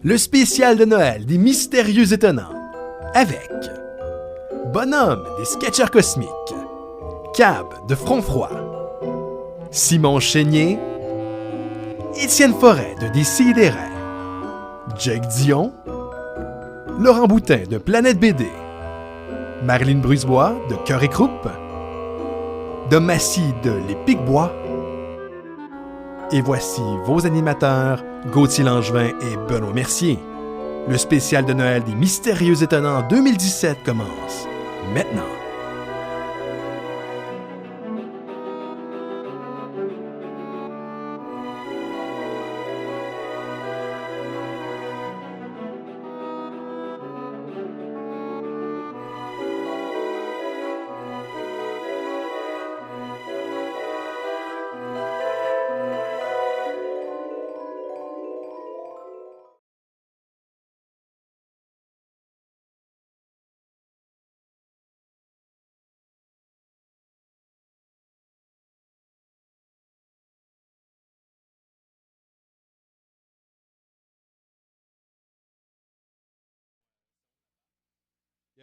Le spécial de Noël des Mystérieux Étonnants, avec Bonhomme des Sketchers Cosmiques, Cab de Front Froid, Simon Chénier, Étienne Forêt de Décideret, Jake Dion, Laurent Boutin de Planète BD, Marilyn Brusebois de Cœur et Croupe, Dom Massy de Les Pics-Bois. Et voici vos animateurs, Gauthier Langevin et Benoît Mercier. Le spécial de Noël des Mystérieux Étonnants 2017 commence maintenant.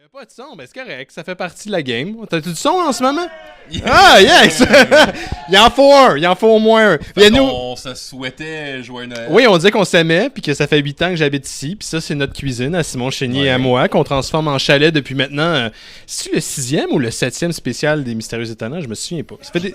Il n'y a pas de son, ben c'est correct, ça fait partie de la game. T'as du son en ce moment? Yeah. Ah, yes! Il en faut un, il en faut au moins un. On se souhaitait jouer Noël. Oui, on disait qu'on s'aimait, puis que ça fait 8 ans que j'habite ici, puis ça, c'est notre cuisine à Simon Chénier et à moi, qu'on transforme en chalet depuis maintenant. C'est-tu le 6e ou le 7e spécial des Mystérieux Étonnants? Je me souviens pas. Ça fait des...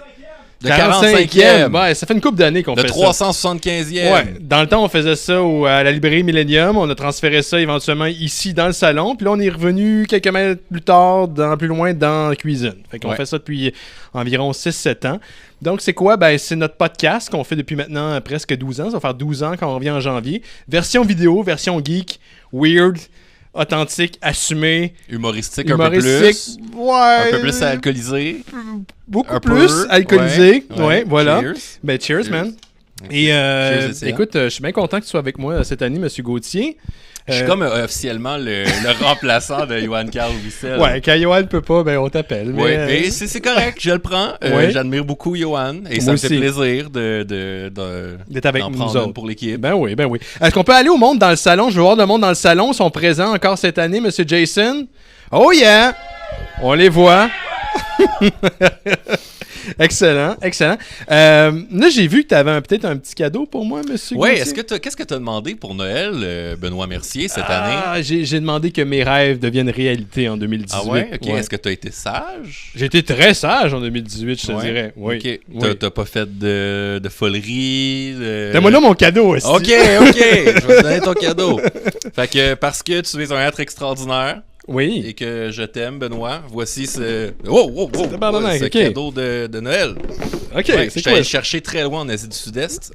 Le 45e. Ouais, ça fait une couple d'années qu'on fait ça. Le 375e. Ouais, dans le temps, on faisait ça à la librairie Millennium. On a transféré ça éventuellement ici dans le salon. Puis là, on est revenu quelques mètres plus tard, plus loin, dans la cuisine. Fait qu'on fait ça depuis environ 6-7 ans. Donc, c'est quoi? Ben, c'est notre podcast qu'on fait depuis maintenant presque 12 ans. Ça va faire 12 ans quand on revient en janvier. Version vidéo, version geek, weird, authentique, assumé. Humoristique. Un peu plus. Ouais. Un peu plus alcoolisé. Beaucoup plus alcoolisé. Ouais, voilà. Cheers. Ben, cheers, man. Et écoute, je suis bien content que tu sois avec moi cette année, Monsieur Gauthier. Je suis comme officiellement le remplaçant de Johan Carl Wissel. Ouais, quand Johan peut pas, ben on t'appelle. Mais c'est correct, je le prends. J'admire beaucoup Johan et ça me fait plaisir d'être avec nous autres pour l'équipe. Ben oui. Est-ce qu'on peut aller au monde dans le salon? Je veux voir le monde dans le salon. Ils sont présents encore cette année, Monsieur Jason. Oh yeah! On les voit. Excellent. Là, j'ai vu que tu avais peut-être un petit cadeau pour moi, monsieur. Oui, qu'est-ce que tu as demandé pour Noël, Benoît Mercier, cette année? J'ai demandé que mes rêves deviennent réalité en 2018. Ah ouais? OK. Ouais. Est-ce que tu as été sage? J'ai été très sage en 2018, je te dirais. Oui. OK. Oui. T'as pas fait de folerie? Donne-moi là mon cadeau aussi. OK. Je vais te donner ton cadeau. Fait que parce que tu es un être extraordinaire. Oui. Et que je t'aime, Benoît. Voici ce... ce cadeau de Noël. OK, ouais, c'est quoi? Je suis chercher très loin en Asie du Sud-Est.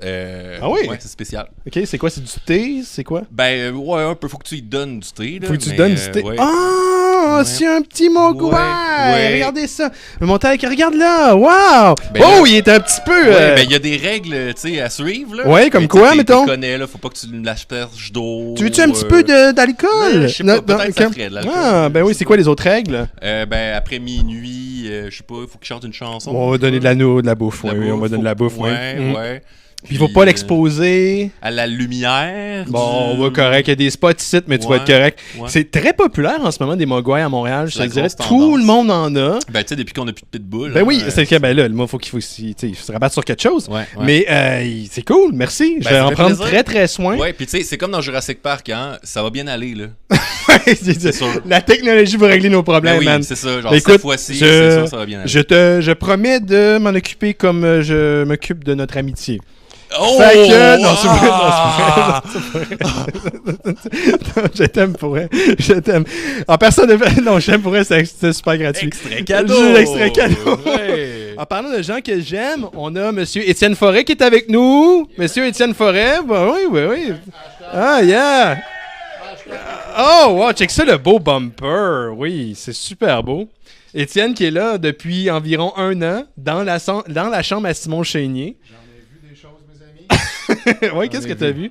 Ah oui? Ouais, c'est spécial. OK, c'est quoi? C'est du thé? C'est quoi? Ben, ouais, un peu. Faut que tu lui donnes du thé. Là, faut que tu donnes du thé. Ouais. Ah! C'est un petit mogwai! Ouais. Regardez ça! Le montagne, regarde là! Wow! Ben, oh, il est un petit peu... Ouais, ben, il y a des règles, tu sais, à suivre, là. Ouais, comme quoi, mettons? Tu connais, là. Faut pas que tu l'asperges d'eau. Tu veux-tu un petit peu d'alcool? Je sais pas, peut-être ça ferait de l'alcool. Ah, ben oui, c'est quoi les autres règles? Ben, après minuit, je sais pas, il faut qu'il chante une chanson. On va donner de la bouffe, oui. On va donner de la bouffe, ouais. Puis il faut pas l'exposer à la lumière. Bon, on va correct. Il y a des spots ici, mais tu vas être correct. Ouais. C'est très populaire en ce moment des mogwais à Montréal. Je te dirais, tout le monde en a. Ben, tu sais, depuis qu'on a plus de pitbull. Ben oui, c'est que, ben là, il faut se rabattre sur quelque chose. Ouais. Mais c'est cool, merci. Je vais en prendre très, très soin. Ouais, puis tu sais, c'est comme dans Jurassic Park, hein. Ça va bien aller, là. c'est sûr. La technologie va régler nos problèmes, ben oui, man. C'est ça. Genre, écoute, cette fois-ci, c'est sûr, ça va bien aller. Je promets de m'en occuper comme je m'occupe de notre amitié. Oh! Fait que... Non, c'est vrai. Je t'aime pour elle. Je t'aime. En personne de... Non, je t'aime pour elle, c'est super gratuit. Extrait cadeau! Extrait cadeau. Ouais. En parlant de gens que j'aime, on a Monsieur Étienne Forêt qui est avec nous. Monsieur Étienne Forêt. Bah, oui. Ah, yeah! Oh, wow, check ça, le beau bumper. Oui, c'est super beau. Étienne qui est là depuis environ 1 an dans la chambre à Simon Chénier. Oui, qu'est-ce que tu as vu?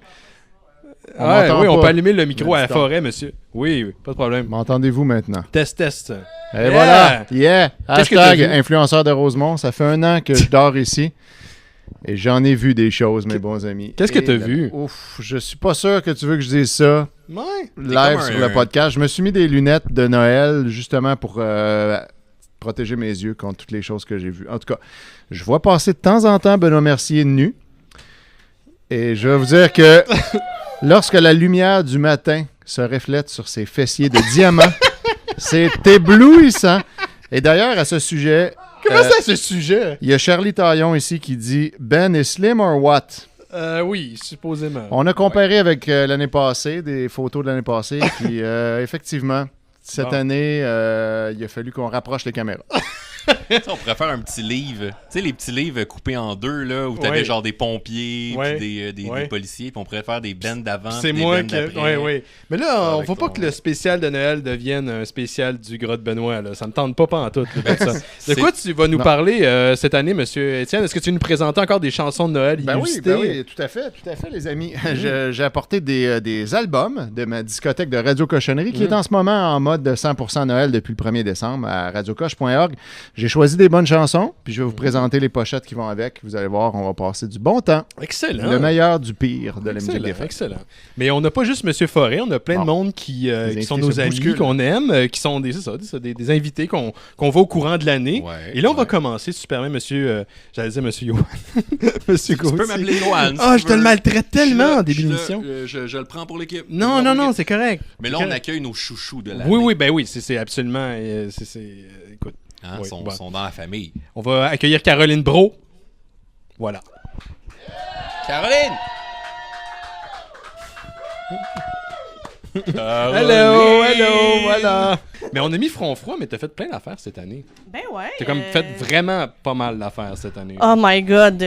On peut allumer le micro à la forêt, monsieur. Oui, pas de problème. M'entendez-vous maintenant? Test. Et voilà! Yeah! Hashtag influenceur de Rosemont. Ça fait 1 an que je dors ici. Et j'en ai vu des choses, mes bons amis. Qu'est-ce que tu as vu? Ouf, je suis pas sûr que tu veux que je dise ça live sur le podcast. Je me suis mis des lunettes de Noël, justement, pour protéger mes yeux contre toutes les choses que j'ai vues. En tout cas, je vois passer de temps en temps Benoît Mercier nu. Et je vais vous dire que lorsque la lumière du matin se reflète sur ses fessiers de diamant, c'est éblouissant. Et d'ailleurs, à ce sujet... Comment ça, ce sujet? Il y a Charlie Taillon ici qui dit « Ben is slim or what? » Oui, supposément. On a comparé avec l'année passée, des photos de l'année passée, puis effectivement, cette année, il a fallu qu'on rapproche les caméras. On pourrait faire un petit livre. Tu sais, les petits livres coupés en deux, là, où t'avais genre des pompiers, puis des policiers, puis on pourrait faire des bands d'avant. C'est moi qui. Oui. Mais là, on ne faut pas que le spécial de Noël devienne un spécial du Gras de Benoît. Là. Ça me tente pas en tout. De quoi tu vas nous parler cette année, monsieur Étienne? Est-ce que tu veux nous présenter encore des chansons de Noël illustrées? Oui, tout à fait, les amis. J'ai apporté des albums de ma discothèque de Radio Cochonnerie qui est en ce moment en mode 100% Noël depuis le 1er décembre à radiocoche.org. J'ai choisi des bonnes chansons, puis je vais vous présenter les pochettes qui vont avec. Vous allez voir, on va passer du bon temps. Excellent. Le meilleur du pire de la musique des fêtes. Excellent. Mais on n'a pas juste Monsieur Forêt, on a plein de monde qui sont nos amis, qu'on aime, qui sont des invités qu'on va au courant de l'année. Ouais, et là, on va commencer super bien, monsieur... j'allais dire monsieur Johan. Monsieur Gauthier. Tu peux m'appeler Johan. Je te le maltraite tellement en début d'émission. Je le prends pour l'équipe. Non, c'est correct. Mais là, on accueille nos chouchous de l'année. Oui, c'est absolument... écoute. Hein, sont dans la famille. On va accueillir Caroline Bro. Voilà. Caroline! Hello, voilà. Mais on a mis front froid, mais t'as fait plein d'affaires cette année. Ben ouais. T'as comme fait vraiment pas mal d'affaires cette année. Oh my God.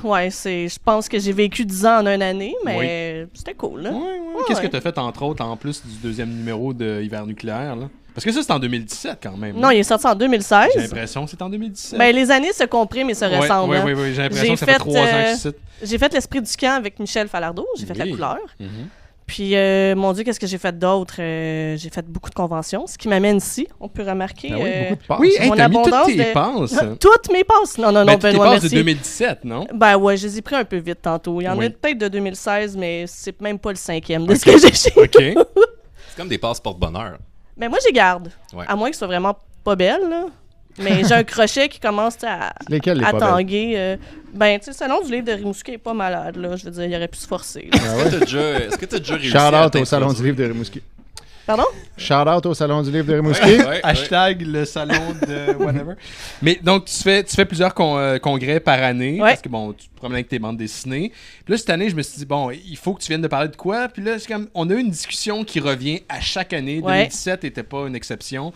Ouais, je pense que j'ai vécu 10 ans en une année, mais c'était cool. Là. Ouais. Qu'est-ce que t'as fait, entre autres, en plus du deuxième numéro de Hiver nucléaire, là? Parce que ça, c'est en 2017 quand même. Non, il est sorti en 2016. J'ai l'impression que c'est en 2017. Ben, les années se compriment et se ressemblent. Oui, j'ai l'impression que ça fait 3 ans que je cite. J'ai fait l'esprit du camp avec Michel Falardeau. J'ai fait la couleur. Puis, mon Dieu, qu'est-ce que j'ai fait d'autre? J'ai fait beaucoup de conventions, ce qui m'amène ici. On peut remarquer beaucoup de passes. Oui, t'as mis toutes tes passes. Toutes mes passes. Non, Benoît, tes passes merci. de 2017, non? Ben ouais, je les ai pris un peu vite tantôt. Il y en a peut-être de 2016, mais c'est même pas le 5e de ce que j'ai chez OK. C'est comme des passes porte-bonheur. Ben moi, j'y garde. Ouais. À moins que ce soit vraiment pas belle, là. Mais j'ai un crochet qui commence à tanguer. Ben, tu sais, le salon du livre de Rimouski est pas malade, là. Je veux dire, il aurait pu se forcer. Est-ce que t'as déjà réussi Shout-out au salon du livre de Rimouski. Pardon? Shout-out au salon du livre de Rimouski. Hashtag le salon de whatever. Mais donc, tu fais plusieurs congrès par année. Parce que, bon, tu te promènes avec tes bandes dessinées. Puis là, cette année, je me suis dit, bon, il faut que tu viennes de parler de quoi. Puis là, c'est comme, on a eu une discussion qui revient à chaque année. 2017 n'était pas une exception.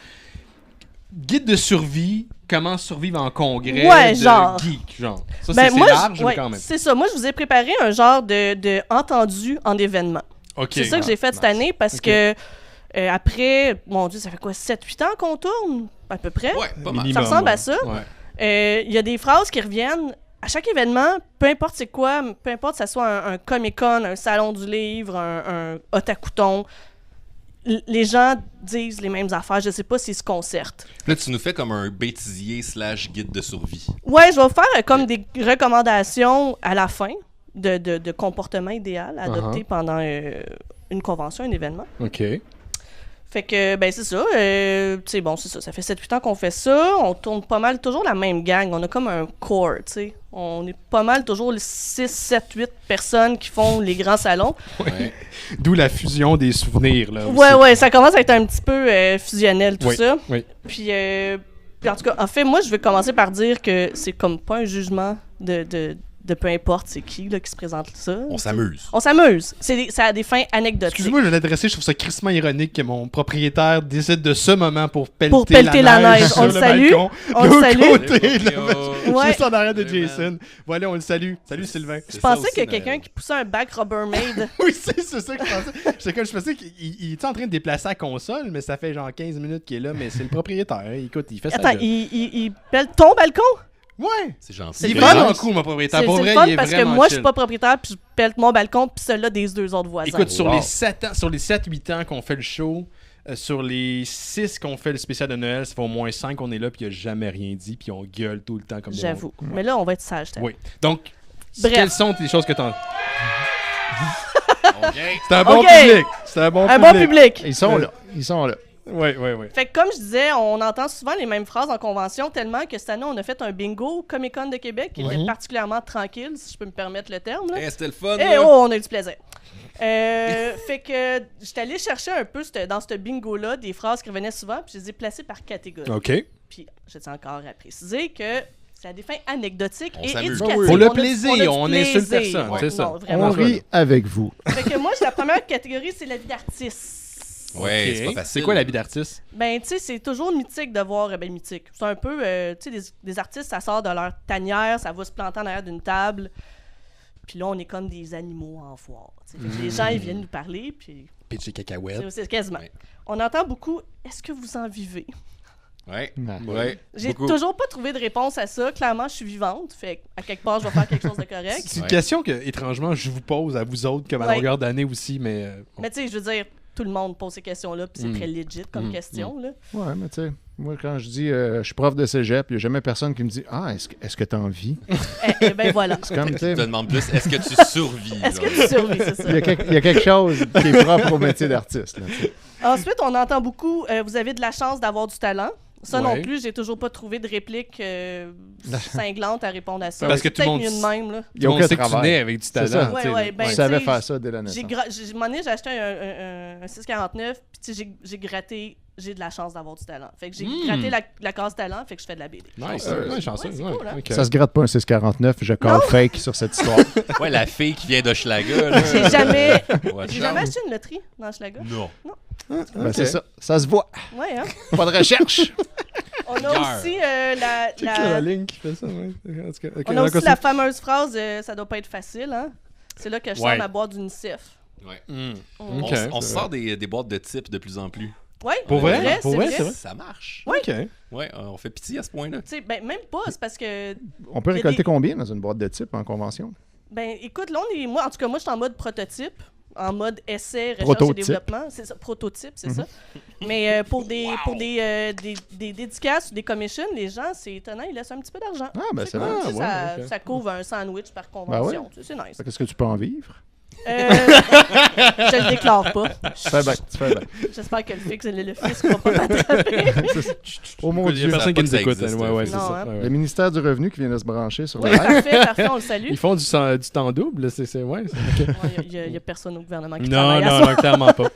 Guide de survie, comment survivre en congrès de geek, genre. Ça, c'est large, mais quand même. C'est ça. Moi, je vous ai préparé un genre de entendu en événement. C'est ça que j'ai fait cette année parce que après, mon Dieu, ça fait quoi, 7-8 ans qu'on tourne, à peu près? Ouais, pas mal. Ça ressemble à ça. Il y a des phrases qui reviennent à chaque événement, peu importe c'est quoi, peu importe que ça soit un Comic-Con, un salon du livre, un Otakuton, les gens disent les mêmes affaires. Je sais pas s'ils se concertent. Là, tu nous fais comme un bêtisier / guide de survie. Ouais, je vais vous faire comme des recommandations à la fin de comportement idéal à adopter pendant une convention, un événement. OK. Fait que, ben c'est ça. C'est bon, c'est ça. Ça fait 7-8 ans qu'on fait ça. On tourne pas mal toujours la même gang. On a comme un core, tu sais. On est pas mal toujours les 6, 7, 8 personnes qui font les grands salons. Ouais. D'où la fusion des souvenirs, là. Ouais, ça commence à être un petit peu fusionnel, tout ça. Oui. Puis en tout cas, en fait, moi, je vais commencer par dire que c'est comme pas un jugement de peu importe c'est qui là, qui se présente ça. On s'amuse. Ça a des fins anecdotiques. Excuse-moi, je vais l'adresser. Je trouve ça crissement ironique que mon propriétaire décide de ce moment pour pelleter la neige on le salue. On le salue. Juste en arrière de Jason. Voilà, on le salue. Salut Sylvain. Je pensais qu'il y a quelqu'un qui poussait un bac Rubbermaid. Oui, c'est ça que je pensais. Je pensais qu'il était en train de déplacer la console, mais ça fait genre 15 minutes qu'il est là, mais c'est le propriétaire. Écoute, il fait ça. Attends, il pèle ton balcon? Ouais! C'est gentil. C'est vraiment cool, mon propriétaire. Pour vrai, il est parce que moi, je suis pas propriétaire, puis je pèle mon balcon, puis celui-là des 2 autres voisins. Écoute, sur les 7-8 ans qu'on fait le show, sur les 6 qu'on fait le spécial de Noël, ça fait au moins 5 qu'on est là, puis il a jamais rien dit, puis on gueule tout le temps comme des J'avoue. Mais là, on va être sage. Oui. Donc, Bref. Quelles sont les choses que t'en... Okay. C'est un bon OK. public. C'est un bon Un public. bon public. Ils sont là. Ils sont là. Oui. Fait que comme je disais, on entend souvent les mêmes phrases en convention tellement que cette année, on a fait un bingo Comic-Con de Québec qui était particulièrement tranquille, si je peux me permettre le terme. Là. C'était le fun. Eh là. oh, on a eu du plaisir. Fait que j'étais allé chercher un peu dans ce bingo-là des phrases qui revenaient souvent, puis je les ai placées par catégorie. OK. Puis je tiens encore à préciser que c'est à des fins anecdotiques On et s'amuse. éducatives. Pour le On a- plaisir, du on insulte plaisir. personne, c'est ça. Non, vraiment. On rit avec vous. Fait que moi, la première catégorie, c'est la vie d'artiste. Ouais, OK. c'est pas facile. C'est quoi la vie d'artiste? Ben, tu sais, c'est toujours mythique de voir. Ben, mythique. C'est un peu. Tu sais, des artistes, ça sort de leur tanière, ça va se planter en arrière d'une table. Puis là, on est comme des animaux en foire. Fait que les gens, ils viennent nous parler. Puis Pitch et cacahuètes. c'est quasiment. Ouais. On entend beaucoup. Est-ce que vous en vivez? Ouais. Ouais. Ouais. J'ai Beaucoup. toujours pas trouvé de réponse à ça. Clairement, je suis vivante. Fait à quelque part, je vais faire quelque chose de correct. C'est une Ouais. question que, étrangement, je vous pose à vous autres comme à Ouais. longueur d'année aussi, mais... bon. Mais tu sais, je veux dire, tout le monde pose ces questions-là, puis c'est très legit comme question. Là. Ouais, mais tu sais, moi, quand je dis je suis prof de cégep, il n'y a jamais personne qui me dit ah, est-ce que tu as envie? Eh ben voilà. C'est comme, tu Je sais, te demande plus, est-ce que tu survis? Est-ce que là? tu survis, c'est ça? il y a quelque chose qui est propre au métier d'artiste. là, tu sais. Ensuite, on entend beaucoup vous avez de la chance d'avoir du talent. Ça Ouais. non plus, j'ai toujours pas trouvé de réplique cinglante à répondre à ça. Parce que C'est tout le monde peut-être mieux de même. Là. Il y a On aucun sait que tu travail. nais avec du C'est talent. ça. Ouais, tu sais. ouais, ben, Je tu savais sais, faire ça dès la J'ai naissance. un moment donné, j'ai acheté un 649, puis tu sais, j'ai gratté, j'ai de la chance d'avoir du talent. Fait que j'ai gratté la case talent, fait que je fais de la BD. Nice. Ouais, Ouais, chanceux. ouais, c'est Ouais, cool, hein. ok. Ça se gratte pas un 649, je call Non. fake sur cette histoire. Ouais, la fille qui vient d'Hochelaga. là. J'ai jamais, Watch j'ai jamais out. acheté une loterie dans Schlager. Non. Ben, c'est ça. Ça se voit. Ouais, hein. Pas de recherche. On a aussi La ligne qui fait ça, ouais. En tout cas, ok, on a aussi continue. la fameuse phrase ça doit pas être facile, hein. C'est là que je sors Ouais. ma boîte d'UNICEF. Ouais. Ok, On se c'est sort des boîtes de type de plus en plus. Ouais, Pour vrai? Pour vrai, vrai. c'est vrai? Ça marche. Ok. Ouais, on fait pitié à ce point-là. Tu sais, ben, même pas, c'est parce que, On peut Il y a récolter des- combien dans une boîte de type en convention? ben, écoute, là, moi, en tout cas, moi, je suis en mode prototype, en mode essai, recherche Prototype. et développement. C'est ça, prototype, c'est ça. Mais pour des dédicaces ou des commissions, les gens, c'est étonnant, ils laissent un petit peu d'argent. Ah, ben c'est cool, vrai. tu sais, ouais, ça, ok. ça couvre un sandwich par convention. Tu sais, c'est nice. Qu'est-ce que tu peux en vivre? Je le déclare pas. Tu fais bien, tu fais bien. J'espère que le fisc va pas m'attraper. Oh mon Il y a Dieu. personne qui pas nous que ça écoute. existe, Ouais, ouais, le c'est Non, ça. hein. Ouais, ouais. Le ministère du Revenu qui vient de se brancher sur Oui, le live. parfait, on le salue. Ils font du temps double, là, c'est ouais. Ok. Il y a personne au gouvernement qui Non, travaille à non, ça. non, clairement pas.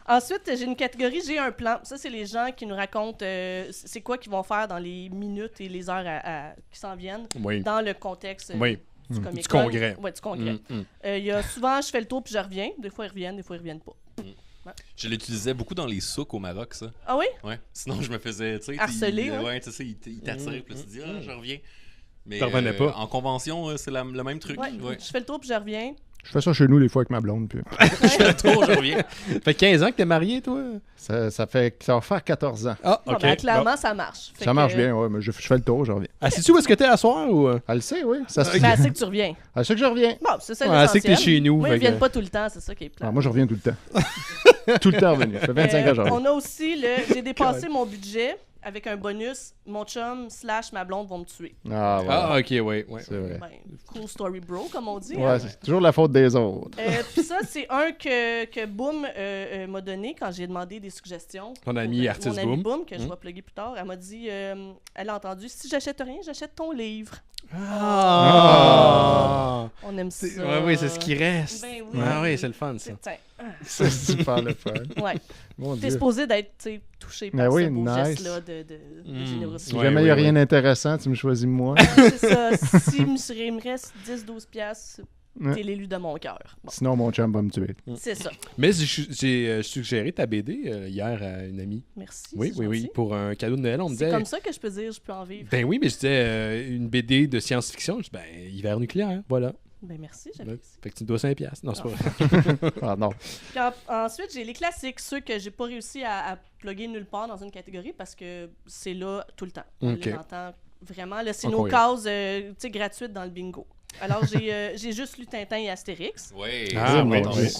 Ensuite, j'ai une catégorie, j'ai un plan. Ça, c'est les gens qui nous racontent c'est quoi qu'ils vont faire dans les minutes et les heures qui s'en viennent Oui. dans le contexte Oui. du Comic-Con. Du congrès. Oui, du congrès. Mm. Il y a souvent, je fais le tour puis je reviens. Des fois, ils reviennent, des fois, ils reviennent pas. Je l'utilisais beaucoup dans les souks au Maroc, ça. Ah oui? Ouais. Sinon, je me faisais, tu sais... Harceler, il- ouais. Ouais, tu sais, il t'attire, puis là, tu te dis, ah, je reviens. Mais T'en revenais pas. En convention, c'est le même truc. Ouais. Ouais. Je fais le tour puis je reviens. Je fais ça chez nous des fois avec ma blonde. Puis Je fais le tour, je reviens. Fait 15 ans que t'es marié, toi? ça va faire 14 ans. Ah, Bon, ok. ben, clairement, ça marche. Fait Ça marche que- bien, ouais, mais je fais le tour, je reviens. Ah, sais-tu où est-ce que t'es à soir ou? Elle le sait, oui. Ça se Ben, assez que tu reviens. Elle sait que je reviens. Bon, c'est ça Ouais, elle sait que t'es l'essentiel. chez nous, Moi, fait ils viennent que- pas tout le temps, c'est ça qui est plat. Ah, moi, je reviens tout le temps. Tout le temps revenu. Ça fait 25 ans que je reviens. On a aussi j'ai dépassé mon budget avec un bonus. Mon chum / ma blonde vont me tuer. Ah, voilà. Ah, ok, ouais. C'est vrai. Ben, cool story bro, comme on dit. Ouais, hein. c'est toujours la faute des autres. Puis ça, c'est un que Boom m'a donné quand j'ai demandé des suggestions. Ton ami Pour, artiste mon ami Boom. Boom, que je vais plugger plus tard, elle m'a dit, elle a entendu, si j'achète rien, j'achète ton livre. Ah! On aime ça. Ouais, oui, c'est ce qui reste. Ben oui. Ah oui, c'est le fun, ça. Tiens, C'est super le fun. ouais. Mon T'es Dieu. supposé d'être tu sais, touché Ben par oui, ce beau nice. geste-là de générosité. Si Ouais, jamais il n'y a ouais, rien ouais. d'intéressant, tu me choisis moi. C'est ça. Si il me reste 10-12 piastres, Ouais. t'es l'élu de mon cœur. Bon, Sinon, mon chum va me tuer. c'est ça. Mais j'ai suggéré ta BD hier à une amie. Merci. Oui, c'est oui, oui. gentil. Pour un cadeau de Noël, on me C'est disait. comme ça que je peux dire je peux en vivre. Ben oui, mais je disais une BD de science-fiction. Je dis, ben, hiver nucléaire, voilà. Ben merci, Ouais. j'apprécie. Fait que tu me dois 5$. Non, c'est pas vrai. Ah non. Puis ensuite, j'ai les classiques, ceux que j'ai pas réussi à plugger nulle part dans une catégorie parce que c'est là tout le temps. On Ok. les entend vraiment. Là, c'est En nos courrier. cases tu sais, gratuites dans le bingo. Alors, j'ai juste lu Tintin et Astérix. Oui,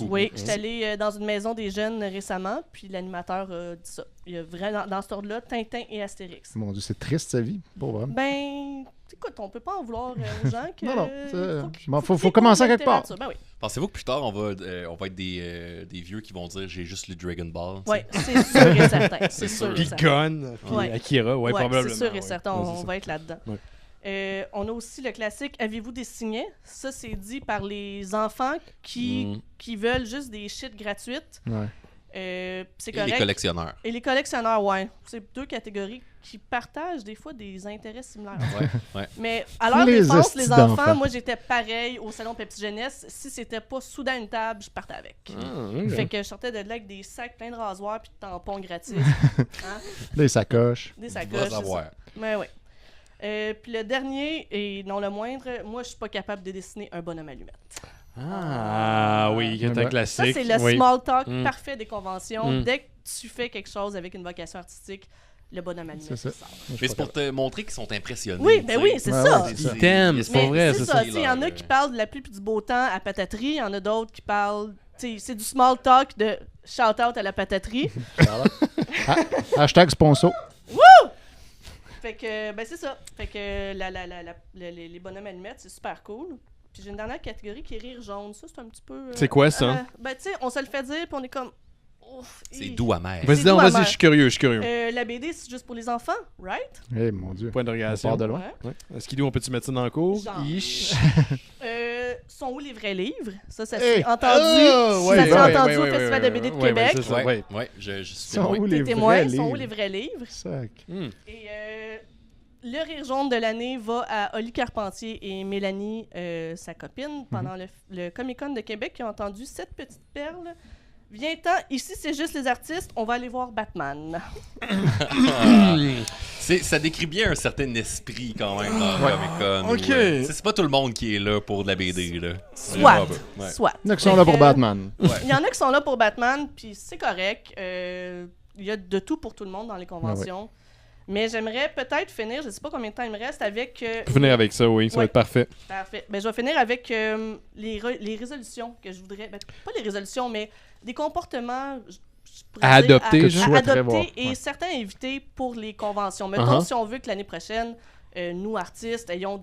Oui, j'étais allée dans une maison des jeunes récemment, puis l'animateur dit ça. Il y a vraiment, dans ce ordre-là, Tintin et Astérix. Mon Dieu, c'est triste sa vie, pauvre homme. Ben, écoute, on peut pas en vouloir aux gens que... non, faut commencer quelque part. Ben oui. Pensez-vous que plus tard, on va être des vieux qui vont dire « J'ai juste lu Dragon Ball ». Oui, c'est sûr et certain. C'est sûr Puis Gon, puis Akira, probablement. C'est sûr et certain, on va être là-dedans. Ouais. On a aussi le classique « Avez-vous des signets ?» Ça, c'est dit par les enfants qui veulent juste des shit gratuites. Ouais. C'est correct. Et les collectionneurs. Et les collectionneurs, ouais. C'est deux catégories qui partagent des fois des intérêts similaires. Ouais. Mais à leur défense, les enfants, moi j'étais pareil au salon Pepsi Jeunesse. Si c'était pas soudain une table, je partais avec. Fait que je sortais de là avec des sacs pleins de rasoirs puis de tampons gratis. Des sacoches. Des sacoches. Mais oui. Puis le dernier, et non le moindre, moi je suis pas capable de dessiner un bonhomme allumette. Oui, c'est un classique. Ça, c'est le small talk parfait des conventions. Dès que tu fais quelque chose avec une vocation artistique, le bonhomme allumette sort. Mais c'est pour te montrer qu'ils sont impressionnés. Oui, ben oui, c'est ça. Ils t'aiment, c'est pas vrai. C'est ça. Il y en a qui parlent de la pluie et du beau temps à pataterie. Il y en a d'autres qui parlent... C'est du small talk de shout-out à la pataterie. Hashtag sponsor. Wouh! Fait que, ben c'est ça. Fait que les bonhommes allumettes, c'est super cool. Puis j'ai une dernière catégorie qui est rire jaune. Ça, c'est un petit peu... c'est quoi, ça? Ben, tu sais, on se le fait dire, puis on est comme... C'est doux amer. Vas-y, je suis curieux. La BD, c'est juste pour les enfants, right? Eh, mon Dieu. Point d'interrogation. On part de loin. Ouais. Est-ce qu'il on peut-tu mettre ça dans le cours? Sont où les vrais livres? Ça s'est entendu. Ça s'est entendu au Festival de BD de Québec. Oui, je suis Sont où les témoins? vrais livres? Sont où les vrais livres? Sac. Et le rire jaune de l'année va à Oli Carpentier et Mélanie, sa copine, pendant le Comic-Con de Québec, qui ont entendu cette petite perle. Viens-t'en, ici c'est juste les artistes, on va aller voir Batman. Ça décrit bien un certain esprit quand même dans le Comic-Con. OK. C'est pas tout le monde qui est là pour de la BD. Là. Soit. Il y en a qui sont là pour Batman. Il y en a qui sont là pour Batman, puis c'est correct. Il y a de tout pour tout le monde dans les conventions. Mais j'aimerais peut-être finir, je sais pas combien de temps il me reste, avec... finir avec ça, oui, ça va être parfait. Parfait. Ben, je vais finir avec les résolutions que je voudrais... Ben, pas les résolutions, mais des comportements... À adopter, et certains invités pour les conventions. Mettons, si on veut que l'année prochaine, nous, artistes, ayons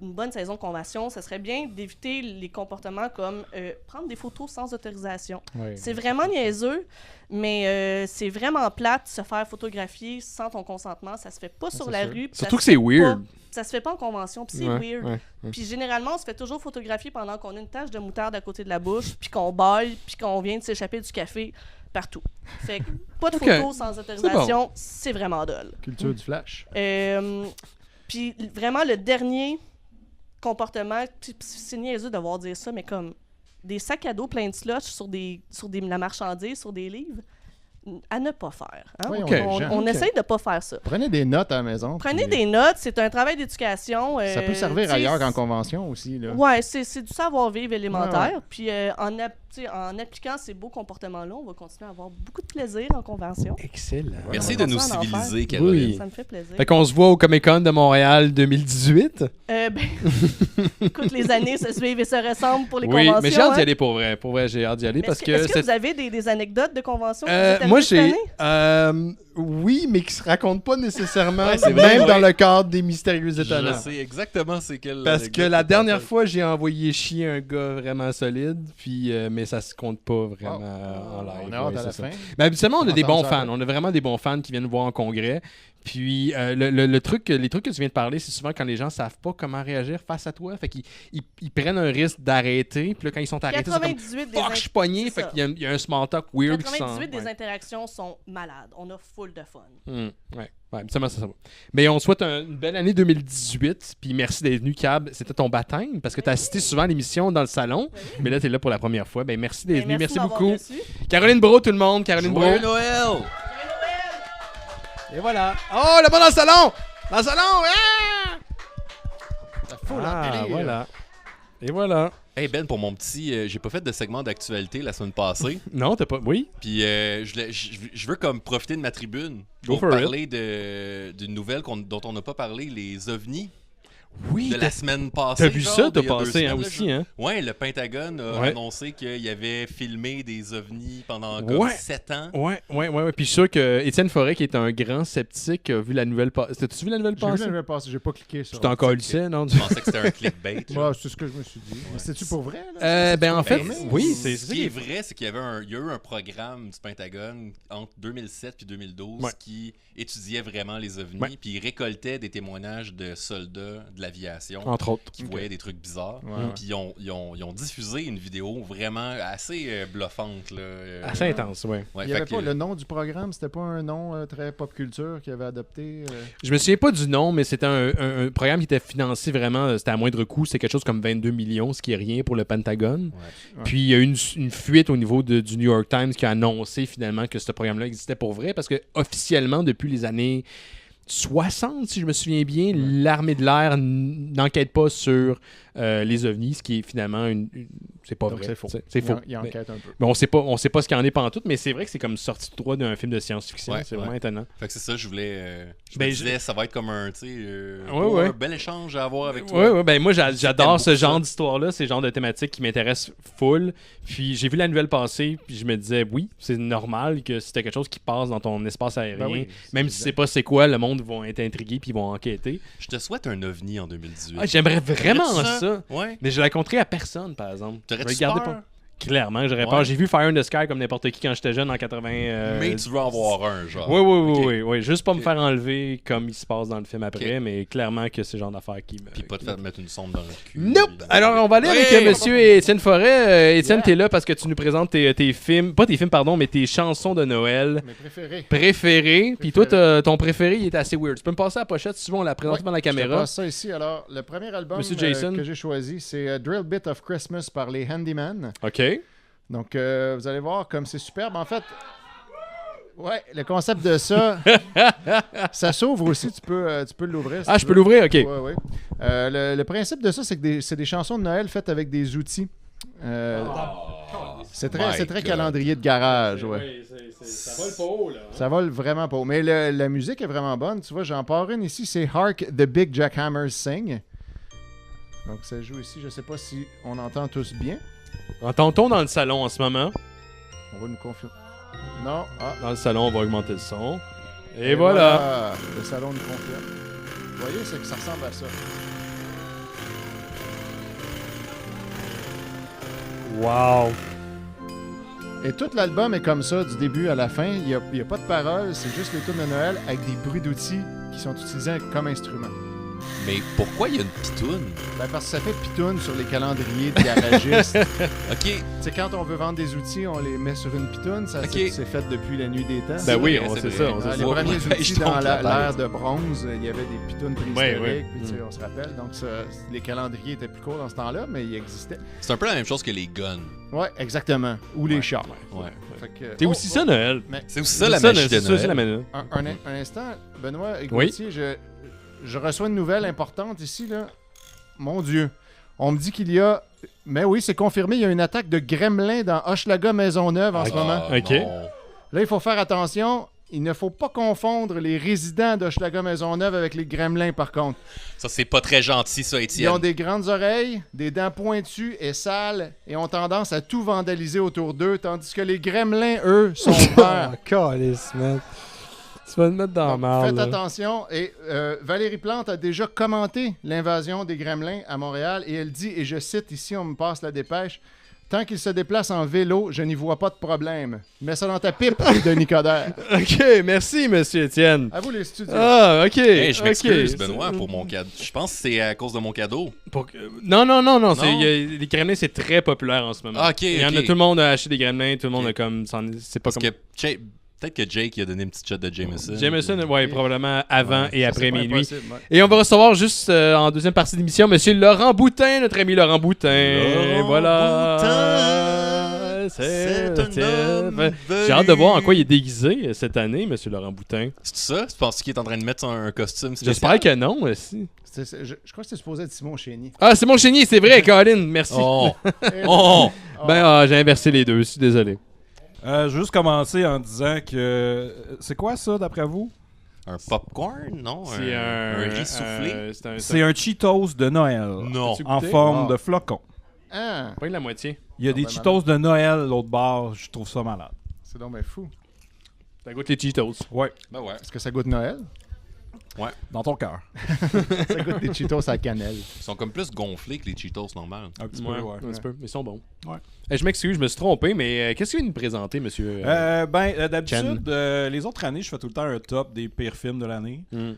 une bonne saison de convention, ça serait bien d'éviter les comportements comme prendre des photos sans autorisation. C'est vraiment niaiseux, mais c'est vraiment plate de se faire photographier sans ton consentement. Ça se fait pas sur la rue. Surtout que c'est weird. Ça se fait pas en convention, puis c'est weird. Puis généralement, on se fait toujours photographier pendant qu'on a une tache de moutarde à côté de la bouche, puis qu'on baille, puis qu'on vient de s'échapper du café partout. Fait que pas de photos sans autorisation, c'est vraiment dole. Culture du flash. Puis vraiment, le dernier comportement, c'est niaiseux de voir dire ça, mais comme des sacs à dos pleins de slush sur la marchandise, sur des livres, à ne pas faire. Hein? On essaye de ne pas faire ça. Prenez des notes à la maison. Prenez des notes, c'est un travail d'éducation. Ça peut servir ailleurs qu'en convention aussi. Oui, c'est du savoir-vivre élémentaire. Puis en appliquant ces beaux comportements-là, on va continuer à avoir beaucoup de plaisir en convention. Excellent. Merci de nous civiliser, Caroline. Ça me fait plaisir. Fait qu'on se voit au Comic-Con de Montréal 2018. Écoute, les années se suivent et se ressemblent pour les conventions. Mais j'ai hâte d'y aller pour vrai. Pour vrai, j'ai hâte d'y aller parce que... Est-ce que vous avez des anecdotes de conventions? Moi, j'ai... oui, mais qui se racontent pas nécessairement, c'est vrai, même dans le cadre des Mystérieux Étonnants. Je sais exactement c'est quel... Parce que la dernière fois, j'ai envoyé chier un gars vraiment solide, puis mais ça se compte pas vraiment en live. On a hâte à la fin. Mais habituellement, on a des bons fans. On a vraiment des bons fans qui viennent nous voir en congrès. Puis les trucs que tu viens de parler, c'est souvent quand les gens savent pas comment réagir face à toi. Fait qu'ils prennent un risque d'arrêter. Puis là, quand ils sont arrêtés, c'est comme « Fuck, je suis pogné ». Fait qu'il y a un small talk weird qui s'en... 98 des interactions sont malades. On a full de fun. Ouais, habituellement, ça va. Mais on souhaite une belle année 2018. Puis merci d'être venu, Cab. C'était ton baptême parce que tu as assisté souvent à l'émission dans le salon. Mais là, tu es là pour la première fois. Ben merci d'être venu. Merci beaucoup. Reçu. Caroline Brault, tout le monde. Caroline Brault. Joyeux Noël! Et voilà. Oh, le bon dans le salon! Dans le salon! Voilà. Et voilà. Hey Ben, pour mon petit... j'ai pas fait de segment d'actualité la semaine passée. Non, t'as pas... Oui? Puis je veux comme profiter de ma tribune pour parler d'une nouvelle dont on n'a pas parlé, les ovnis. de la semaine passée. T'as vu ça, t'as passé aussi, hein? Ouais, le Pentagone a annoncé qu'il avait filmé des ovnis pendant 7 ans. Ouais. Puis je suis sûr que Étienne Forêt, qui est un grand sceptique, a vu la nouvelle passée. T'as-tu vu la nouvelle passée? J'ai vu la nouvelle passée, j'ai pas cliqué sur. Tu t'en encore lycée, non? Je pensais que c'était un clickbait. Ouais, c'est ce que je me suis dit. Mais c'était-tu pour vrai? En fait, oui, c'est ce qui est vrai, c'est qu'il y a eu un programme du Pentagone entre 2007 et 2012 qui étudiait vraiment les ovnis, puis il récoltait des témoignages de soldats de l'aviation, entre autres, qui voyaient des trucs bizarres. Puis ils ont diffusé une vidéo vraiment assez bluffante. Là, assez intense, oui. Il n'y avait pas le nom du programme, c'était pas un nom très pop culture qu'ils avaient adopté? Je me souviens pas du nom, mais c'était un programme qui était financé vraiment, c'était à moindre coût, c'est quelque chose comme 22 millions, ce qui est rien pour le Pentagone. Puis il y a eu une fuite au niveau du New York Times qui a annoncé finalement que ce programme-là existait pour vrai, parce que officiellement, depuis les années 60, si je me souviens bien, l'armée de l'air n'enquête pas sur les ovnis, ce qui est finalement c'est pas donc vrai. C'est faux. C'est faux. Il enquête un peu. Mais on sait pas ce qu'il y en est pantoute, mais c'est vrai que c'est comme sortie de droit d'un film de science-fiction. C'est vraiment étonnant. Fait que c'est ça, je voulais. Je me disais, ça va être comme un bel échange à avoir avec toi. Ouais, moi j'adore ce genre d'histoire-là, ces genres de thématiques qui m'intéressent full. Puis j'ai vu la nouvelle passer, puis je me disais, oui, c'est normal que si t'as quelque chose qui passe dans ton espace aérien, même si c'est pas c'est quoi, le monde vont être intrigués puis ils vont enquêter. Je te souhaite un ovni en 2018. J'aimerais vraiment ça. Ouais. Mais je l'ai rencontré à personne, par exemple. T'aurais-tu peur? Clairement, j'aurais peur. J'ai vu Fire in the Sky comme n'importe qui quand j'étais jeune en 80. Mais tu veux en voir un, genre. Oui. Juste pas me faire enlever comme il se passe dans le film après, mais clairement que c'est le genre d'affaire qui me. Puis pas te faire mettre une sonde dans le cul. Nope! Alors, on va aller avec monsieur Étienne Forêt. Étienne, t'es là parce que tu nous présentes tes films. Pas tes films, pardon, mais tes chansons de Noël. Mes préférées. Puis toi, ton préféré, il est assez weird. Tu peux me passer la pochette, souvent on la présente devant la caméra. Je passe ça ici. Alors, le premier album que j'ai choisi, c'est Drill Bit of Christmas par les Handyman. OK. Donc, vous allez voir comme c'est superbe. En fait, le concept de ça, ça s'ouvre aussi. Tu peux l'ouvrir. Si je peux l'ouvrir? OK. Ouais. Le principe de ça, c'est que c'est des chansons de Noël faites avec des outils. C'est très calendrier de garage. Ça vole pas haut, là. Ça vole vraiment pas haut. Mais la musique est vraiment bonne. Tu vois, j'en pars une ici. C'est Hark the Big Jackhammers Sing. Donc, ça joue ici. Je sais pas si on entend tous bien. Entend-on dans le salon en ce moment? On va nous confirmer. Non. Dans le salon, on va augmenter le son. Et voilà. Le salon nous confirme. Vous voyez, c'est que ça ressemble à ça. Wow. Et tout l'album est comme ça, du début à la fin. Il n'y a pas de paroles, c'est juste les tunes de Noël avec des bruits d'outils qui sont utilisés comme instruments. Mais pourquoi il y a une pitoune? Parce que ça fait pitoune sur les calendriers de garagistes. OK. C'est quand on veut vendre des outils, on les met sur une pitoune. Ça, c'est fait depuis la nuit des temps. Oui, on sait ça. Les premiers outils dans l'ère de bronze, il y avait des pitounes préhistoriques. Puis, on se rappelle. Donc, les calendriers étaient plus courts dans ce temps-là, mais ils existaient. C'est un peu la même chose que les guns. Ouais, exactement. Ou les chars. C'est aussi ça, Noël. C'est aussi ça, la magie de Noël. C'est la magie. Un instant, Benoît et Gauthier, je reçois une nouvelle importante ici, là. Mon Dieu. On me dit qu'il y a... Mais oui, c'est confirmé, il y a une attaque de gremlins dans Hochelaga Maisonneuve en ce moment. OK. Là, il faut faire attention. Il ne faut pas confondre les résidents d'Hochelaga Maisonneuve avec les gremlins, par contre. Ça, c'est pas très gentil, ça, Étienne. Ils ont des grandes oreilles, des dents pointues et sales, et ont tendance à tout vandaliser autour d'eux, tandis que les gremlins, eux, sont verts. Tu vas te mettre dans la merde. Faites attention. Et Valérie Plante a déjà commenté l'invasion des gremlins à Montréal, et elle dit, et je cite ici, on me passe la dépêche, « Tant qu'ils se déplacent en vélo, je n'y vois pas de problème. Mets ça dans ta pipe, Denis Coderre. » OK, merci, monsieur Étienne. À vous, les studios. Ah, OK. Hey, je m'excuse, Benoît, pour mon cadeau. Je pense que c'est à cause de mon cadeau. Non. Les gremlins, c'est très populaire en ce moment. OK, Il y en a, tout le monde a acheté des gremlins, tout le monde a comme... C'est pas parce comme... que peut-être que Jake a donné une petite shot de Jameson. Jameson, oui, probablement avant et après minuit. Et on va recevoir juste en deuxième partie d'émission monsieur Laurent Boutin, notre ami Laurent Boutin. Voilà. C'est un homme. J'ai hâte de voir en quoi il est déguisé cette année, monsieur Laurent Boutin. C'est ça? Tu penses qu'il est en train de mettre un costume spécial? J'espère que non, aussi. Je crois que c'était supposé être Simon Chénier. Ah, Simon Chénier, c'est vrai, Colin, merci. J'ai inversé les deux, je suis désolé. Je vais juste commencer en disant que... C'est quoi ça, d'après vous? Un popcorn, non? C'est un riz soufflé? C'est un Cheetos de Noël. Non. En forme de flocon. Ah, Pas la moitié. Il y a des Cheetos de Noël l'autre bord. Je trouve ça malade. c'est donc bien fou. Ça goûte les Cheetos. Ouais, Ben ouais. Est-ce que ça goûte Noël? dans ton cœur. Ça goûte des Cheetos à la cannelle. Ils sont comme plus gonflés que les Cheetos normales. Un petit Ouais, peu, ouais. un petit peu. Ils sont bons. Ouais. Je m'excuse, je me suis trompé, mais qu'est-ce que vous voulez nous présenter, monsieur? D'habitude, les autres années, je fais tout le temps un top des pires films de l'année. Hmm.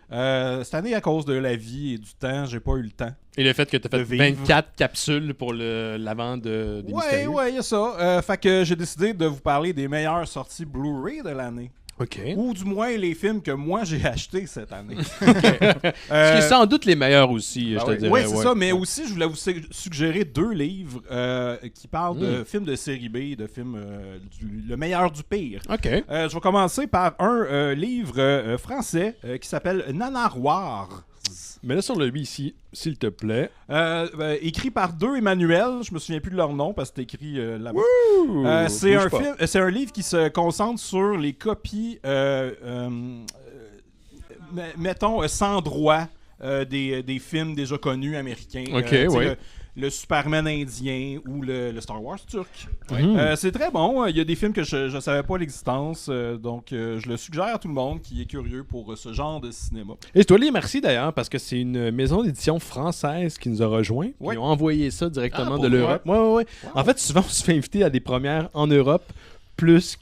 Cette année, à cause de la vie et du temps, j'ai pas eu le temps. Et le fait que tu as fait de vivre. 24 capsules pour l'avant des mystérieux. Ouais, il y a ça. Fait que j'ai décidé de vous parler des meilleures sorties Blu-ray de l'année. OK. Ou du moins les films que moi j'ai achetés cette année. Ce qui est sans doute les meilleurs aussi, je te dirais. Oui, c'est ça, mais aussi je voulais vous suggérer 2 livres qui parlent de films de série B, de films le meilleur du pire. OK. Je vais commencer par un livre français qui s'appelle Nanaroir. Mets-le sur le lui ici, s'il te plaît. Écrit par 2 Emmanuel, je me souviens plus de leur nom parce que c'est écrit là-bas. C'est un livre qui se concentre sur les copies, mettons, sans droit des films déjà connus américains. Ok, Tu sais, ouais. le Superman indien ou le Star Wars turc. Mhm. C'est très bon. Il y a des films que je ne savais pas l'existence, donc je le suggère à tout le monde qui est curieux pour ce genre de cinéma. Et je dois les remercier d'ailleurs parce que c'est une maison d'édition française qui nous a rejoints. Ouais. Ils ont envoyé ça directement Ah, de pour l'Europe. Ouais. Wow. En fait, souvent, on se fait inviter à des premières en Europe plus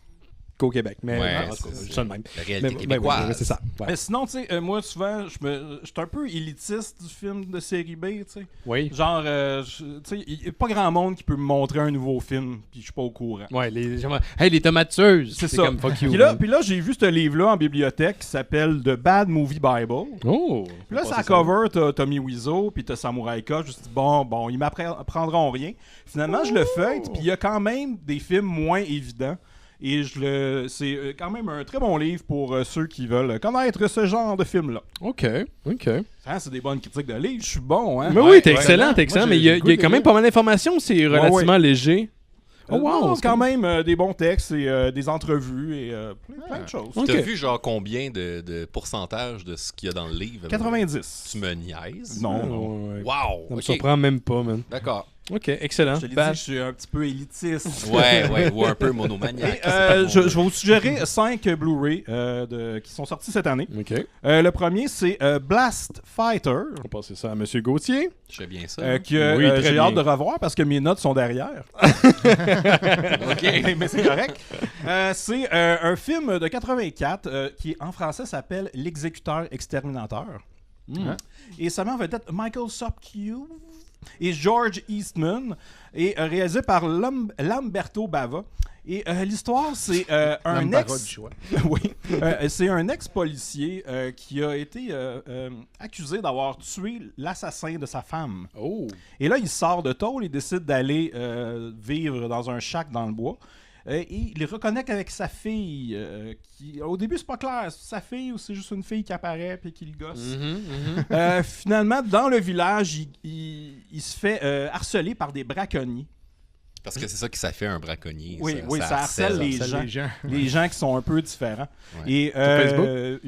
qu'au Québec. Mais Ouais, en tout cas, c'est ça de même. La réalité Mais québécoise. ouais, c'est ça. Ouais. Mais sinon, tu sais, moi, souvent, je suis un peu élitiste du film de série B, tu sais. Oui. Genre, tu sais, il n'y a pas grand monde qui peut me montrer un nouveau film, puis je suis pas au courant. Ouais, hey, les tomates tueuses. C'est ça. Comme fuck you. Puis là, j'ai vu ce livre-là en bibliothèque qui s'appelle The Bad Movie Bible. Oh. Puis là, ça cover, t'as Tommy Wiseau, puis t'as Samurai Ka. Je me suis dit, bon, ils m'apprendront rien. Finalement, je le feuille, puis il y a quand même des films moins évidents. Et c'est quand même un très bon livre pour ceux qui veulent connaître ce genre de film-là. OK. Hein, c'est des bonnes critiques de livres, je suis bon, hein? Mais oui, t'es excellent, Moi, mais il y a quand même pas mal d'informations, c'est relativement léger. Oh wow, non, quand même des bons textes et des entrevues et plein de choses. Ok. T'as vu genre combien de pourcentage de ce qu'il y a dans le livre? 90. Tu me niaises? Non. Ouais. Wow! Ça me ok. surprend même pas, man. D'accord. OK, excellent. Je te l'ai dit, je suis un petit peu élitiste. Ouais, ou un peu monomaniaque. Je vais vous suggérer 5 Blu-ray qui sont sortis cette année. OK. Le premier, c'est Blast Fighter, On va passer ça à M. Gauthier. Je fais bien ça. que Oui, très j'ai bien. hâte de revoir parce que mes notes sont derrière. OK. Mais c'est correct. C'est un film de 84 qui, en français, s'appelle L'exécuteur exterminateur. Et ça met en vedette Michael Sopkiw et George Eastman et réalisé par Lamberto Bava. Et l'histoire, c'est un oui, c'est un ex-policier qui a été accusé d'avoir tué l'assassin de sa femme. Oh. Et là, il sort de tôle, il décide d'aller vivre dans un shack dans le bois. Et il reconnecte avec sa fille, qui au début c'est pas clair, c'est sa fille ou c'est juste une fille qui apparaît puis qui le gosse. Finalement, dans le village, il se fait harceler par des braconniers. Parce que c'est ça que ça fait un braconnier. Oui, ça harcèle les gens. Les gens qui sont un peu différents. Ouais. Et Facebook?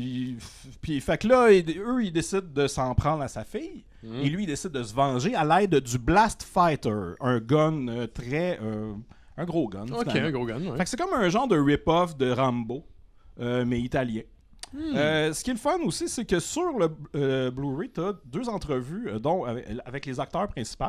puis fait que là, eux, ils décident de s'en prendre à sa fille. Et lui, il décide de se venger à l'aide du Blast Fighter, un gun un gros gun. OK, finalement. un gros gun, ouais. Fait que c'est comme un genre de rip-off de Rambo, mais italien. Ce qui est le fun aussi, c'est que sur le Blu-ray, tu as 2 entrevues, dont avec les acteurs principaux.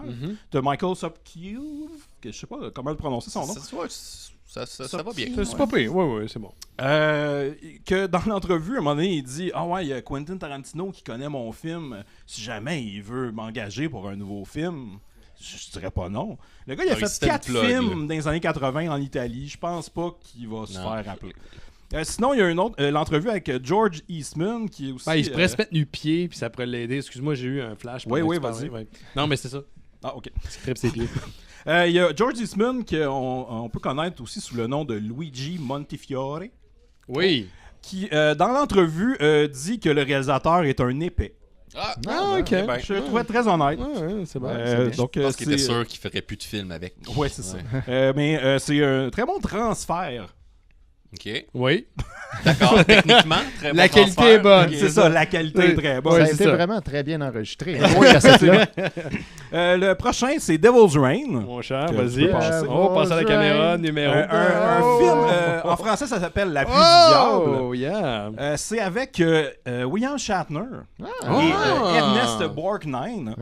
Tu as Michael Sopkiw, que je sais pas comment le prononcer son nom. Ça va bien. C'est pas pire. Ouais, c'est bon. Que dans l'entrevue, à un moment donné, il dit Ah ouais, il y a Quentin Tarantino qui connaît mon film. Si jamais il veut m'engager pour un nouveau film, je dirais pas non. Le gars, il a fait 4 films dans les années 80 en Italie. Je pense pas qu'il va se faire rappeler. Sinon, il y a une autre, l'entrevue avec George Eastman qui est aussi. Il se pourrait se mettre nu-pied, puis ça pourrait l'aider. Excuse-moi, j'ai eu un flash. Oui, pendant que tu vas-y. parlais, ouais. Non, mais c'est ça. Ah, ok. Il crêpe ses pieds. Il y a George Eastman qu'on peut connaître aussi sous le nom de Luigi Montefiore, Oui. qui, dans l'entrevue, dit que le réalisateur est un épais. Ah, OK. ben, Je le trouvais très honnête. Ouais, c'est bon. Donc, je pense qu'il était sûr qu'il ferait plus de films avec. Ouais, c'est ça. Mais c'est un très bon transfert OK. Oui. D'accord, techniquement, très bon La qualité transfert. est bonne. OK. C'est ça, la qualité est très bonne. Ça a c'est été ça. vraiment très bien enregistré. Oui, cassette-là. Le prochain, c'est Devil's Rain. Mon cher, Que vas-y. tu peux passer. On passe à la caméra, numéro 2. Un film, en français, ça s'appelle La pluie du diable. Oh, yeah. C'est avec William Shatner et Ah. Ernest Borgnine.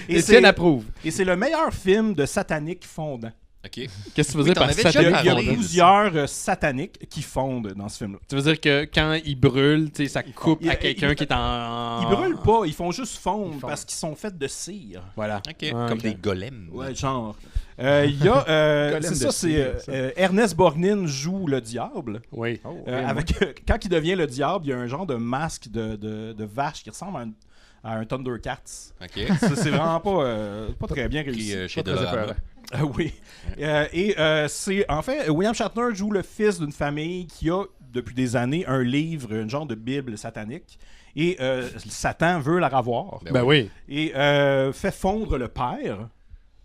Et Étienne approuve. et c'est le meilleur film de satanique fondant. OK. Qu'est-ce que tu veux Oui, dire t'en par avais Il y déjà a, satanique il y a parlé. fondant? plusieurs sataniques qui fondent dans ce film-là. Tu veux dire que quand ils brûlent, tu sais, ça coupe il- à quelqu'un il- qui est en... Ils brûlent pas, ils font juste fondre Ils fondent. parce qu'ils sont faits de cire. Voilà. OK. Ah, Comme ok. des golems. Ouais, genre. Il y a. Golem c'est de ça, cire, c'est. Ernest Borgnine joue le diable. Oui. Quand il devient le diable, il y a un genre de masque de vache qui ressemble à un Thundercats. OK. C'est vraiment pas très bien réussi. Pris chez Pas très Dollarama. épeurant. Oui. C'est en fait William Shatner joue le fils d'une famille qui a depuis des années un livre, un genre de bible satanique, et Satan veut la revoir Ben oui. et fait fondre le père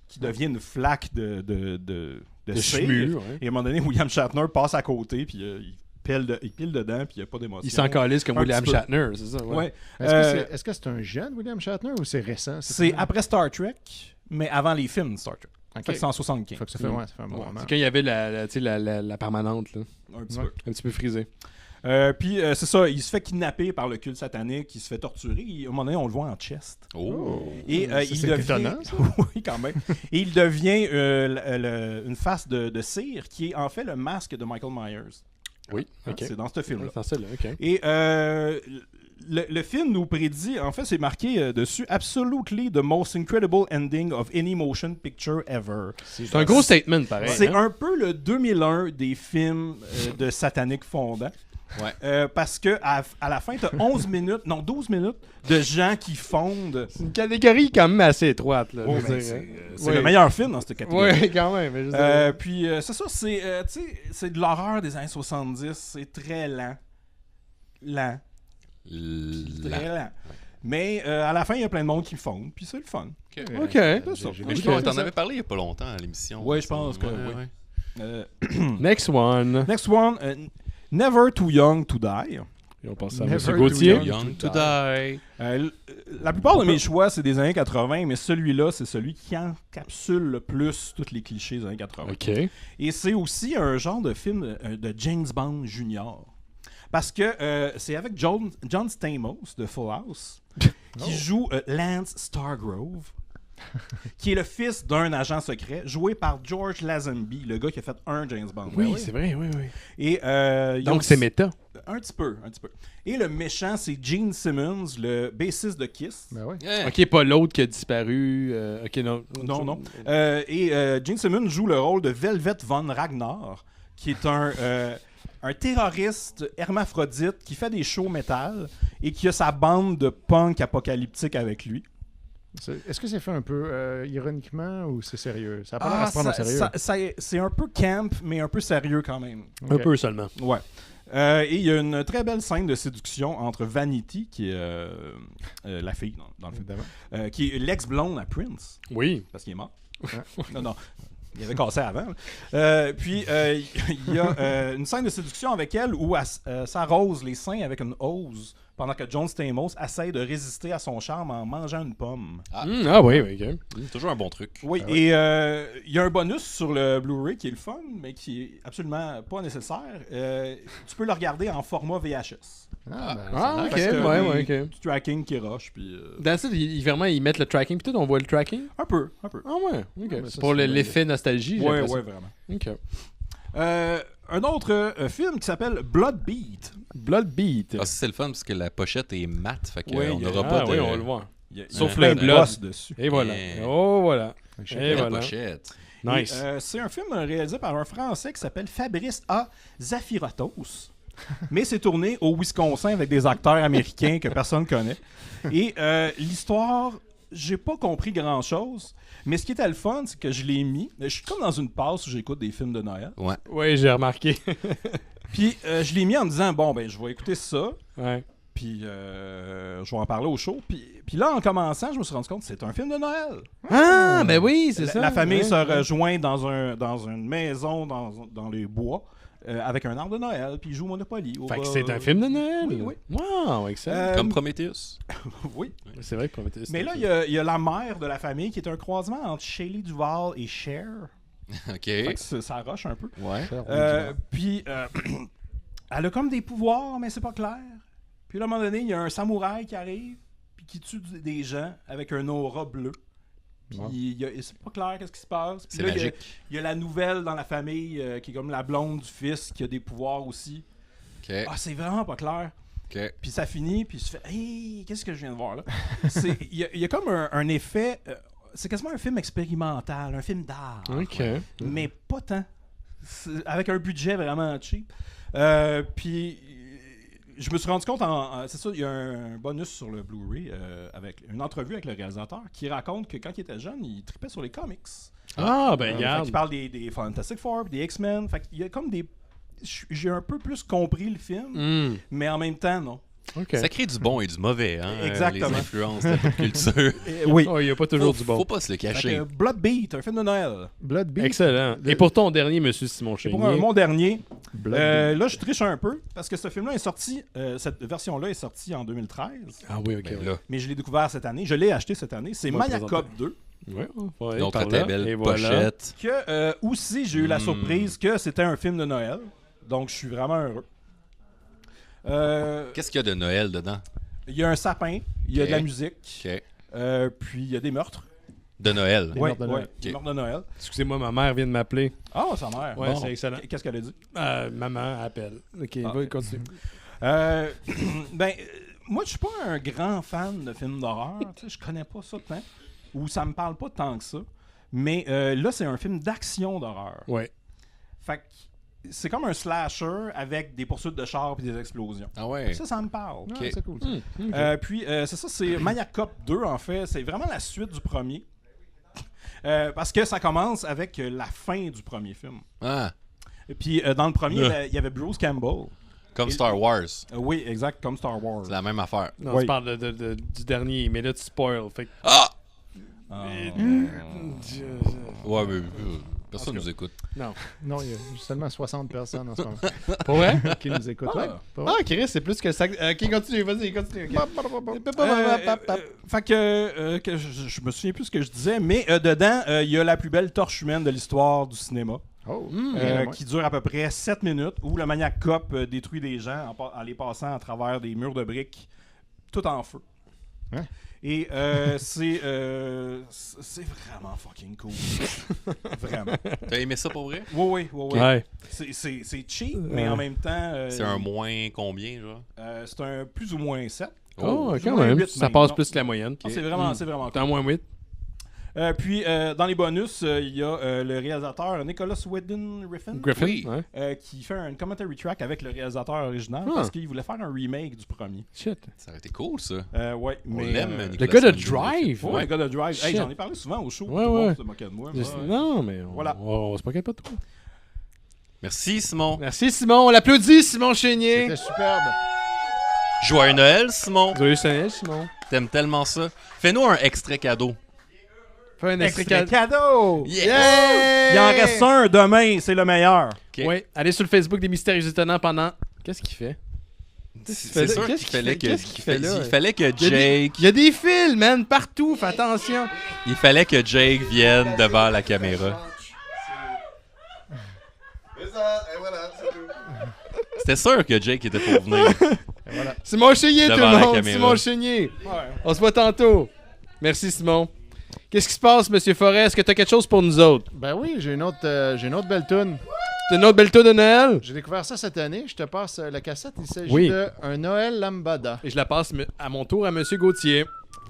qui devient une flaque de cire. chemu, ouais. Et à un moment donné, William Shatner passe à côté puis il pile dedans puis il n'y a pas d'émotion. Il s'en calisse comme Un William petit peu. Shatner, c'est ça? Ouais. Ouais. Est-ce que c'est un jeune William Shatner ou c'est récent? C'est après Star Trek, mais avant les films de Star Trek. Ok. Fait que c'est en 75. Faut que ça fait, ouais, ça fait un bon Ouais, moment. C'est quand il y avait tu sais, la permanente, là. Un petit Ouais. peu. Un petit peu frisée. Puis c'est ça, il se fait kidnapper par le culte satanique, il se fait torturer. À un moment donné, on le voit en chest. Oh. Et Ça, il c'est devient. étonnant, ça. Oui, quand même. Et il devient une face de cire qui est en fait le masque de Michael Myers. Oui, Hein, ok. c'est dans ce film-là. C'est ça, là, ok. Et le film nous prédit, en fait, c'est marqué dessus, Absolutely the most incredible ending of any motion picture ever. C'est un gros statement, pareil. C'est hein? un peu le 2001 des films de satanique fondant. Ouais. Parce que à la fin, t'as 12 minutes de gens qui fondent. C'est une catégorie quand même assez étroite, là. Oh, je veux ben, dire, c'est ouais. le meilleur film dans cette catégorie. Oui, quand même. Mais je veux dire- Puis c'est ça, c'est de l'horreur des années 70. C'est très lent. Là. Très lent. Mais à la fin, il y a plein de monde qui fondent. Puis c'est le fun. Ok. Mais Ok, je pense que t'en c'est avais parlé il n'y a pas longtemps à l'émission. Ouais, je pense que Ouais, oui. ouais. Next one. Next one, Never Too Young to Die. Et on passe à Never M. too Gauthier. young. Young to die. La plupart de mes choix, c'est des années 80, mais celui-là, c'est celui qui encapsule le plus tous les clichés des années 80. Ok. Et c'est aussi un genre de film de James Bond Junior. Parce que c'est avec John Stamos de Full House qui joue Lance Stargrove, qui est le fils d'un agent secret joué par George Lazenby, le gars qui a fait un James Bond. Oui, Ben c'est vrai, oui, oui. Et, ils ont- Donc, c'est méta. un petit peu. Et le méchant, c'est Gene Simmons, le bassiste de Kiss. Ben oui. Yeah. Ok, pas l'autre qui a disparu. Ok, non. Non. Gene Simmons joue le rôle de Velvet Von Ragnar, qui est un terroriste hermaphrodite qui fait des shows métal et qui a sa bande de punk apocalyptique avec lui. Est-ce que c'est fait un peu ironiquement ou c'est sérieux? Ça a pas l'air à se prendre au sérieux. C'est un peu camp, mais un peu sérieux quand même. Un Ok. peu seulement. Ouais. Et il y a une très belle scène de séduction entre Vanity, qui est la fille dans le film, Évidemment. qui est l'ex-blonde à Prince, Oui. parce qu'il est mort. Non. Il avait cassé avant. Puis, il y a une scène de séduction avec elle où elle s'arrose les seins avec une hose pendant que John Stamos essaie de résister à son charme en mangeant une pomme. Ah oui, oui, ok. C'est toujours un bon truc. Oui, et il y a un bonus sur le Blu-ray qui est le fun, mais qui est absolument pas nécessaire. Tu peux le regarder en format VHS. Ah, ben, Ah, Parce ok, que ouais, les- ok. Du tracking qui rush, puis... Dans ça, vraiment, ils mettent le tracking, puis tout, on voit le tracking. un peu. Ah ouais, ok. mais C'est ça, pour c'est une l'effet nostalgie. j'ai Ouais, l'impression. vraiment. Ok. Un autre film qui s'appelle Blood Beat. Blood Beat. Ah, ça, c'est le fun parce que la pochette est mate. Fait qu'on Ouais, n'aura Ah pas de. oui, on le voit. Il y a Sauf plein le de blood. boss dessus. Et voilà. Yeah. Oh, voilà. je sais Et Belle voilà. pochette. Nice. Et, c'est un film réalisé par un Français qui s'appelle Fabrice A. Zafiratos. Mais c'est tourné au Wisconsin avec des acteurs américains que personne connaît. Et l'histoire, j'ai pas compris grand-chose. Mais ce qui était le fun, c'est que je l'ai mis. Je suis comme dans une passe où j'écoute des films de Noël. Ouais. Oui, j'ai remarqué. Puis je l'ai mis en me disant, bon, ben, je vais écouter ça. Ouais. Puis je vais en parler au show. Puis là, en commençant, je me suis rendu compte que c'est un film de Noël. Ah, ben oui, c'est ça. La famille Ouais, se ouais. rejoint dans une maison dans les bois avec un arbre de Noël, puis ils jouent au Monopoly. Fait que c'est un film de Noël. Oui, oui. Wow, excellent. Comme Prometheus. Oui. C'est vrai que Prometheus. Mais là, il y a la mère de la famille qui est un croisement entre Shelley Duvall et Cher. OK. Fait que ça rush un peu. Ouais. Puis, elle a comme des pouvoirs, mais c'est pas clair. Puis là, à un moment donné, il y a un samouraï qui arrive, puis qui tue des gens avec un aura bleu. Puis c'est pas clair qu'est-ce qui se passe. Puis C'est là, magique. il y a la nouvelle dans la famille qui est comme la blonde du fils qui a des pouvoirs aussi. OK. Ah, c'est vraiment pas clair. OK. Puis ça finit, puis tu fais hey, qu'est-ce que je viens de voir là? Il y a comme un effet. C'est quasiment un film expérimental, un film d'art. OK. Mais pas tant. Avec un budget vraiment cheap. Puis je me suis rendu compte, c'est ça, il y a un bonus sur le Blu-ray avec une entrevue avec le réalisateur qui raconte que quand il était jeune, il tripait sur les comics. Ah, ben Fait regarde. qu'il parle des Fantastic Four, des X-Men. Fait qu'il y a comme des... J'ai un peu plus compris le film, mais en même temps, non. OK. Ça crée du bon et du mauvais, hein? Exactement. Les influences de la pop culture. Oui. Oh, il n'y a pas toujours du bon. Faut pas se le Fait cacher. que Blood Beat, un film de Noël. Blood Beat. Excellent. Et pour ton dernier, monsieur Simon Et Chénier. pour mon dernier, Blood Beat. là je triche un peu parce que ce film-là est sorti, cette version-là est sortie en 2013, Ah oui, OK. Ben là, mais je l'ai découvert cette année, je l'ai acheté cette année. C'est Ouais, Maniac présente-le. Cop 2. Ouais, notre par là. ta belle Et voilà. pochette. Que aussi j'ai eu la surprise que c'était un film de Noël, donc je suis vraiment heureux. Qu'est-ce qu'il y a de Noël dedans? Il y a un sapin, il y a de la Ok. musique, OK. puis il y a des meurtres. De Noël. Ouais, meurtres de Noël. des meurtres de Noël. Excusez-moi, ma mère vient de m'appeler. Ah, sa mère. Ouais, Bon. c'est excellent. Qu'est-ce qu'elle a dit? Maman appelle. OK, Ah, va ok. continuer. Moi, je suis pas un grand fan de films d'horreur. Tu sais, je connais pas ça tant. Ou ça me parle pas tant que ça. Mais là, c'est un film d'action d'horreur. Ouais. Fait que c'est comme un slasher avec des poursuites de chars et des explosions. Ah ouais. Ça me parle. Ah, c'est cool. Puis, c'est ça, c'est Maniac Cop 2, en fait. C'est vraiment la suite du premier. Parce que ça commence avec la fin du premier film. Ah, Puis, dans le premier, il y avait Bruce Campbell. comme Star Wars. Oui, exact, comme Star Wars. C'est la même affaire. Non, Oui. tu parles du dernier, mais là, tu spoil. Fait que... Ah! Ah. Ouais, mais personne nous écoute. Non. Non, il y a seulement 60 personnes en ce moment Pour vrai? qui nous écoutent. Ah. Ouais, pas vrai. Ah, Chris, c'est plus que ça. OK, continue, vas-y, continue. OK. Fait que je me souviens plus ce que je disais, mais dedans, il y a la plus belle torche humaine de l'histoire du cinéma, Oh, qui dure à peu près 7 minutes, où le Maniac Cop détruit des gens en les passant à travers des murs de briques, tout en feu. Hein? Et c'est vraiment fucking cool. Vraiment. T'as aimé ça pour vrai? Oui. Ouais. C'est cheap, mais en même temps... C'est un moins combien, genre? c'est un plus ou moins 7. Oh, plus ou quand moins même. 8 Ça même, passe non. plus que la moyenne. Non, c'est vraiment T'es cool. en moins 8. Puis, dans les bonus, il y a le réalisateur Nicholas Winding Refn Griffin. Oui. Ouais. qui fait un commentary track avec le réalisateur original parce qu'il voulait faire un remake du premier. Shit. Ça aurait été cool, ça. Ouais, On mais l'aime, Le Nicolas gars de Sanders. Drive. ouais, le gars de Drive. Hey, Shit. j'en ai parlé souvent au show. Ouais, tout le ouais. monde se moquait de moi. Ouais. Non, mais Voilà. on se moquait pas de toi. Merci, Simon. Merci, Simon. On l'applaudit, Simon Chénier. c'était superbe. Joyeux Noël, Simon. Joyeux Noël, Simon. T'aimes tellement ça. Fais-nous un extrait cadeau. Fais un extrait Extrait cadeau! Yes! Il en reste un demain, c'est le meilleur. Ok. Oui, allez sur le Facebook des Mystérieux Étonnants pendant... Qu'est-ce qu'il fait? C'est sûr Qu'est-ce qu'il fallait que... qu'est-ce qu'il fait là? Il fallait que Il y a des- Jake... Il y a des fils, man, partout. Fais attention. Il fallait que Jake vienne devant la caméra. C'était sûr que Jake était pour venir. Simon Chénier, tout Devant le la monde. caméra. Simon Chénier. On se voit tantôt. Merci, Simon. Qu'est-ce qui se passe, Monsieur Forêt? Est-ce que tu as quelque chose pour nous autres? Ben oui, j'ai une autre belle toune. T'as une autre belle tour de Noël? J'ai découvert ça cette année. Je te passe la cassette. Il s'agit Oui. de Un Noël Lambada. Et je la passe à mon tour à Monsieur Gauthier.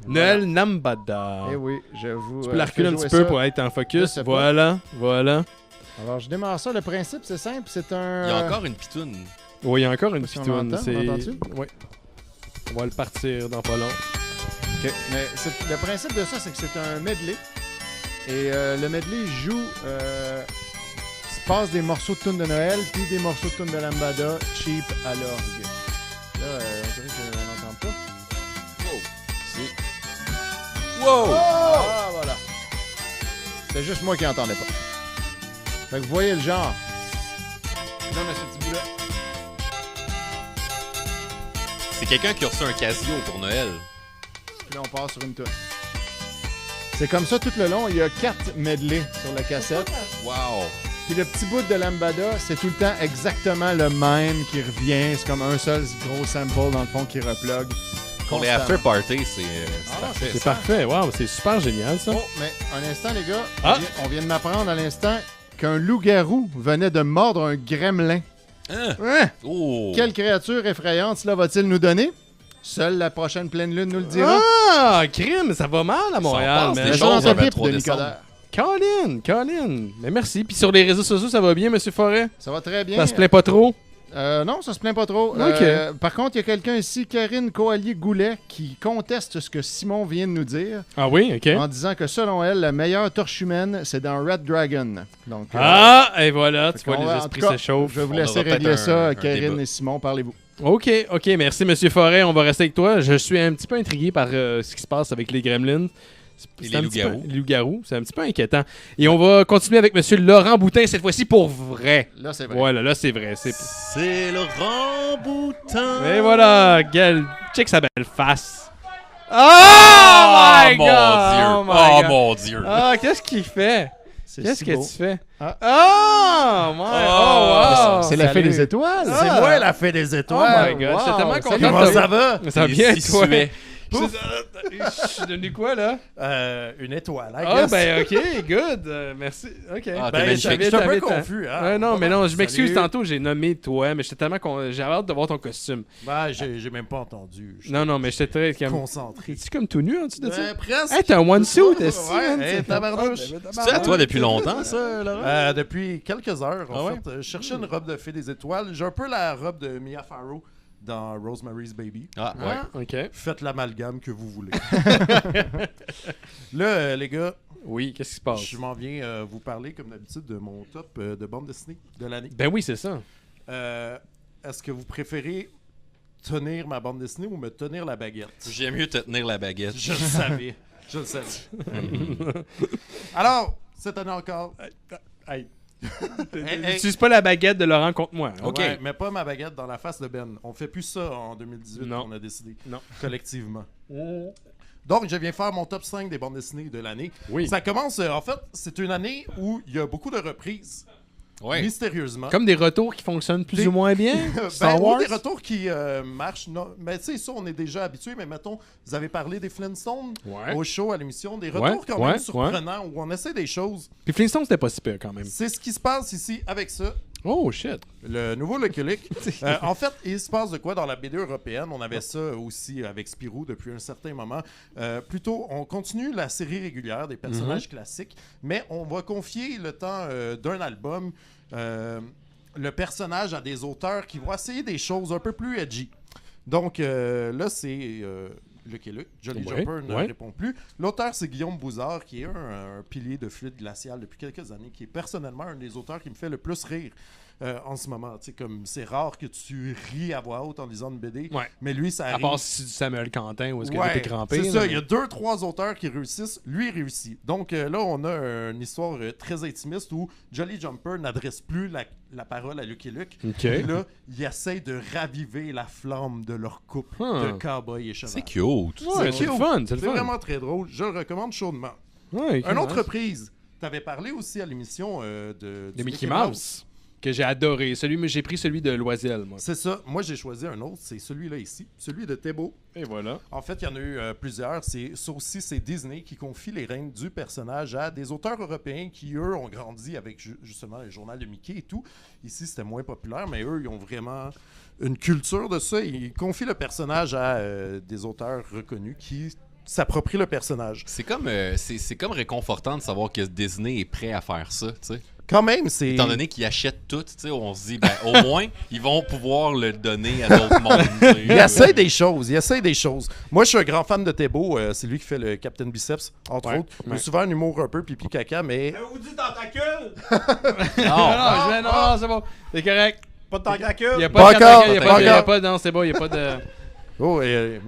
Noël Nambada. Eh oui, je vous. Tu peux la reculer un fais petit jouer peu ça. pour être en Je focus. sais pas. Voilà, voilà. Alors, je démarre ça. Le principe, c'est simple. C'est un. Il y a encore une pitoune. Oui, il y a encore une Si on pitoune. l'entend, C'est... on l'entend-tu? Oui. On va le partir dans pas long. OK. Mais le principe de ça, c'est que c'est un medley. Et le medley joue. Se passe des morceaux de tunes de Noël, puis des morceaux de tunes de Lambada, cheap à l'orgue. Là, on dirait qu'on Wow! Ah, voilà. C'est juste moi qui entendais pas. Fait que vous voyez le genre. Donne à ce petit bout-là. C'est quelqu'un qui a reçu un Casio pour Noël. Puis là, on part sur une touche. C'est comme ça tout le long. Il y a 4 medley sur la cassette. Wow! Puis le petit bout de lambada, c'est tout le temps exactement le même qui revient. C'est comme un seul gros sample dans le fond qui replug. Pour les after parties, c'est parfait. C'est parfait. Wow, c'est super génial, ça. Oh, mais un instant, les gars. Ah. On vient de m'apprendre à l'instant qu'un loup-garou venait de mordre un gremlin. Hein? Hein? Oh! Quelle créature effrayante cela va-t-il nous donner? Seule la prochaine pleine lune nous le dira. Ah, crime, ça va mal à Montréal, passe mais des Mets ça choses dans le ta pipe 23 de décembre. Nicodère. Colin. Mais merci. Puis sur les réseaux sociaux, ça va bien, Monsieur Forêt? Ça va très bien. Ça se plaint pas trop? Non, ça se plaint pas trop. Ok. Par contre, il y a quelqu'un ici, Karine Coallier-Goulet, qui conteste ce que Simon vient de nous dire Ah oui, OK. en disant que selon elle, la meilleure torche humaine, c'est dans Red Dragon. Donc, Et voilà, tu fait vois, qu'on les va- en esprits tout cas, s'échauffent. je vais vous On laisser aura régler peut-être ça, un Karine débat. et Simon, parlez-vous. OK, merci, Monsieur Forêt. On va rester avec toi. Je suis un petit peu intrigué par ce qui se passe avec les gremlins. Et C'est les un petit peu- loups-garous. Les loups-garous. C'est un petit peu inquiétant. Et on va continuer avec Monsieur Laurent Boutin, cette fois-ci pour vrai. Là, c'est vrai. Voilà, là, c'est vrai. C'est Laurent Boutin! Et voilà, check sa belle face. Oh, Oh my mon God! Dieu! Oh, my Oh God. mon Dieu! Ah, qu'est-ce qu'il fait? C'est Qu'est-ce si que beau. tu fais? Ah. Oh, my... oh, wow! C'est la fée Salut. des étoiles. Ah. C'est moi la fée des Oh étoiles. my God, j'étais tellement content Salut, de Comment te- ça va? Ça va Il bien, toi? suait. Je suis devenu quoi, là? Une étoile, I Ah, guess. ben, OK, good. Merci. OK. Ah, t'es Ben, magnifique. j'étais un peu t'avais- confus. Hein? Ouais, non, mais non, je m'excuse Salut. tantôt, j'ai nommé toi, mais j'étais tellement j'ai hâte de voir ton costume. Ben, j'ai même pas entendu. Je suis Non, mais j'étais très comme. concentré. Es-tu comme tout nu en dessous de ça? Presque. Hey, t'as un one suit, Ouais, est-ce que hey, tabarnouche. C'est à toi depuis longtemps, ça, Laurent? Depuis quelques heures, en Ah ouais? fait. Je cherchais une robe de fée des étoiles. J'ai un peu la robe de Mia Farrow dans Rosemary's Baby. Ah, ouais. Ah, OK. Faites l'amalgame que vous voulez. Là, les gars, Oui, qu'est-ce qui se passe? je m'en viens vous parler, comme d'habitude, de mon top de bande dessinée de l'année. Ben oui, c'est ça. Est-ce que vous préférez tenir ma bande dessinée ou me tenir la baguette? J'aime mieux te tenir la baguette. Je le savais. Je le savais. Alors, cette année encore. Hey. hey. N'utilise pas la baguette de Laurent contre moi. OK. Ouais, mais pas ma baguette dans la face de Ben. On fait plus ça en 2018, Non. on a décidé. Non. Collectivement. Donc, je viens faire mon top 5 des bandes dessinées de l'année. Oui. Ça commence, en fait, c'est une année où il y a beaucoup de reprises. Ouais. Mystérieusement. Comme des retours qui fonctionnent plus Des- ou moins bien. Star ou Wars. des retours qui marchent. Non, mais tu sais, ça, on est déjà habitué. Mais mettons, vous avez parlé des Flintstones Ouais. au show, à l'émission. Des retours quand même surprenants où on essaie des choses. Puis Flintstone, c'était pas si pire quand même. C'est ce qui se passe ici avec ça. Oh, shit. Le nouveau Lucky Luke. En fait, il se passe de quoi dans la BD européenne? On avait ça aussi avec Spirou depuis un certain moment. Plutôt, on continue la série régulière des personnages classiques, mais on va confier le temps d'un album, le personnage à des auteurs qui vont essayer des choses un peu plus edgy. Donc là, c'est Lucky Luke. Jolly Ouais, Jumper ne ouais. répond plus. L'auteur, c'est Guillaume Bouzard, qui est un pilier de fluide glacial depuis quelques années, qui est personnellement un des auteurs qui me fait le plus rire en ce moment. Tu sais, comme c'est rare que tu ris à voix haute en lisant une BD, Ouais. mais lui, ça À arrive. part si c'est du Samuel Quentin ou est-ce que Ouais, t'es crampé. c'est là, ça, il y mais- a 2-3 auteurs qui réussissent, lui il réussit. Donc là, on a une histoire très intimiste où Jolly Jumper n'adresse plus la parole à Lucky Luke. OK. Et là, il essaie de raviver la flamme de leur couple de cowboy et cheval. C'est cute. Ouais, c'est le fun, c'est le C'est fun. vraiment très drôle. Je le recommande chaudement. Ouais, Une nice. autre reprise. T'avais parlé aussi à l'émission De du Mickey Mouse. Que j'ai adoré. J'ai pris celui de Loisel, moi. C'est ça. Moi, j'ai choisi un autre. C'est celui-là ici. Celui de Thébault. Et voilà. En fait, il y en a eu plusieurs. Ça aussi, c'est Disney qui confie les rênes du personnage à des auteurs européens qui, eux, ont grandi avec justement le journal de Mickey et tout. Ici, c'était moins populaire, mais eux, ils ont vraiment une culture de ça. Ils confient le personnage à des auteurs reconnus qui s'approprient le personnage. C'est comme réconfortant de savoir que Disney est prêt à faire ça, tu sais. Quand même, c'est... Étant donné qu'ils achètent tout, tu sais, on se dit, ben, au moins, ils vont pouvoir le donner à d'autres mondes. tu sais. Il essaie des choses, il essaie des choses. Moi, je suis un grand fan de Thébault. C'est lui qui fait le Captain Biceps, entre autres. Il a souvent un humour un peu pipi-caca, mais... Où dit dans ta gueule? Non, c'est bon. C'est correct. Pas de tentacule? Il y a Pas pas de encore, il y a pas pas, il y a encore. pas, non, c'est bon, il y a pas de... Oh, Ouais,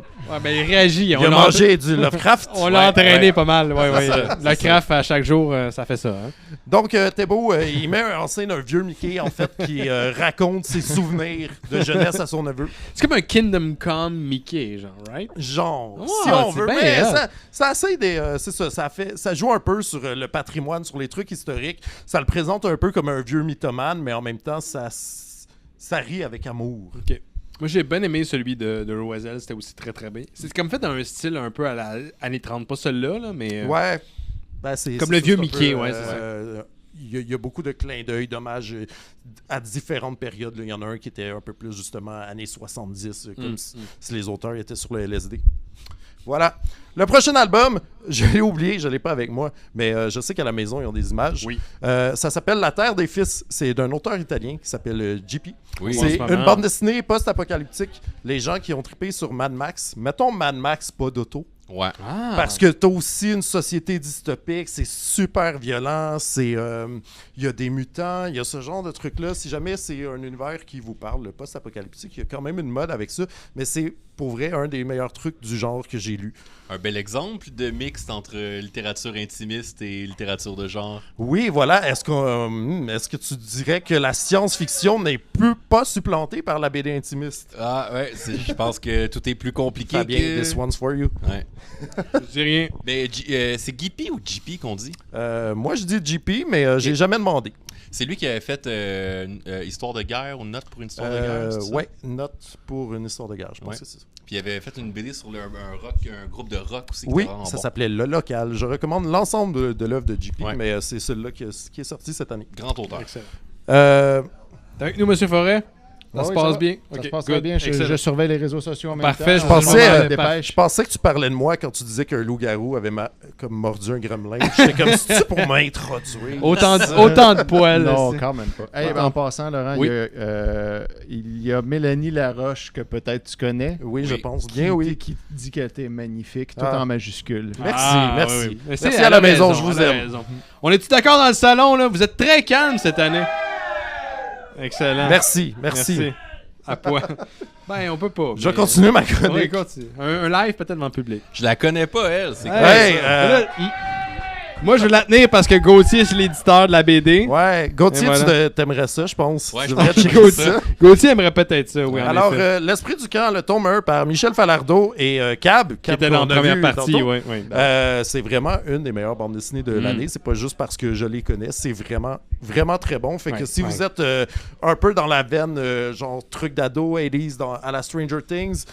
ben, il réagit. il a mangé du Lovecraft. On l'a entraîné pas mal. Ouais. ça, Le craft, à chaque jour, ça fait ça. Hein? Donc, Thébault, il met en scène un vieux Mickey, en fait, qui raconte ses souvenirs de jeunesse à son neveu. C'est comme un Kingdom Come Mickey, genre, right? Genre, Wow, si on c'est veut. bien Mais hot. ça assez des. C'est ça, ça joue un peu sur le patrimoine, sur les trucs historiques. Ça le présente un peu comme un vieux mythomane, mais en même temps, ça rit avec amour. OK. Moi, j'ai bien aimé celui de Loisel. C'était aussi très, très bien. C'est comme fait dans un style un peu à la années 30. Pas celui-là, là, mais... Ouais. Ben, c'est Comme c'est le ça, vieux c'est un Mickey, peu, ouais, c'est ça. Il y a beaucoup de clins d'œil, d'hommages à différentes périodes. Là. Il y en a un qui était un peu plus justement années 70, comme si les auteurs étaient sur le LSD. Voilà. Le prochain album, je l'ai oublié, je l'ai pas avec moi, mais je sais qu'à la maison, ils ont des images. Oui. Ça s'appelle La Terre des Fils. C'est d'un auteur italien qui s'appelle JP. Oui. C'est En ce moment. une bande dessinée post-apocalyptique. Les gens qui ont trippé sur Mad Max, mettons Mad Max, pas d'auto. Ouais. Ah! Parce que t'as aussi une société dystopique, c'est super violent, il y a des mutants, il y a ce genre de trucs-là. Si jamais c'est un univers qui vous parle, le post-apocalyptique, il y a quand même une mode avec ça, mais c'est pour vrai un des meilleurs trucs du genre que j'ai lu. Un bel exemple de mixte entre littérature intimiste et littérature de genre. Oui, voilà. Est-ce que tu dirais que la science-fiction n'est pas supplantée par la BD intimiste? Ah ouais, je pense que tout est plus compliqué Fabien, que... this one's for you. Ouais. Je dis rien. Mais c'est Gippy ou JP qu'on dit? Moi, je dis JP, mais j'ai jamais demandé. C'est lui qui avait fait Histoire de guerre ou Note pour une histoire de guerre. c'est ça? Ouais, note pour une histoire de guerre, je pense Ouais. que c'est ça. Puis il avait fait une BD sur un groupe de rock aussi. qui Oui, était vraiment ça bon. s'appelait Le Local. Je recommande l'ensemble de l'œuvre de JP, Ouais. mais c'est celui-là qui est sorti cette année. Grand auteur. Excellent. Euh, T'es avec nous, M. Forêt? Ça Ah se oui, passe va. bien? Ça Ok, se passe good. très bien. Excellent. Je surveille les réseaux sociaux en même Parfait, temps. je pensais, Je je pensais que tu parlais de moi quand tu disais qu'un loup-garou avait comme mordu un gremlin. J'étais comme, c'est pour m'introduire. Autant de poils. Non, c'est- quand même pas. Hey, en passant, Laurent, Oui. il y a Mélanie Laroche que peut-être tu connais. Oui, je pense bien, oui. Qui dit qu'elle était magnifique, tout Ah. en majuscule. Merci, Ah, merci. oui, oui. Mais Merci elle à la a maison, raison, je vous elle a aime. raison. On est-tu d'accord dans le salon, là? Vous êtes très calme cette année. Excellent. Merci. À point. Ben, on peut pas. Je vais continuer ma chronique. Oui, continue. Un live peut-être dans le public. Je la connais pas, elle. C'est Hey, Là, moi, je veux la tenir parce que Gauthier, c'est l'éditeur de la BD. Ouais, Gauthier, Et voilà. tu t'aimerais ça, je pense. Ouais, Tu je devrais pense que checker Gauthier- ça. Gauthier aimerait peut-être ça, oui, en Alors, effet. L'Esprit du camp, le tome 1 par Michel Falardeau et Cab. Qui était dans la première partie, oui. C'est vraiment une des meilleures bandes dessinées de l'année. C'est pas juste parce que je les connais. C'est vraiment, vraiment très bon. Fait que Ouais, si ouais. vous êtes un peu dans la veine, genre truc d'ado, 80s, à la Stranger Things,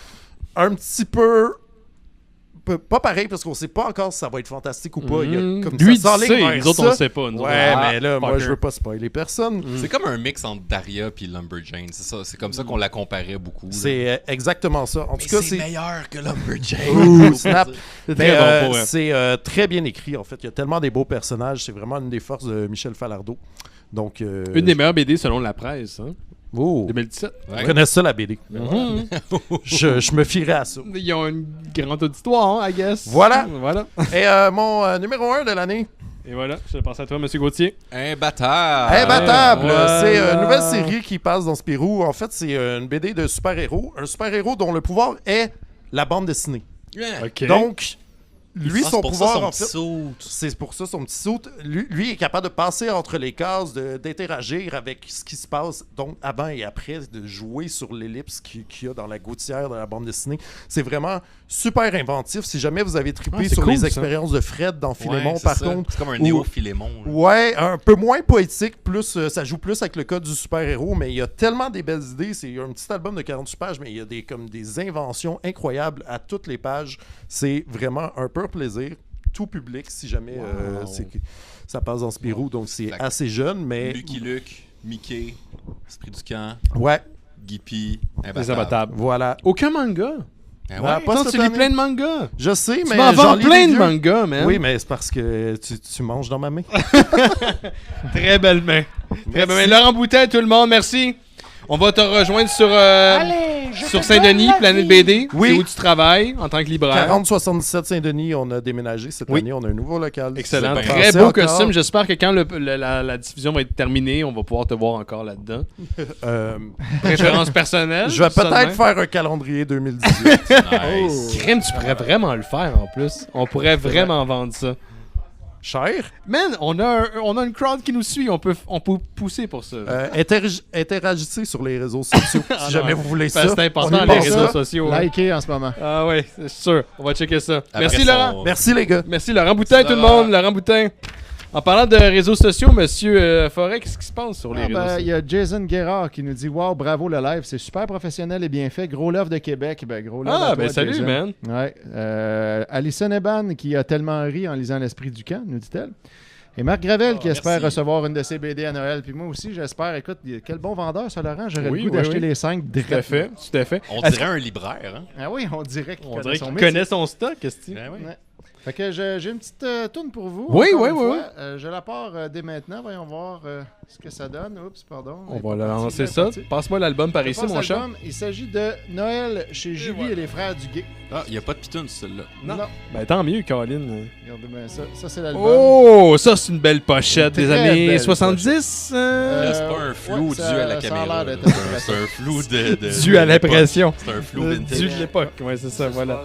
un petit peu... Pas pareil, parce qu'on sait pas encore si ça va être fantastique ou pas. Il y a comme Lui, ça il s'enligne sait. vers Nous autres, ça. on le sait pas. Nous autres, Ouais, on- mais là, moi, fucker. je veux pas spoiler personne. C'est comme un mix entre Daria et Lumberjane. C'est ça. C'est comme ça qu'on la comparait beaucoup. là. C'est exactement ça. En Mais tout cas, c'est c'est... meilleur que Lumberjane. Ouh, snap. C'est Mais, très bon pour elle. c'est très bien écrit, en fait. Il y a tellement des beaux personnages. C'est vraiment une des forces de Michel Falardeau. Donc, Une des meilleures BD selon la presse, hein? Oh, 2017. je connais ça, la BD. Mhm. Je me fierai à ça. Ils ont une grande auditoire, I guess. Voilà. Voilà. Et mon numéro 1 de l'année, Et voilà, je passe à toi, M. Gauthier. Imbattable. Imbattable. voilà. C'est une nouvelle série qui passe dans Spirou. En fait, c'est une BD de super-héros. Un super-héros dont le pouvoir est la bande dessinée. Yeah. OK. Donc, lui, Ah, son c'est pour pouvoir, ça, son en fait... petit saut. C'est pour ça son petit saut. Lui est capable de passer entre les cases, d'interagir avec ce qui se passe, donc avant et après, de jouer sur l'ellipse qu'il y a dans la gouttière de la bande dessinée. C'est vraiment super inventif. Si jamais vous avez trippé Ah, c'est sur cool, les ça. expériences de Fred dans Philémon, Ouais, c'est par ça. contre. C'est comme un Ou- néo-Philémon. là. Ouais, un peu moins poétique, plus ça joue plus avec le code du super-héros, mais il y a tellement des belles idées. C'est un petit album de 48 pages, mais il y a comme des inventions incroyables à toutes les pages. C'est vraiment un pur plaisir. Tout public, si jamais ça passe dans Spirou, donc c'est D'accord. assez jeune, mais Lucky Luke, Mickey, Esprit du camp, ouais, Gippy, Les abattables. voilà. Aucun manga. Ah Voilà, ouais? pas Attends, cette tu lis année. plein de mangas. Je sais, Tu mais m'en j'en vends lis plein des de vieux. mangas, man. Oui, mais c'est parce que tu manges dans ma main. Très belle main. Très belle main. Laurent Boutet, tout le monde, merci. On va te rejoindre sur Sur Saint-Denis, Planète BD, Oui. c'est où tu travailles en tant que libraire. 4077 Saint-Denis, on a déménagé cette année, on a un nouveau local. Excellent. C'est bien Très passé beau encore. costume. J'espère que quand la diffusion va être terminée, on va pouvoir te voir encore là-dedans. Préférence personnelle. Je vais ça de peut-être même. faire un calendrier 2018. Nice. Crime, tu pourrais vraiment le faire en plus. On pourrait vraiment vendre ça. Cher. Man, on a une crowd qui nous suit. On peut pousser pour ça. Interagissez sur les réseaux sociaux si jamais vous voulez ça. C'est important, On y les passe réseaux ça. sociaux. hein. Likez en ce moment. Ah ouais, c'est sûr. On va checker ça. Après Merci son- Laurent. Merci les gars. Merci Laurent Boutin, tout le Laurent. monde. Laurent Boutin. En parlant de réseaux sociaux, monsieur Forêt, qu'est-ce qui se passe sur les réseaux Il sociaux? y a Jason Guérard qui nous dit wow, bravo le live, c'est super professionnel et bien fait. Gros love de Québec. Ben, gros love à toi, Salut, Jason. man. Ouais. Alison Eban qui a tellement ri en lisant L'Esprit du camp, nous dit-elle. Et Marc Gravel qui espère merci. recevoir une de ses BD à Noël. Puis moi aussi, j'espère. Écoute, quel bon vendeur, ça, Laurent. J'aurais Oui, le goût oui, d'acheter oui. les 5 Tout à fait, tout à fait. On Est-ce dirait un libraire, hein? Ah oui, on dirait qu'il On connaît dirait son qu'il métier. connaît son stock, qu'est-ce que Ben oui. Ouais. Fait que j'ai une petite tourne pour vous. Oui, encore oui, une oui, fois. Je la pars dès maintenant. Voyons voir ce que ça donne. Oups, pardon. On Elle est va pas la partie, lancer elle est ça. partie. Passe-moi l'album par Je ici, passe mon chat. l'album. Il s'agit de Noël chez Julie et les frères du Gay. Ah, il n'y a pas de pitoune, celle-là. Non. Ben tant mieux, Caroline. Regardez bien ça. Ça, c'est l'album. Oh, ça c'est une belle pochette Une des très années belle 70. Là, c'est pas un flou ouais, dû ça- à la ça a caméra. l'air là. d'être C'est un flou de Dû à l'impression. C'est un flou Dû vintage. de l'époque. Ouais, c'est ça, voilà.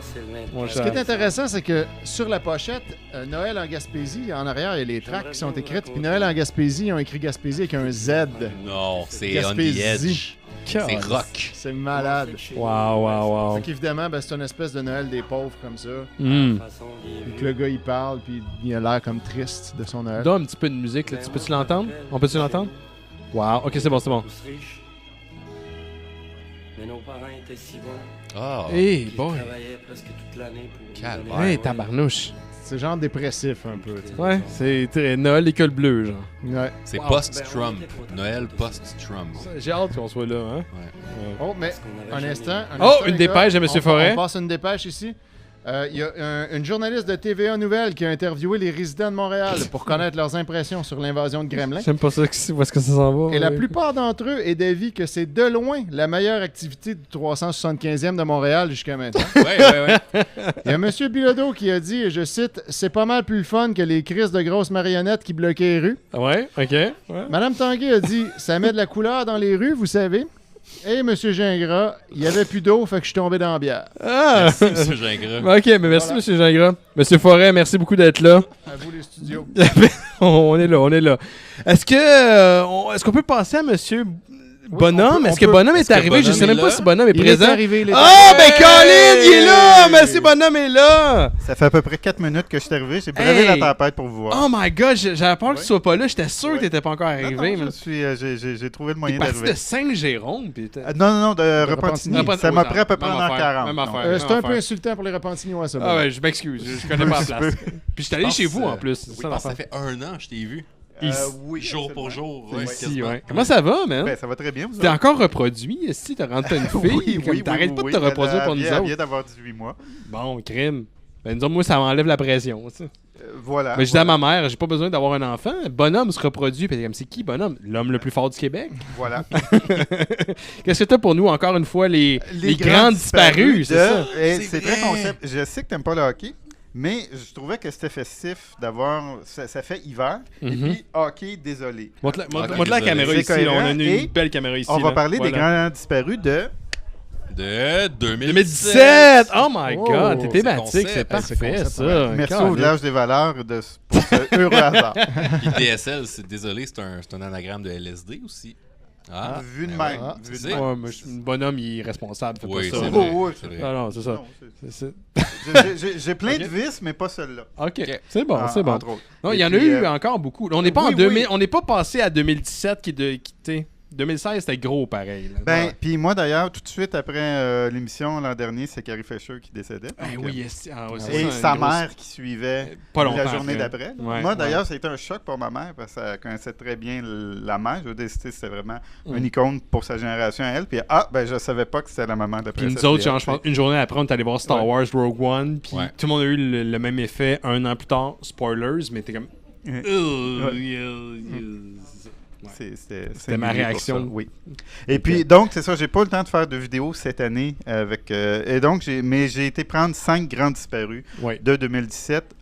Mon Ce cher. qui est intéressant, c'est que sur la pochette, Noël en Gaspésie, en arrière, il y a les tracts qui sont écrites. Puis Noël en Gaspésie, ils ont écrit Gaspésie avec un Z. Non, c'est on the Gaspésie. edge. C'est rock. C'est malade. Wow. Fait qu'évidemment, ben, c'est une espèce de Noël des pauvres comme ça. Hmm. Puis que le gars, il parle, puis il a l'air comme triste de son Noël. Donne un petit peu de musique, là. Peux-tu l'entendre? On peut-tu l'entendre? Wow, ok, c'est bon, c'est bon. Mais nos parents étaient si bons. Ah. Hey, Ils boy. travaillaient presque toute l'année pour... Calvaire. Hey, tabarnouche. C'est genre dépressif un peu. tu sais. Ouais, c'est très Noël école bleue, genre. Ouais. C'est Wow. post-Trump. Noël post-Trump. J'ai hâte qu'on soit là, hein? Oh, mais un instant. Oh, instant, une les gars. dépêche de Monsieur Forêt. On passe une dépêche ici. Il y a une journaliste de TVA Nouvelles qui a interviewé les résidents de Montréal pour connaître leurs impressions sur l'invasion de Gremlin. J'aime pas ça, où est-ce que ça s'en va? Et la plupart d'entre eux est d'avis que c'est de loin la meilleure activité du 375e de Montréal jusqu'à maintenant. Ouais. Il y a M. Bilodeau qui a dit, et je cite, « C'est pas mal plus le fun que les crises de grosses marionnettes qui bloquaient les rues. Ouais, ok. Ouais. » Madame Tanguay a dit, « Ça met de la couleur dans les rues, vous savez. » Et M. Gingras, il y avait plus d'eau, fait que je suis tombé dans la bière. Ah! Merci, M. Gingras. Ok, mais merci, Monsieur Gingras. Monsieur Forêt, merci beaucoup d'être là. À vous les studios. On est là. Est-ce qu'on peut passer à Monsieur Bonhomme? on Est-ce que peut. Bonhomme est Est-ce que arrivé? Je Bonhomme sais même est pas là? si Bonhomme est Il présent. est arrivé, il est Ah, arrivé. ben Colin, il est là! Merci, Bonhomme est là! Ça fait à peu près 4 minutes que je suis arrivé. J'ai bravé Hey! la tempête pour vous voir. Oh my god, j'avais peur que tu sois pas là. J'étais sûr que t'étais pas encore Non, arrivé. non, man. j'ai trouvé le T'es moyen parti d'arriver. de Saint-Jérôme. Puis Non, de Repentigny. Repentigny. Ça m'a pris à peu près Même 1h40. affaire, même non. affaire. C'est un peu insultant pour les Repentinois, ça. Ah ouais, je m'excuse. Je connais pas la place. Puis je suis allé chez vous en plus. C'est Oui, ça parce que ça l'affaire. fait 1 an que je t'ai vu. Oui, Jour pour absolument. jour. Ouais, Ici, quasiment. ouais. Comment ça va, man? Ben, ça va très bien, vous T'es autres? encore reproduit? Si t'as rentré une fille, comme t'arrêtes pas de te reproduire pour nous Elle autres. vient d'avoir 18 mois. Bon, crime. Ben, disons, moi, ça m'enlève la pression. Ça. Voilà. Mais je dis à ma mère, j'ai pas besoin d'avoir un enfant. Bonhomme se reproduit. Puis elle est comme, c'est qui, Bonhomme? L'homme le plus fort du Québec. Voilà. Qu'est-ce que t'as pour nous, encore une fois, les grands disparus, c'est ça? C'est très concept. Je sais que t'aimes pas le hockey, mais je trouvais que c'était festif d'avoir... Ça fait hiver, et Mhm. puis hockey, désolé. Montre-la Ok, montre la désolé. caméra C'est ici. Là. On a une cohérent, et belle caméra ici. On va là. parler des Voilà. grands disparus de... De 2017. 2017! Oh my god, t'es Oh, thématique, c'est c'est concept, parfait, ça. Merci Calme. au village des valeurs pour ce heureux hasard. Puis DSL, c'est désolé, c'est un anagramme de LSD aussi. Ah, Vu de ben même. ouais. Vu de C'est- même. Ouais, mais bonhomme, il est responsable, fais Oui, pas c'est ça. vrai. Oh, oui. c'est vrai. Ah non, c'est ça. Non, c'est- C'est- J'ai plein Ok. de vices, mais pas celle-là. Ok, c'est bon, c'est bon. Entre autres. Non, il Et y en puis, a eu encore beaucoup. On n'est pas oui, en 2000, oui. on n'est pas passé à 2017 qui t'sais, 2016 c'était gros pareil. Là. Ben, puis moi d'ailleurs, tout de suite après l'émission l'an dernier, c'est Carrie Fisher qui décédait. Ben Donc, oui, ouais, c'est et une sa grosse- mère qui suivait Pas longtemps la journée après. d'après. Ouais, Moi ouais. d'ailleurs, ça a été un choc pour ma mère parce qu'elle connaissait très bien la mère. Je veux dire, c'était vraiment Mm. une icône pour sa génération à elle. Puis ben je savais pas que c'était la maman de Puis Princesse nous autres, Leia, genre, je pense, une journée après, on est allé voir Star Wars Rogue One, puis Ouais. tout le monde a eu le même effet un an plus tard. Spoilers, mais t'es comme. Ouais. C'était ma réaction. Oui. Et puis, donc, c'est ça, j'ai pas eu le temps de faire de vidéo cette année avec... et donc, j'ai été prendre 5 grands disparus de 2017.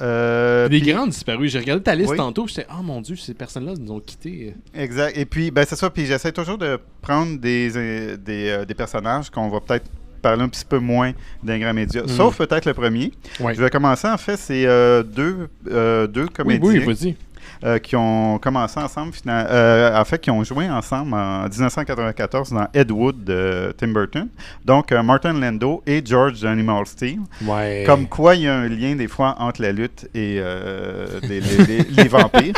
Des grands disparus. J'ai regardé ta liste tantôt, j'étais, oh mon Dieu, ces personnes-là nous ont quittés. Exact. Et puis, ben c'est ça, puis j'essaie toujours de prendre des personnages qu'on va peut-être parler un petit peu moins d'un grand média. Sauf peut-être le premier. Je vais commencer, en fait, c'est deux comédiens. Oui, vas-y. Qui ont commencé ensemble, en fait, qui ont joué ensemble en 1994 dans Ed Wood de Tim Burton. Donc, Martin Landau et George Animal Steel. Ouais. Comme quoi, il y a un lien des fois entre la lutte et les vampires.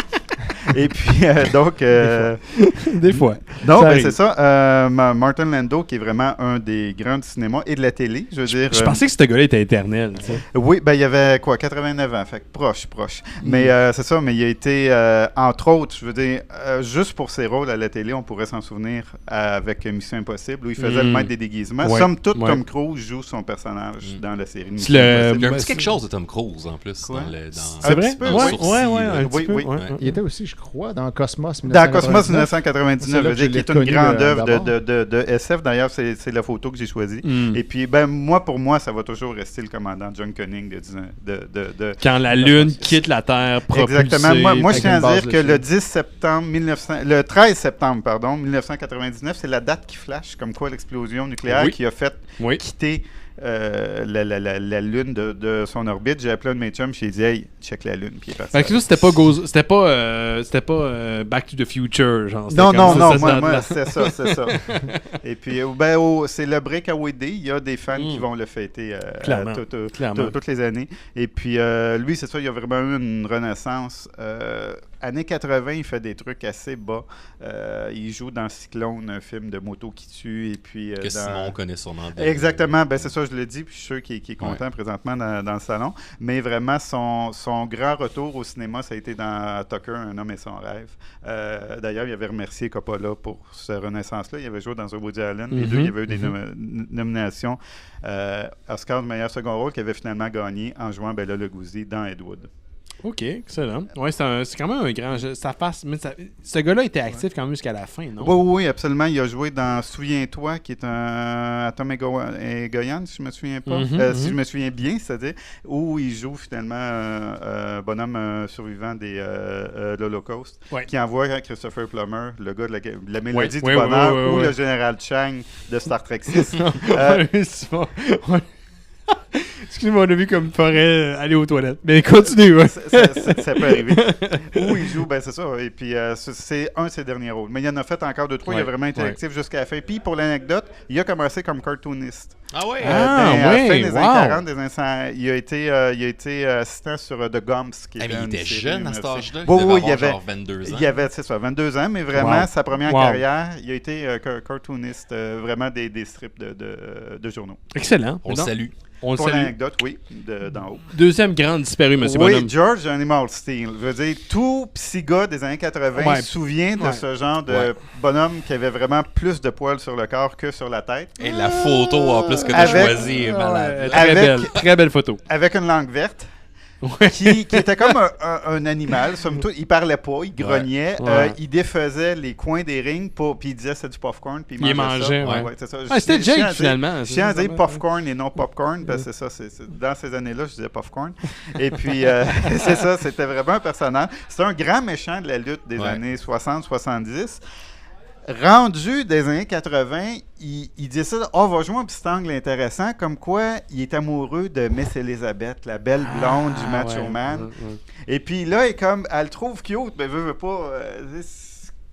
Et puis, donc... Des fois. Donc, c'est ça. Martin Landau, qui est vraiment un des grands du cinéma et de la télé, je veux dire... Je pensais que ce gars-là était éternel, tu sais. Oui, ben il y avait, 89 ans, fait que proche. Mais c'est ça, mais il a été, entre autres, je veux dire, juste pour ses rôles à la télé, on pourrait s'en souvenir avec Mission Impossible, où il faisait le maître des déguisements. Somme toute, Tom Cruise joue son personnage dans la série Mission Impossible. Il y a un petit quelque chose de Tom Cruise, en plus. C'est vrai? Oui. Il était aussi, je crois, dans Cosmos 1999. Dans Cosmos 1999, qui est une grande œuvre de SF. D'ailleurs, c'est la photo que j'ai choisie. Et puis, pour moi, ça va toujours rester le commandant John Cunning de quand la Lune quitte la Terre, propulsée. Exactement. Moi je tiens à dire que le 13 septembre 1999, c'est la date qui flash, comme quoi l'explosion nucléaire qui a fait quitter la Lune de son orbite. J'ai appelé un de mes chums, j'ai dit, hey, check la Lune. Puis il est passé. C'était pas Back to the Future, genre. Non, moi, c'est ça. Et puis, c'est le Breakaway Day. Il y a des fans qui vont le fêter toutes les années. Et puis, lui, c'est ça, il a vraiment eu une renaissance. Années 80, il fait des trucs assez bas. Il joue dans Cyclone, un film de moto qui tue. Et puis, Simon connaît sûrement. Exactement, c'est ça, je le dis, puis je suis sûr qu'il est content présentement dans le salon. Mais vraiment, son grand retour au cinéma, ça a été dans Tucker, Un homme et son rêve. D'ailleurs, il avait remercié Coppola pour cette renaissance-là. Il avait joué dans un Woody Allen. Les deux, il y avait eu des nominations. Oscar du meilleur second rôle, qui avait finalement gagné en jouant Bela Lugosi dans Ed Wood. OK, excellent. Ouais, c'est quand même un grand jeu. Ce gars-là était actif quand même jusqu'à la fin, non? Oui, absolument. Il a joué dans Souviens-toi, qui est un Atom et Goyan, si je me souviens pas. Si je me souviens bien, c'est-à-dire, où il joue finalement un bonhomme survivant de l'Holocauste, qui envoie Christopher Plummer, le gars de la mélodie du bonheur, ou le général Chang de Star Trek 6. C'est bon. Excusez-moi, on a vu comme il faudrait aller aux toilettes. Mais continue, ça peut arriver. Où il joue, c'est ça. Et puis, c'est un de ses derniers rôles. Mais il en a fait encore 2-3. Il est vraiment interactif jusqu'à la fin. Puis, pour l'anecdote, il a commencé comme cartooniste. Ah ouais? À la fin des années 40, il a été assistant sur The Gumps. Il était jeune à cet âge-là? Il avait genre 22 ans? Il avait, c'est ça, 22 ans. Mais vraiment, sa première carrière, il a été cartooniste. Vraiment des strips de journaux. Excellent. On le salue. Pour l'anecdote, oui, d'en haut. Deuxième grande disparu, M. Bonhomme. Oui, George Animal Steel. Je veux dire, tout psy gars des années 80 se souvient de ce genre de bonhomme qui avait vraiment plus de poils sur le corps que sur la tête. Et la photo, en plus, que tu as choisie est malade. Très belle photo. Avec une langue verte. Qui était comme un animal, somme toute. Il parlait pas, il grognait, il défaisait les coins des rings, puis il disait c'est du popcorn, puis il mangeait ça. C'était Jake, finalement. Je tiens à dire popcorn et non popcorn, parce que c'est ça, dans ces années-là, je disais popcorn. Et puis, c'est ça, c'était vraiment un personnage. C'était un grand méchant de la lutte des années 60-70. Rendu des années 80, il décide on va jouer un petit angle intéressant, comme quoi il est amoureux de Miss Elizabeth, la belle blonde du Macho Man. Et puis là, elle le trouve cute, mais veut pas.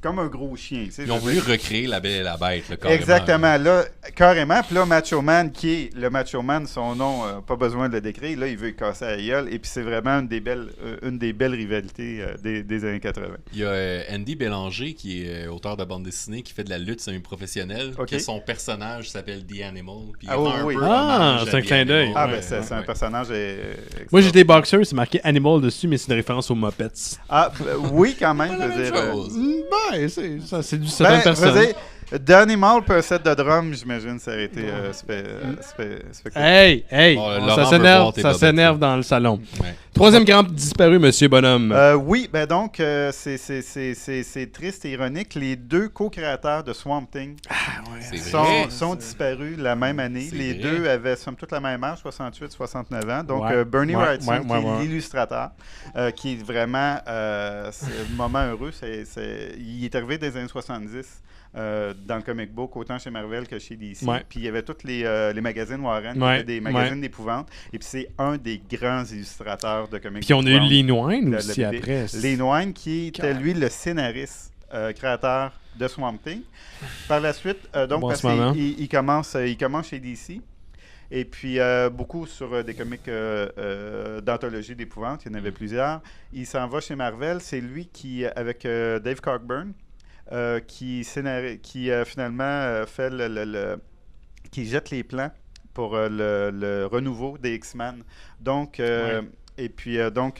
Comme un gros chien. Ils ont voulu recréer La Belle et la Bête, là, carrément. Exactement, là, carrément. Puis là, Macho Man, qui est le Macho Man, son nom, pas besoin de le décrire, là, il veut casser la gueule. Et puis c'est vraiment une des belles rivalités des années 80. Il y a Andy Bélanger, qui est auteur de bande dessinée, qui fait de la lutte semi-professionnelle. Okay. Son personnage s'appelle The Animal. Puis c'est un clin d'œil. C'est un personnage. Moi, j'ai des boxers, c'est marqué Animal dessus, mais c'est une référence aux Muppets. Oui, quand même. C'est du certain personnage. d'animal puis un set de drums, j'imagine, ça aurait été spectaculaire. Hey! Laurent Ça s'énerve dans le salon. Ouais. Troisième camp disparu, monsieur Bonhomme. Oui, ben donc, c'est triste et ironique. Les 2 co-créateurs de Swamp Thing sont disparus la même année. Les 2 avaient somme toute la même âge, 68-69 ans. Donc, Bernie Wrightson, qui est l'illustrateur, qui est vraiment c'est le moment heureux. Il est arrivé des années 70. Dans le comic book, autant chez Marvel que chez DC. Puis il y avait tous les magazines Warren, qui étaient des magazines d'épouvante. Et puis c'est un des grands illustrateurs de comic book. Puis on a eu Lee Wine aussi après. Lee Wine, qui était lui le scénariste, créateur de Swamp Thing. Par la suite, parce qu'il commence chez DC. Et puis, beaucoup sur des comics d'anthologie d'épouvante. Il y en avait plusieurs. Il s'en va chez Marvel. C'est lui qui, avec Dave Cockburn, qui finalement fait qui jette les plans pour le renouveau des X-Men. Donc, et puis,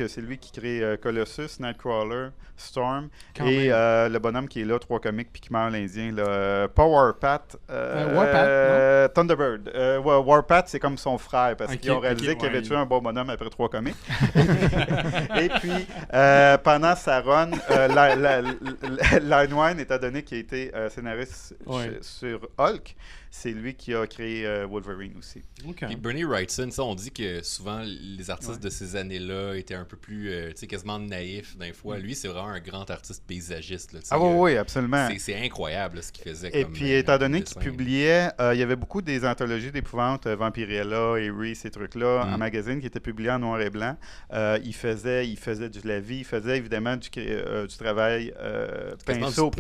c'est lui qui crée Colossus, Nightcrawler, Storm, et le bonhomme qui est là, 3 comics, puis qui meurt l'Indien, pas Warpath, Thunderbird. Warpath, c'est comme son frère, parce qu'ils ont réalisé qu'il avait tué un bon bonhomme après 3 comics. Et puis, pendant sa run, Line Wine, étant donné qu'il a été scénariste sur Hulk, c'est lui qui a créé Wolverine aussi. Puis Bernie Wrightson, on dit que souvent les artistes de ces années-là étaient un peu plus quasiment naïfs d'un fois. Lui, c'est vraiment un grand artiste paysagiste. Là, oui, absolument. C'est incroyable là, ce qu'il faisait. Et puis, étant donné qu'il publiait, il y avait beaucoup des anthologies d'épouvante, Vampirella, Eerie, ces trucs-là, en magazine qui étaient publiés en noir et blanc. Il faisait de la vie, il faisait évidemment du travail pinceau.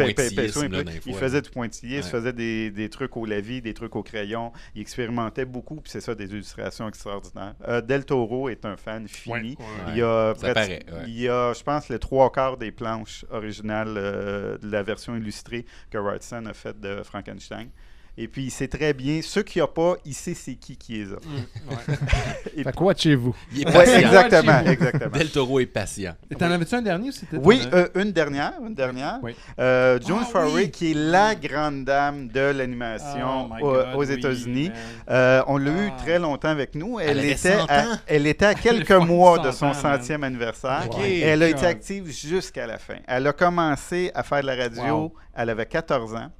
Il faisait du pointillé, il faisait des trucs au lavis, des trucs au crayon. Il expérimentait beaucoup, puis c'est ça, des illustrations extraordinaires. Del Toro est un fan fini. Il y a, je pense, les 3/4 des planches originales de la version illustrée que Wrightson a faite de Frankenstein. Et puis, il sait très bien, ceux qui n'ont pas, il sait c'est qui les a. Fait quoi chez vous? Il est patient. Exactement. Del Toro est patient. Et t'en avais-tu un dernier ou c'était une dernière. Oui. June Foray, qui est la grande dame de l'animation aux États-Unis. On l'a eu très longtemps avec nous. Elle était à quelques mois de son 100e anniversaire. Et elle a été active jusqu'à la fin. Elle a commencé à faire de la radio, elle avait 14 ans.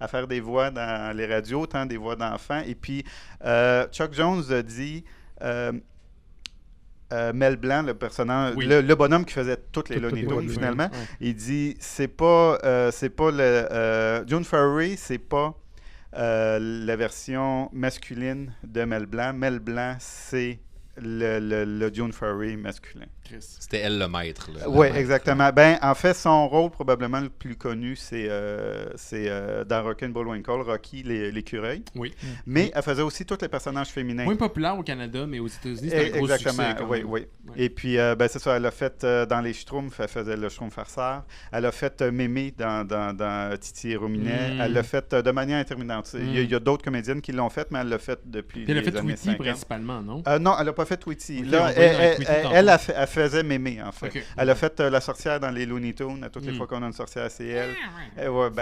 À faire des voix dans les radios, autant des voix d'enfants. Et puis, Chuck Jones a dit, Mel Blanc, le personnage, le bonhomme qui faisait toutes les Looney Tunes, finalement, il dit, c'est pas June Foray, c'est pas la version masculine de Mel Blanc. Mel Blanc, c'est le June Foray masculin. C'était elle le maître. Oui, exactement. Ben, en fait, son rôle probablement le plus connu, c'est dans Rocky and Bullwinkle, Rocky l'écureuil. Oui. Mais elle faisait aussi tous les personnages féminins. Moins populaire au Canada, mais aux États-Unis, c'était un gros succès. Exactement, oui. Et puis, c'est ça, elle a fait dans les Schtroumpfs, elle faisait le Schtroumpf farceur. Elle a fait Mémé dans Titi et Rominet. Elle l'a fait de manière intermittente. Il y a d'autres comédiennes qui l'ont fait, mais elle l'a fait depuis les années 50. Elle a fait Tweety principalement, non? Non, elle n'a pas fait Tweety. Là, elle a faisait Mémé, en fait. Okay. Elle a fait la sorcière dans les Looney Tunes. Toutes les fois qu'on a une sorcière, c'est elle.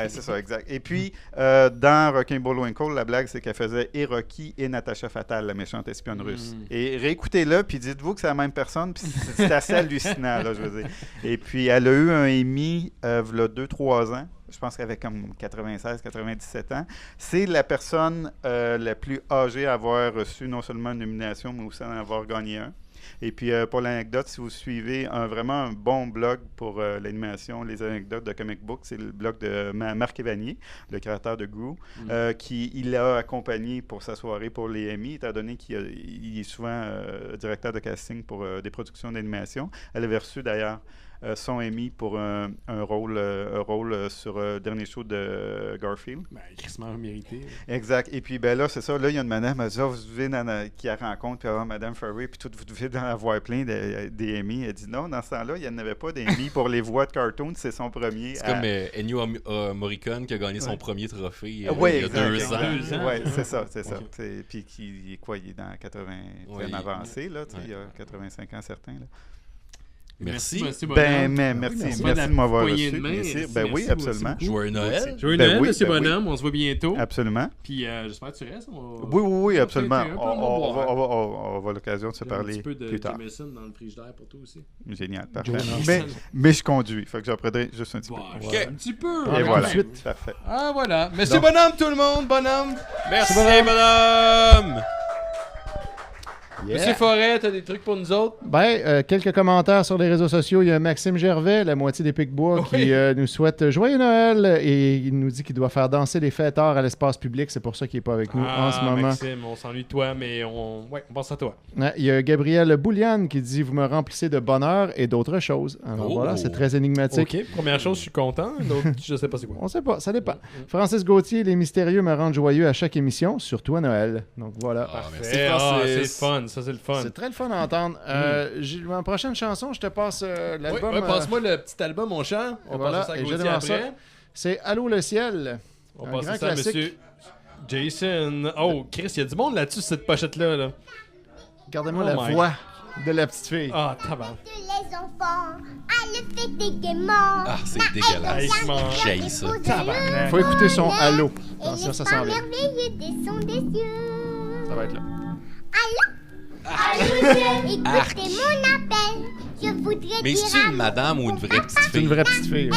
C'est ça, exact. Et puis, dans Rocky and Bullwinkle, la blague, c'est qu'elle faisait et Rocky et Natacha Fatal, la méchante espionne russe. Et réécoutez-le, puis dites-vous que c'est la même personne, puis c'est assez hallucinant, là, je veux dire. Et puis, elle a eu un Emmy, il y a 2-3 ans. Je pense qu'elle avait comme 96-97 ans. C'est la personne la plus âgée à avoir reçu non seulement une nomination, mais aussi à en avoir gagné un. Et puis, pour l'anecdote, si vous suivez vraiment un bon blog pour l'animation, les anecdotes de comic book, c'est le blog de Marc Evanier, le créateur de Gru, qui il l'a accompagné pour sa soirée pour les Emmy, étant donné qu'il est souvent directeur de casting pour des productions d'animation. Elle avait reçu d'ailleurs son Emmy pour un rôle sur le dernier show de Garfield. Crissement mérité. Exact. Et puis, là, c'est ça. Là, il y a une madame vous devez qui la rencontre, puis avoir Madame Foray, puis vous devez en avoir plein des Emmy. Elle dit non, dans ce temps-là, il n'y en avait pas d'Emmy pour les voix de cartoon. C'est son premier. C'est comme Ennio Morricone qui a gagné son premier trophée il y a 2 ans. Oui, c'est ça. Puis, il est dans 80 avancé, là. Il y a 85 ans certains, là. Merci. Merci merci de m'avoir poignée reçu. de main. Bien sûr. Merci, Ben oui, merci absolument. beaucoup. Joyeux Noël. Joyeux Ben Noël, oui, monsieur ben oui. Bonhomme. On se voit bientôt. Absolument. Puis j'espère que tu restes. Oui, absolument. peut-être un peu On boire. va avoir l'occasion de se Un parler petit peu de plus tard. Jameson dans le frigidaire pour toi aussi. Génial, parfait. Jameson. Mais je conduis, fait que j'en prendrai juste un petit peu. Ok. Un petit peu. Et voilà. Tout de suite. Parfait. Ah, voilà. Monsieur Bonhomme, tout le monde. Bonhomme. Merci, bonhomme. Monsieur Forêt, t'as des trucs pour nous autres? Quelques commentaires sur les réseaux sociaux. Il y a Maxime Gervais, la moitié des Picbois, qui nous souhaite Joyeux Noël et il nous dit qu'il doit faire danser les fêteurs à l'espace public. C'est pour ça qu'il n'est pas avec nous en ce moment. Maxime, on s'ennuie de toi, mais on pense à toi. Il y a Gabriel Boulian qui dit Vous me remplissez de bonheur et d'autres choses. Alors voilà, c'est très énigmatique. OK, première chose, je suis content. L'autre, je sais pas c'est quoi. On sait pas, ça dépend. Francis Gauthier, les mystérieux me rendent joyeux à chaque émission, surtout à Noël. Donc voilà. Merci, C'est Francis. le fun, ça c'est le fun. C'est très le fun à entendre. Ma prochaine chanson, je te passe l'album. Ouais, passe-moi le petit album, mon cher. On voilà, passe ça à et Gauthier j'adore ça. après. C'est Allô le ciel. On Un passe grand ça à classique. monsieur Jason. Oh, Chris, il y a du monde là-dessus, cette pochette-là. Là. Regardez-moi Oh la my voix de la petite fille. Ah, tabarnak. Les enfants, à le fêter gaiement. Ah, c'est dégueulasse. J'haïs ça. Tabarnak. Faut écouter son Allô. Et Attention, les ça pas s'en vient. merveilleux des sons des cieux. Ça va être là. Allô, ciel, écoutez mon appel. Je voudrais Mais dire c'est une madame ou une vraie petite C'est une fille? vraie petite fille.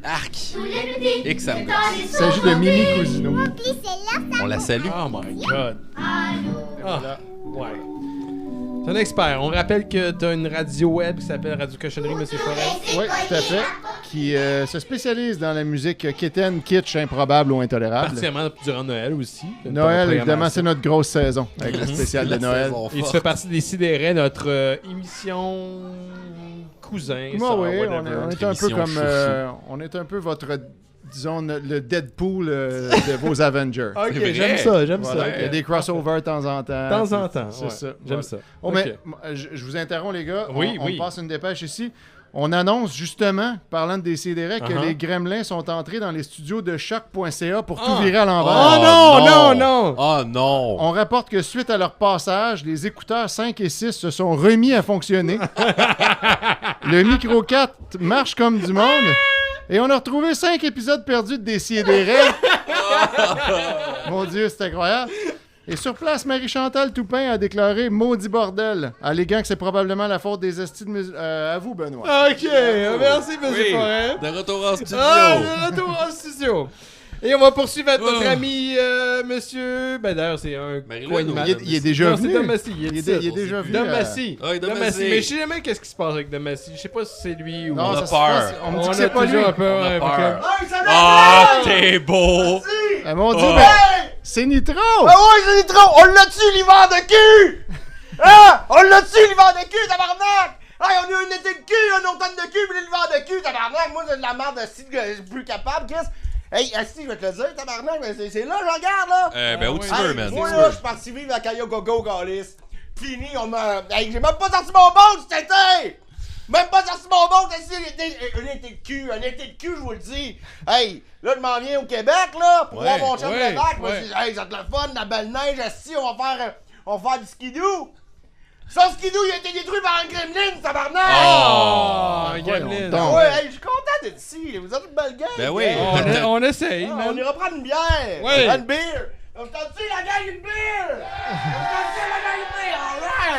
Arc. Et que ça me Il s'agit de Mimi Cousineau. On la salue. Oh my god. Ah, ouais. T'es un expert. On rappelle que t'as une radio web qui s'appelle Radio Cochonnerie, Monsieur Forêt. Oui, tout à fait. Qui se spécialise dans la musique quétaine, kitsch, improbable ou intolérable. Particulièrement durant Noël aussi. Noël, évidemment, c'est notre grosse saison avec le spécial de La Noël. saison Et tu forte. fais partie des Sidérés, notre émission cousin. Moi, sœur, oui, whatever. on est un peu émission comme. chouchou. On est un peu votre, disons, le Deadpool de vos Avengers. Ok, C'est vrai. j'aime ça, j'aime Voilà, ça. il y a des crossovers de temps en temps. De temps en temps, C'est ouais. ça. J'aime Voilà. ça. Oh, Ok. mais je vous interromps, les gars. Oui, on oui. passe une dépêche ici. On annonce justement, parlant de Décideret, que Uh-huh. les Gremlins sont entrés dans les studios de choc.ca pour tout Ah. virer à l'envers. Oh non, non, non! Oh non! On rapporte que suite à leur passage, les écouteurs 5 et 6 se sont remis à fonctionner. Le micro 4 marche comme du monde. Et on a retrouvé 5 épisodes perdus de Décideret. Mon Dieu, c'est incroyable. Et sur place, Marie-Chantal Toupin a déclaré « Maudit bordel », alléguant que c'est probablement la faute des estis de musique. À vous, Benoît. Ok, merci, Monsieur Oui, Forêt. de retour en studio. Ah, de retour en studio. Et on va poursuivre avec notre Oh. ami, monsieur... Ben d'ailleurs, c'est un Marie-Lou, co-animateur. Il est déjà Non, venu. c'est Domassi. Il Il est est ici. déjà venu. Domassi. Ouais, Domassi. Domassi. Mais je sais jamais qu'est-ce qui se passe avec Domassi. Je sais pas si c'est lui ou... Non, On a ça se peur. passe- On me dit On que a c'est pas lui. toujours un peu... On a ouais, peur. fait Ah, t'es beau! Mon Dieu, Oh. ben, c'est Nitro! Ah ouais, c'est des trop! On l'a tué l'hiver de cul! Hein? On l'a tué l'hiver de cul, tabarnak! Hey, on a eu un été de cul, un automne de cul, puis l'hiver de cul, tabarnak! Moi, j'ai de la merde si que je suis plus capable, Chris! Hey, Asti, je vais te le dire, tabarnak, mais c'est là, je regarde, là! Ben, où tu Hey, veux, man? moi, Où tu là, veux. je suis parti vivre à Cayogogo, Galis. Fini, on m'a... Hey, j'ai même pas sorti mon bon cet été! Même pas sorti mon bon cet été! Un été de cul, je vous le dis! Hey, là, je m'en viens au Québec, là, pour Ouais, voir mon chum ouais, de vac. Moi, ouais. je dis, hey, ça te le fun, la belle neige, Asti, on va faire du skidoo! Son skidoo, il a été détruit par un gremlin, tabarnak! Oh, un voyons gremlin. donc. Ah ouais, hey, je suis content d'être ici, vous êtes une belle gang! Ben oui. On essaye, Ah, man. on ira prendre une bière! Ouais. Une bière! On tente-tu la gang une bière? On tente-tu la gang une bière?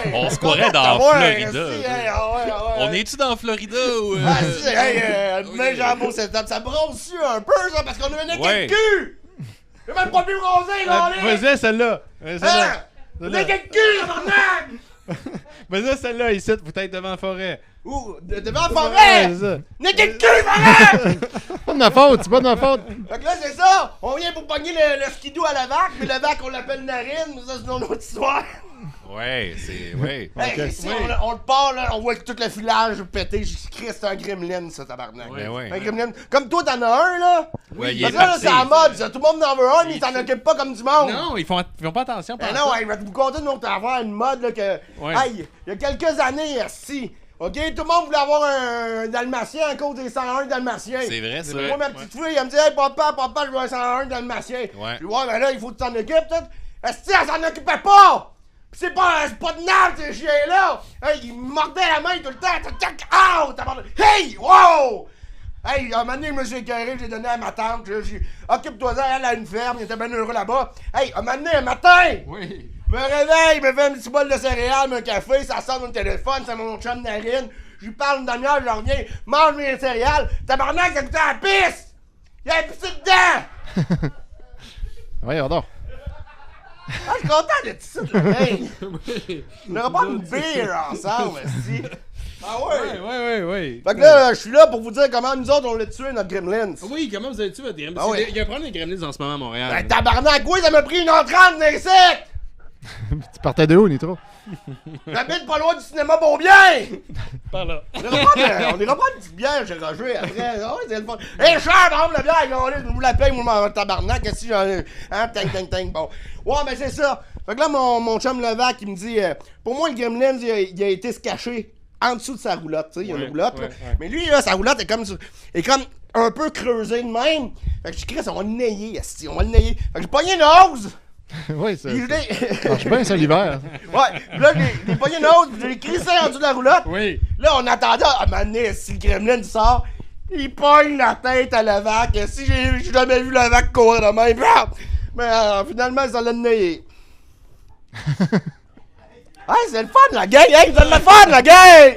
Alright! On se croirait dans Ouais, Florida. si, hey, ah ouais, ah ouais. On est-tu dans Florida ou... Ah si, hey, demain j'ai un beau setup. Ça bronze un peu, ça, parce qu'on a un équipe Ouais. de cul! J'ai même pas pu bronzer, gars! Vas-y, celle-là. Hein? On a un équipe de cul, tabarnak! Vas-y, celle-là, ici, vous êtes devant la forêt. Ouh, devant la forêt! Ouais, c'est ça. Une équipe de cul, tabarnak! Pas de ma faute, c'est pas de ma faute. Fait que là, c'est ça! On vient pour pogner le skidoo à la vac, mais le vac, on l'appelle narine, mais ça, c'est une autre histoire. Ouais, c'est... Ouais. Hey, si on le part, là, on voit tout le filage pété. Christ, c'est un gremlin, ça, tabarnak. Ben ouais. Un gremlin. Comme toi, t'en as un, là. Ouais, il Parce est que là, parti. c'est la mode, ça. Tout le monde en veut un, mais ils s'en occupent pas comme du monde. Non, ils font pas attention. Ben par non, ça. hey, je vais vous conter une autre affaire, une mode, là, que. Ouais. Hey, il y a quelques années, si. OK, tout le monde voulait avoir un dalmatien à cause des 101 dalmatiens. C'est vrai, ça. Moi, ma petite fille, elle me dit, hey, papa, je veux un 101 dalmatien. Ouais. Je dis, ouais, mais là, il faut que tu t'en occupes, tout. Esti, elle s'en occupait pas! C'est pas de nerfs, ces chiens-là! Hey, ils me mordaient la main tout le temps! Oh! Hey! Wow! Hey, un moment donné, je me suis écœuré, j'ai donné à ma tante. Occupe-toi-en, elle a une ferme, il était bien heureux là-bas. Hey, un moment donné, un matin! Oui. Me réveille, me fait un petit bol de céréales, un café, ça sort mon téléphone, c'est mon chum Narine. Je lui parle une demi-heure, je reviens, mange mes céréales. Tabarnak, ça goûtait à la pisse! Il y a un petit dedans! Voyons donc. Ah, je suis content d'être ici, hey! On n'aura pas une bière ensemble, aussi. Ah ouais? Ouais. Fait que là, je suis là pour vous dire comment nous autres on l'a tué, notre Gremlins. Oui, comment vous avez tué votre Gremlins? Ah ouais. Il y a un problème des Gremlins en ce moment à Montréal. Ben tabarnak, oui, ça m'a pris 1h30 d'insectes! Tu partais de où, Nitro? J'habite pas loin du cinéma Beaubien! Par là. On ira pas une petite bière chez Roger après. Ah ouais, c'est le fun. Hé, cher, par exemple, la bière, je vous la paye, moi, mon tabarnak, si j'en ai. Hein, tang. Bon. Ouais, mais c'est ça. Fait que là, mon chum Levac, il me dit, pour moi, le Gremlins, il a été se cacher en dessous de sa roulotte, tu sais, il y a une roulotte, là. Mais lui, là, sa roulotte est comme un peu creusée de même. Fait que je crie, on va le nayer, esti, on va le nayer. Fait que j'ai pogné une hose! Oui, ça Ça marche bien, ça, l'hiver. Ouais, là, j'ai pogné une hose, je l'ai crissé en dessous de la roulotte. Oui. Là, on attendait, à un moment donné, si le Gremlin sort, il pogne la tête à Levac. Si j'ai jamais vu Levac courir de même. Mais finalement, ça l'a naillé. Hey, c'est le fun, la gang! Hey, c'est le fun, la gang!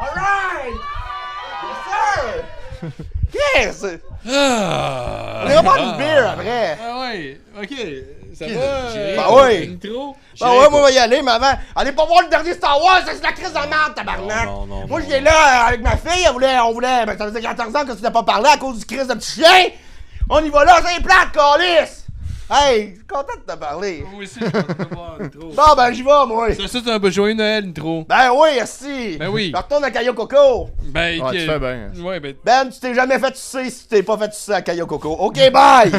Alright! Yes, sir! Yes! On ira prendre une bière après. Ah ouais, ok. Ça va? Bah ouais. Nitro? Bah ouais, moi, on va y aller, mais avant, allez pas voir le dernier Star Wars, c'est la crise de merde, tabarnak! Moi, je viens là avec ma fille, on voulait, ben, ça faisait 14 ans que tu n'as pas parlé à cause du crise de petit chien! On y va là, c'est plate, calice! Hey, je suis content de te parler. Moi aussi, je suis content de te voir, Nitro. Bon, ben, j'y vais, moi. Ça, c'est un joyeux Noël, Nitro. Ben oui, esti. Ben oui. Je retourne à Cayo Coco. Ben, tu fais bien. Ouais, ben. Ben, tu t'es jamais fait sucer si tu t'es pas fait sucer à Cayo Coco. OK, bye!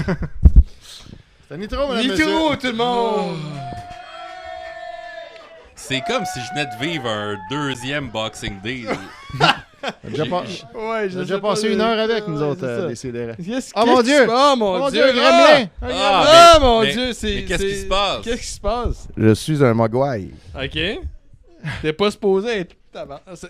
C'est Nitro, madame, Nitro, tout le monde! C'est comme si je venais de vivre un deuxième Boxing Day. J'ai déjà passé une heure avec nous autres, décidérés. Oh mon Dieu! Oh mon Dieu! Gremlin! Ah mon Dieu! Mais qu'est-ce qui se passe? Qu'est-ce qui se passe? Je suis un mogwai. Ok. T'es pas supposé être.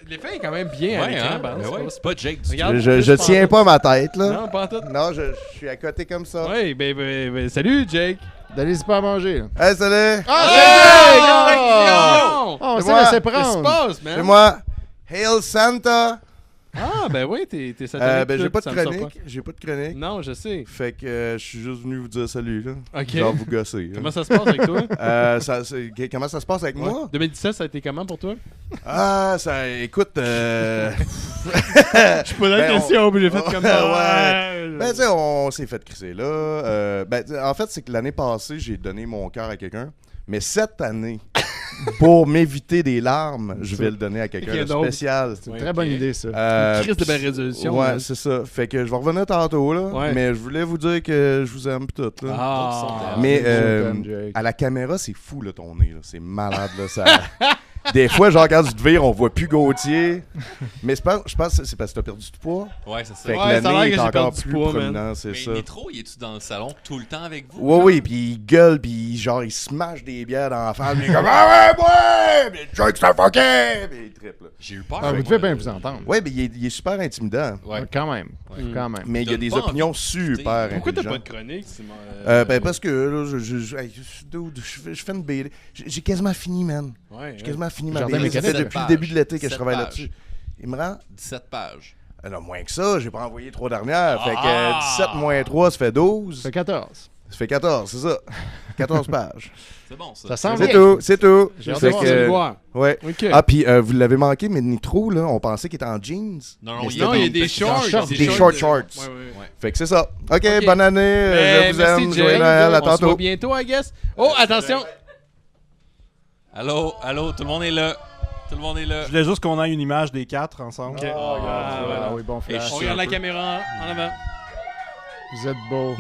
L'effet est quand même bien à Ouais, l'écran, hein? ben, Mais ouais, c'est pas Jake du Regarde, Je tiens pas ma tête, là. Non, pas en tout. Non, je suis à côté comme ça. Ouais, ben, salut, Jake. N'allez-y pas à manger, là. Hey, salut! On C'est s'est moi. laissé Qu'est-ce qui se prendre. passe, man? C'est moi, Hail Santa! Ah, ben oui, t'es satanique. Ben, j'ai tout, pas de ça me sort chronique. J'ai pas de chronique. Non, je sais. Fait que je suis juste venu vous dire salut, là. Ok. Genre vous gosser. là. Comment ça se passe avec toi? Comment ça se passe avec moi? 2017, ça a été comment pour toi? Ah, ça, écoute, Je suis pas dans la Ben, question, mais j'ai fait comme ça. ouais. Ben, tu sais, on s'est fait crisser là. En fait, c'est que l'année passée, j'ai donné mon cœur à quelqu'un. Mais cette année, pour m'éviter des larmes, je vais le donner à quelqu'un de spécial. C'est une très bonne idée, ça. Une crise de belle résolution. Ouais, là. c'est ça. Fait que je vais revenir tantôt, là. Ouais. Mais je voulais vous dire que je vous aime pis tout, là. Ah. Mais Jake. à la caméra, c'est fou, là, ton nez. Là. C'est malade, là. Ça... Des fois, genre, quand tu te vires, on voit plus Gauthier. Mais je pense que c'est parce que t'as perdu du poids. Ouais, c'est ça. Fait que Ouais, le ça a l'air nez que est j'ai encore perdu du plus poids, prominent, c'est Mais ça. Nitro, il est-tu dans le salon tout le temps avec vous? Oui, puis il gueule, puis genre, il smash des bières dans la face, puis il est comme « Ah ouais, ouais! » Puis Jake, c'est un fucké! Puis il triple, là. J'ai eu peur. Ah, vous devez bien vous entendre. Ouais, mais il est super intimidant. Ouais. Quand même. Quand même. Mais il y a Donne des pas opinions envie de super Pourquoi t'as pas de intelligentes. chronique, Simon? Ben parce que là, je fais une BD. J'ai quasiment fini, man. Ouais, J'ai quasiment fini ma Jardin BD. Ça fait mécanique. depuis le début de l'été que je 7 travaille pages. là-dessus. Il me rend 17 pages. non, moins que ça, j'ai pas envoyé 3 dernières. Fait que 17 moins 3, ça fait 12. Ça fait 14. Ça fait 14, c'est ça. 14 pages. C'est bon, ça. Ça sent C'est bien. tout, c'est tout. J'ai hâte Fait de voir, que- je vais le voir. Ouais. Ok. Ah, puis vous l'avez manqué, mais Nitro, là, on pensait qu'il était en jeans. Non, Mais il y c'était a Non, il y a des des petits shorts. des short shorts. Ouais, ouais. Fait que c'est ça. OK, Ok. bonne année. Je vous merci, aime. Jake. Joyeux Noël. À On se voit tantôt. bientôt, I guess. Oh, attention. Allô, tout le monde est là. Tout le monde est là. Je voulais juste qu'on ait une image des 4 ensemble. Ah oui, bon flash. Et On regarde la caméra en avant. Vous êtes beaux.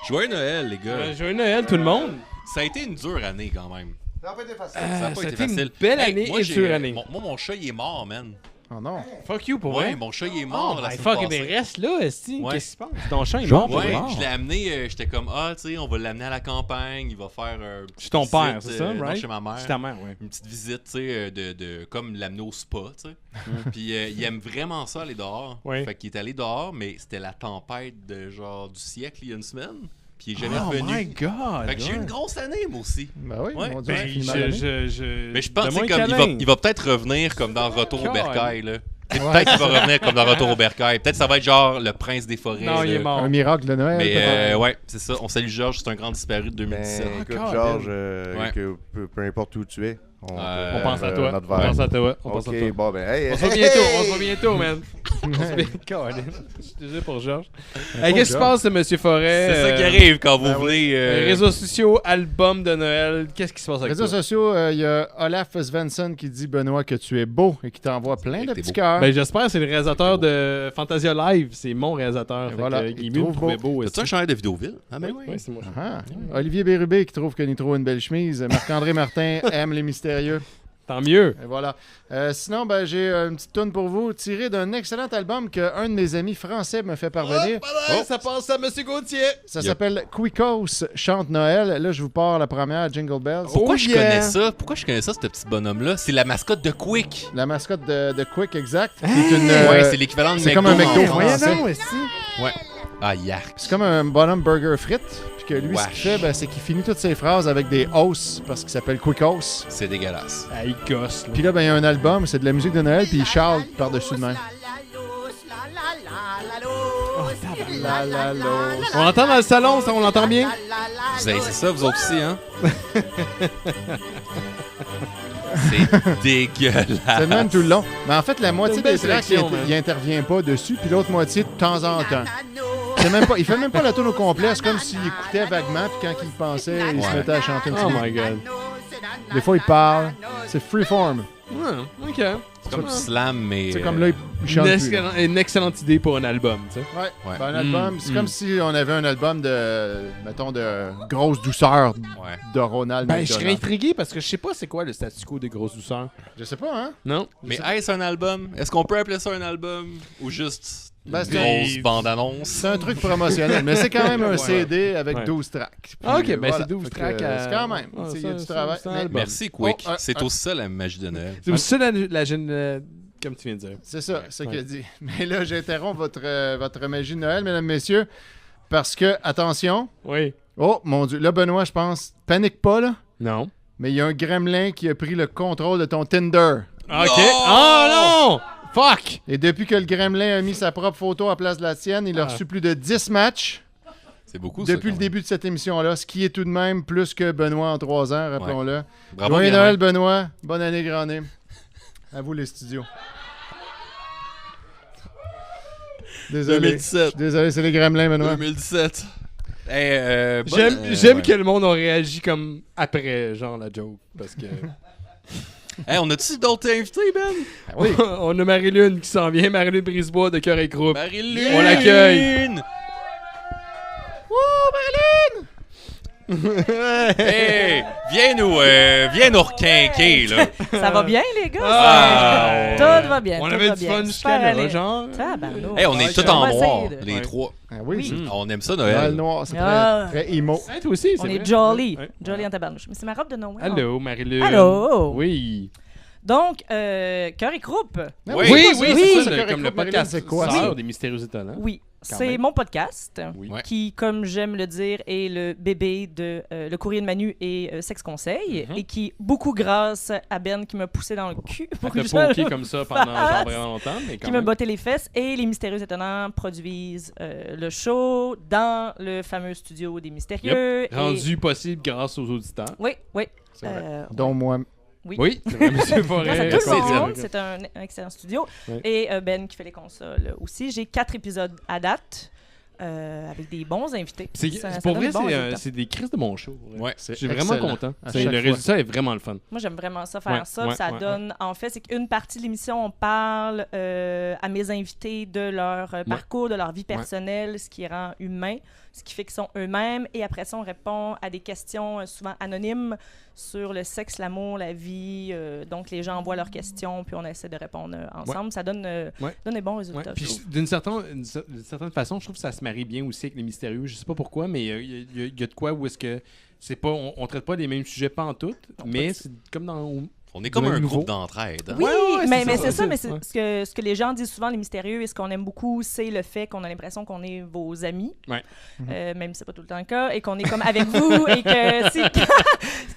Joyeux Noël, les gars. Joyeux Noël, tout le monde. Ça a été une dure année quand même. Ça n'a pas été facile. Ça a pas ça a été été une facile. belle Hey, année moi, et j'ai- dure année. Mon chat, il est mort, man. Oh non. Fuck you, pour Ouais, vrai. mon chat, il est mort Oh la my semaine fuck, mais passée. reste là, esti. Ouais. Qu'est-ce qui se passe? Ton chat est mort. Ouais, mort. je l'ai amené, j'étais comme, tu sais, on va l'amener à la campagne, il va faire un petit Chez ton visite, père, c'est ça, non, right? chez ma mère. Chez ta mère, ouais. Une petite visite, tu sais, comme l'amener au spa, tu sais. Puis il aime vraiment ça, aller dehors. Ouais. Fait qu'il est allé dehors, mais c'était la tempête de genre du siècle, il y a une semaine. Puis il est jamais Oh revenu. my god. Fait que j'ai eu une grosse année, moi aussi. Ben oui, Ouais. mon Dieu, Ben, ça finit mal l'année. Mais je pense Donne-moi que un comme câlin. il va peut-être revenir comme dans Retour au God. Bercail, là. Peut-être qu'il va revenir comme dans Retour au Bercail. Peut-être que ça va être genre le prince des forêts. Non, il est là. mort. Un miracle de Noël. Mais peut-être. ouais, c'est ça. On salue Georges, c'est un grand disparu de 2017. Ben, écoute, God, Georges, Ouais. peu importe où tu es, On pense à toi. notre On pense verre. à toi. On pense à Ok, toi. bon, ben, hey, On se voit bientôt. On se voit bientôt, man. On se voit bientôt. Je suis désolé pour Georges. Qu'est-ce qui se passe, Monsieur Forêt? C'est ça qui arrive quand vous ben venez. Réseaux sociaux, album de Noël. Qu'est-ce qui se passe avec Réseaux toi? sociaux, il y a Olaf Svensson qui dit Benoît que tu es beau et qui t'envoie plein de T'es petits beau. cœurs. Ben, j'espère que c'est le réalisateur de Fantasia Live. C'est mon réalisateur. Et Fait voilà, que, il il te me trouve trouvait beau. beau. T'as-tu un chandail de Vidéoville? Ah, ben oui. Oui, c'est moi. Ah. Olivier Bérubé qui trouve que Nitro a une belle chemise. Marc-André Martin aime les mystérieux. Tant mieux. Et voilà. Sinon, ben, j'ai une petite toune pour vous, tirée d'un excellent album qu'un de mes amis français me fait parvenir. Ça passe à Monsieur Gauthier. Ça s'appelle Quicos chante Noël. Là, je vous pars la première, Jingle Bells. Pourquoi Oh je yeah. connais ça? Pourquoi je connais ça, ce petit bonhomme-là? C'est la mascotte de Quick. La mascotte de Quick, exact. Hein? C'est une, Ouais, c'est l'équivalent de c'est McDo. comme un McDo en France. français. Ouais. Ah, yark. C'est comme un bonhomme burger frites. Puis que lui, ce qu'il Wesh. fait, ben, c'est qu'il finit toutes ses phrases avec des os parce qu'il s'appelle Quicos. C'est dégueulasse. Ah, il gosse. Là. Puis là, ben, il y a un album, c'est de la musique de Noël, puis il charle par-dessus de même. La, la, la. On l'entend dans le salon, ça, on l'entend bien? Vous avez c'est ça, vous autres aussi, hein? C'est dégueulasse. C'est le même tout le long. Mais en fait, la moitié une belle des tracks, sélection, man. il intervient pas dessus, puis l'autre moitié de temps en temps. C'est même pas, il fait même pas la tune au complet, c'est comme s'il écoutait vaguement, puis quand il pensait, il se Ouais. mettait à chanter un petit Oh peu. my god. Des fois, il parle. C'est freeform. Ouais, ok. C'est comme du slam, mais. C'est comme là, il chante plus. Une excellente idée pour un album, tu sais. Ouais. Ouais. Ben, un album, c'est comme si on avait un album de, mettons, de grosse douceur Ouais. de Ronald Ben, je serais McDonald. intrigué parce que je sais pas c'est quoi le statu quo des grosses douceurs. Je sais pas, hein? Non? Mais est-ce un album? Est-ce qu'on peut appeler ça un album? Ou juste Ben, une c'est grosse bande-annonce? C'est un truc promotionnel, mais c'est quand même un Ouais. CD avec Ouais. 12 tracks. Puis, Ah, ok, ben voilà. c'est 12 Fait que, tracks. C'est quand même. Ah, Il y a du ça, travail. c'est un mais- album. Merci, Quick. Oh, C'est aussi ça la magie de Noël. C'est aussi ça la jeune. Comme tu viens de dire. C'est ça, c'est ce Ouais. qu'il a dit. Mais là, j'interromps votre magie de Noël, mesdames, messieurs, parce que, attention, Oui. oh mon Dieu, là, Benoît, je pense, panique pas, là, Non. mais il y a un gremlin qui a pris le contrôle de ton Tinder. Ok. Oh non! Fuck! Et depuis que le gremlin a mis sa propre photo à place de la tienne, il a reçu plus de 10 matchs C'est beaucoup, ça. depuis le début de cette émission-là, ce qui est tout de même plus que Benoît en 3 ans, rappelons-le. Bravo, Joyeux gamin. Noël, Benoît. Bonne année, grand nez. À vous, les studios. Désolé. 2017. Désolé, c'est les gremlins, Benoît. 2017. Hey, J'aime que le monde a réagi comme après, genre la joke. Parce que. Hey, on a-tu d'autres invités, Ben? Oui. On a Marie-Lune qui s'en vient, Marie-Lune Brisebois de Cœur et Groupe. Marie-Lune! On l'accueille. Hey! Viens nous requinquer, là. Ça va bien, les gars? Ah, Tout va bien. On tout avait va du bien. fun Super jusqu'à là, allé. genre. Tabarnak. Hey, on est Ouais, tous on en va noir, essayer de- les Ouais. trois. Ah oui, On aime ça, Noël Noël. noir, c'est Ah. très emo. Ouais, toi aussi, c'est On est vrai. jolly. Ouais. Jolly en tabarnouche. Mais c'est ma robe de Noël. Allô, Marie-Lune. Allô. Oui. Donc, Cœur et Groupe. Ah Oui, Oui, c'est oui, ça, c'est ça, ça, Cœur et comme le Groupe, podcast c'est quoi? sœur des Mystérieux Étonnants. Oui, Quand c'est même. mon podcast Oui. Ouais. qui, comme j'aime le dire, est le bébé de Le Courrier de Manu et Sexe Conseil et qui, beaucoup grâce à Ben qui m'a poussé dans le cul pour que Elle je t'a poké le comme ça pendant genre fasse, vraiment longtemps, mais quand qui m'a même. botté les fesses et les Mystérieux Étonnants produisent le show dans le fameux studio des Mystérieux. et- Rendu possible grâce aux auditeurs. Oui, oui. C'est vrai. Dont moi. Oui, c'est vrai, Monsieur Forêt. Grâce à tout c'est le monde, vrai. c'est un excellent studio. Ouais. Et Ben qui fait les consoles aussi. J'ai 4 épisodes à date. avec des bons invités. Pour vrai, c'est des crises de mon show. Ouais. Je suis vraiment content. Le résultat est vraiment le fun. Moi, j'aime vraiment ça, faire ça. Ça donne... En fait, c'est qu'une partie de l'émission, on parle à mes invités de leur parcours, de leur vie personnelle, ce qui les rend humains, ce qui fait qu'ils sont eux-mêmes. Et après ça, on répond à des questions souvent anonymes sur le sexe, l'amour, la vie. Donc, les gens envoient leurs questions, puis on essaie de répondre ensemble. Ça donne des bons résultats. Puis d'une certaine façon, je trouve que ça se marie bien aussi avec les mystérieux. Je sais pas pourquoi, mais il y a de quoi où est-ce que c'est pas, on traite pas des mêmes sujets pantoute, mais c'est comme dans... On est comme un groupe d'entraide. Hein? Oui, mais c'est ça. Mais ce que les gens disent souvent, les mystérieux, et ce qu'on aime beaucoup, c'est le fait qu'on a l'impression qu'on est vos amis, même si c'est pas tout le temps le cas, et qu'on est comme avec vous, et que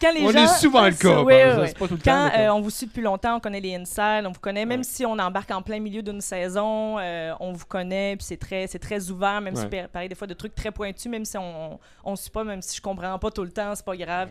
quand les gens... On est souvent le cas. C'est pas tout le temps. Quand on vous suit depuis longtemps, on connaît les insides, on vous connaît, même si on embarque en plein milieu d'une saison, on vous connaît, puis c'est très ouvert, même si pareil, des fois, de trucs très pointus, même si on suit pas, même si je comprends pas tout le temps, c'est pas grave.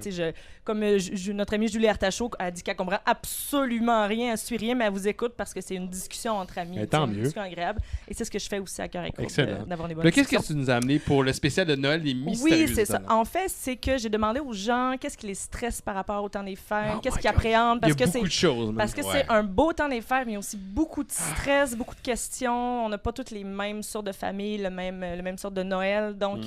Comme notre amie Julie Artachot a dit qu'elle comprend absolument rien, elle suit rien, mais elle vous écoute parce que c'est une discussion entre amis. Tant mieux. Une discussion agréable. Et c'est ce que je fais aussi à Cœur et Courbe, d'avoir des bonnes discussions. Qu'est-ce que tu nous as amené pour le spécial de Noël des mystérieux? Oui, c'est ça. En fait, c'est que j'ai demandé aux gens qu'est-ce qui les stresse par rapport au temps des fêtes, qu'est-ce qu'ils appréhendent. Parce il y a beaucoup de choses. Parce que c'est un beau temps des fêtes, mais il y a aussi beaucoup de stress, beaucoup de questions. On n'a pas toutes les mêmes sortes de familles, le même sorte de Noël. Donc,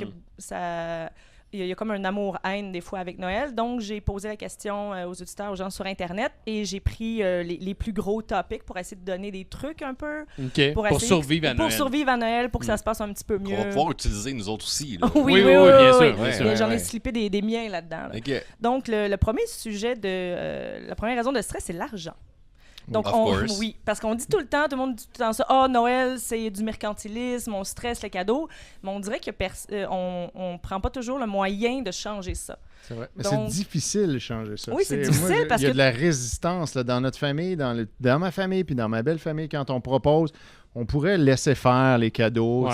il y a comme un amour-haine des fois avec Noël. Donc, j'ai posé la question aux auditeurs, aux gens sur Internet, et j'ai pris les plus gros topics pour essayer de donner des trucs un peu. Pour survivre à Noël. Pour survivre à Noël, pour que ça se passe un petit peu mieux. On va pouvoir utiliser nous autres aussi. Là. Oui, bien sûr. J'en ai slippé des miens là-dedans. Là. Okay. Donc, le premier sujet la première raison de stress, c'est l'argent. Donc, oui, parce qu'on dit tout le monde dit tout le temps ça. Noël, c'est du mercantilisme, on stresse les cadeaux. Mais on dirait que on prend pas toujours le moyen de changer ça. C'est vrai. Mais c'est difficile de changer ça. Oui, c'est difficile parce que... Il y a de la résistance là, dans notre famille, dans ma famille, puis dans ma belle famille, quand on propose... On pourrait laisser faire les cadeaux.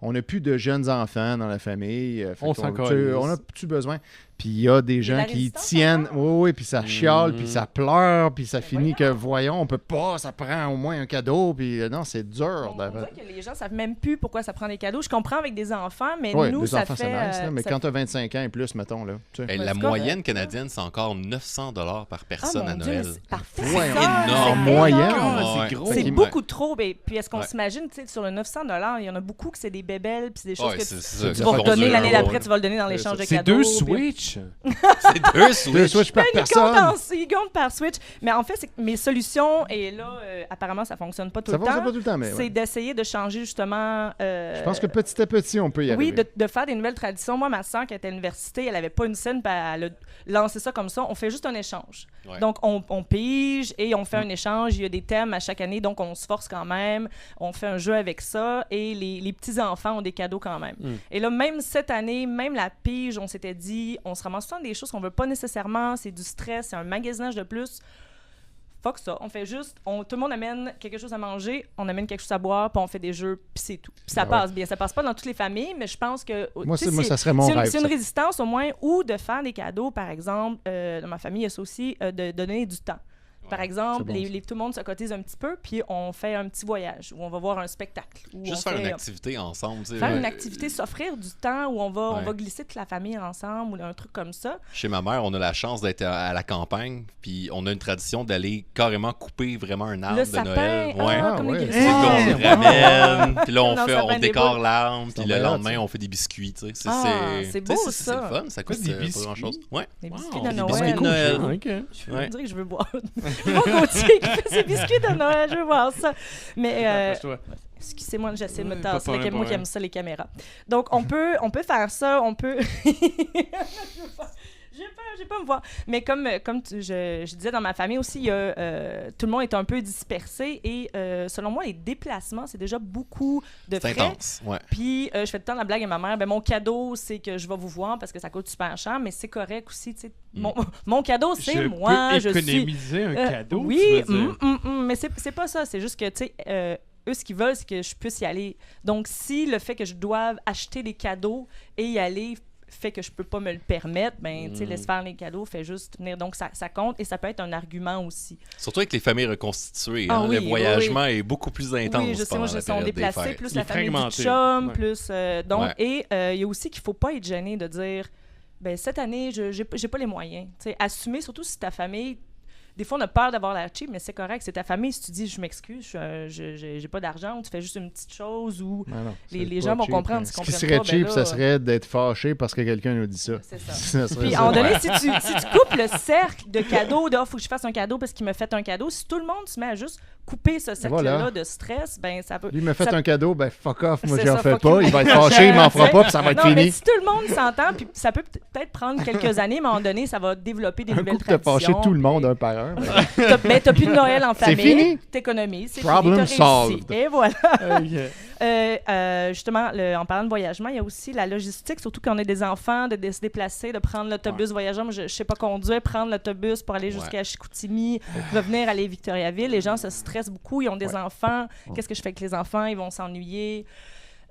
On n'a plus de jeunes enfants dans la famille. On n'a plus besoin. Puis il y a des gens qui tiennent. Oui, puis ça chiale, puis ça pleure, puis ça finit que, voyons, on peut pas, ça prend au moins un cadeau. Puis non, c'est dur. On dirait que les gens savent même plus pourquoi ça prend des cadeaux. Je comprends avec des enfants, mais nous, des ça enfants, fait... c'est nice, mais quand tu as 25 ans et plus, mettons, là. La moyenne canadienne, c'est encore 900 $ par personne à Noël. Parfait. C'est énorme. Moyenne. C'est gros. C'est beaucoup trop. Puis est-ce qu'on s'imagine, tu sais, sur le 900 $, il y en a beaucoup que c'est des bébelles, puis c'est des choses que tu vas redonner l'année d'après, tu vas le donner dans l'échange de cadeaux. C'est 2 Switch. C'est 2 Switch. 2 Switch par personne. Ils comptent par Switch. Mais en fait, c'est que mes solutions, et là, apparemment, ça fonctionne pas tout le temps. Ça fonctionne pas tout le temps, mais c'est d'essayer de changer justement... Je pense que petit à petit, on peut y arriver. Oui, de faire des nouvelles traditions. Moi, ma soeur, qui était à l'université, elle avait pas une scène, puis elle a lancé ça comme ça. On fait juste un échange. Ouais. Donc, on pige et on fait un échange. Il y a des thèmes à chaque année, donc on se force quand même. On fait un jeu avec ça et les petits-enfants ont des cadeaux quand même. Et là, même cette année, même la pige, on s'était dit, on se ramasse souvent des choses qu'on veut pas nécessairement, c'est du stress, c'est un magasinage de plus. Fuck ça, on fait juste, tout le monde amène quelque chose à manger, on amène quelque chose à boire, puis on fait des jeux, puis c'est tout. Puis ça passe bien. Ça passe pas dans toutes les familles, mais je pense que... Moi, ça serait mon rêve. C'est une résistance au moins, ou de faire des cadeaux, par exemple, dans ma famille, il y a ça aussi, de donner du temps. Par exemple, tout le monde se cotise un petit peu, puis on fait un petit voyage où on va voir un spectacle. Juste faire une activité ensemble. Faire une activité, s'offrir du temps où on va glisser toute la famille ensemble ou un truc comme ça. Chez ma mère, on a la chance d'être à la campagne, puis on a une tradition d'aller carrément couper vraiment un arbre de Noël. On ramène, puis là on décore l'arbre, puis le lendemain on fait des biscuits. C'est beau ça. C'est le fun, ça coûte pas grand-chose. Des biscuits de Noël. On dirait que je veux boire. Mon Gauthier qui fait ses biscuits de Noël, je veux voir ça. Mais excusez-moi, j'essaie de me tasser. C'est moi qui aime ça, les caméras. Donc, on peut faire ça, on peut... J'ai pas me voir. Mais comme je disais, dans ma famille aussi, tout le monde est un peu dispersé et selon moi, les déplacements, c'est déjà beaucoup de frais. C'est intense, ouais. Puis je fais tout le temps la blague à ma mère, mon cadeau, c'est que je vais vous voir parce que ça coûte super cher, mais c'est correct aussi. Mon cadeau, c'est moi. Je peux économiser un cadeau, oui, mais c'est pas ça. C'est juste que, tu sais... eux, ce qu'ils veulent, c'est que je puisse y aller. Donc, si le fait que je doive acheter des cadeaux et y aller fait que je peux pas me le permettre, ben, tu sais, laisse faire les cadeaux, fais juste venir. Donc, ça compte et ça peut être un argument aussi. Surtout avec les familles reconstituées. Le voyagement est beaucoup plus intense. Oui, je sais, moi, je suis déplacés, plus la famille du chum, plus... il y a aussi qu'il faut pas être gêné de dire, ben, cette année, j'ai pas les moyens. Tu sais, assumer, surtout si ta famille... Des fois, on a peur d'avoir l'air cheap, mais c'est correct. C'est ta famille. Si tu dis, je m'excuse, j'ai pas d'argent, ou tu fais juste une petite chose, ou les gens vont comprendre. Ce qui serait cheap, ça serait d'être fâché parce que quelqu'un nous dit ça. C'est ça. Puis, à un moment donné, si tu coupes le cercle de cadeaux, il faut que je fasse un cadeau parce qu'il m'a fait un cadeau, si tout le monde se met à juste couper ce cercle-là de stress, ben ça peut... Lui m'a fait un cadeau, ben fuck off, moi j'en fais pas, il va être fâché, il m'en fera pas, puis ça va être fini. Mais si tout le monde s'entend, puis ça peut peut-être prendre quelques années, mais à un moment donné, ça va développer des nouvelles traditions. Un coup, t'as fâché tout le monde un par un. T'as plus de Noël en famille. C'est fini. T'économises, c'est Problem fini, solved. Et voilà. Justement, en parlant de voyagement, il y a aussi la logistique, surtout quand on a des enfants, de se déplacer, de prendre l'autobus voyageur. Moi, je sais pas conduire, prendre l'autobus pour aller jusqu'à Chicoutimi, revenir aller à Victoriaville. Les gens se stressent beaucoup, ils ont des enfants. Qu'est-ce que je fais avec les enfants? Ils vont s'ennuyer.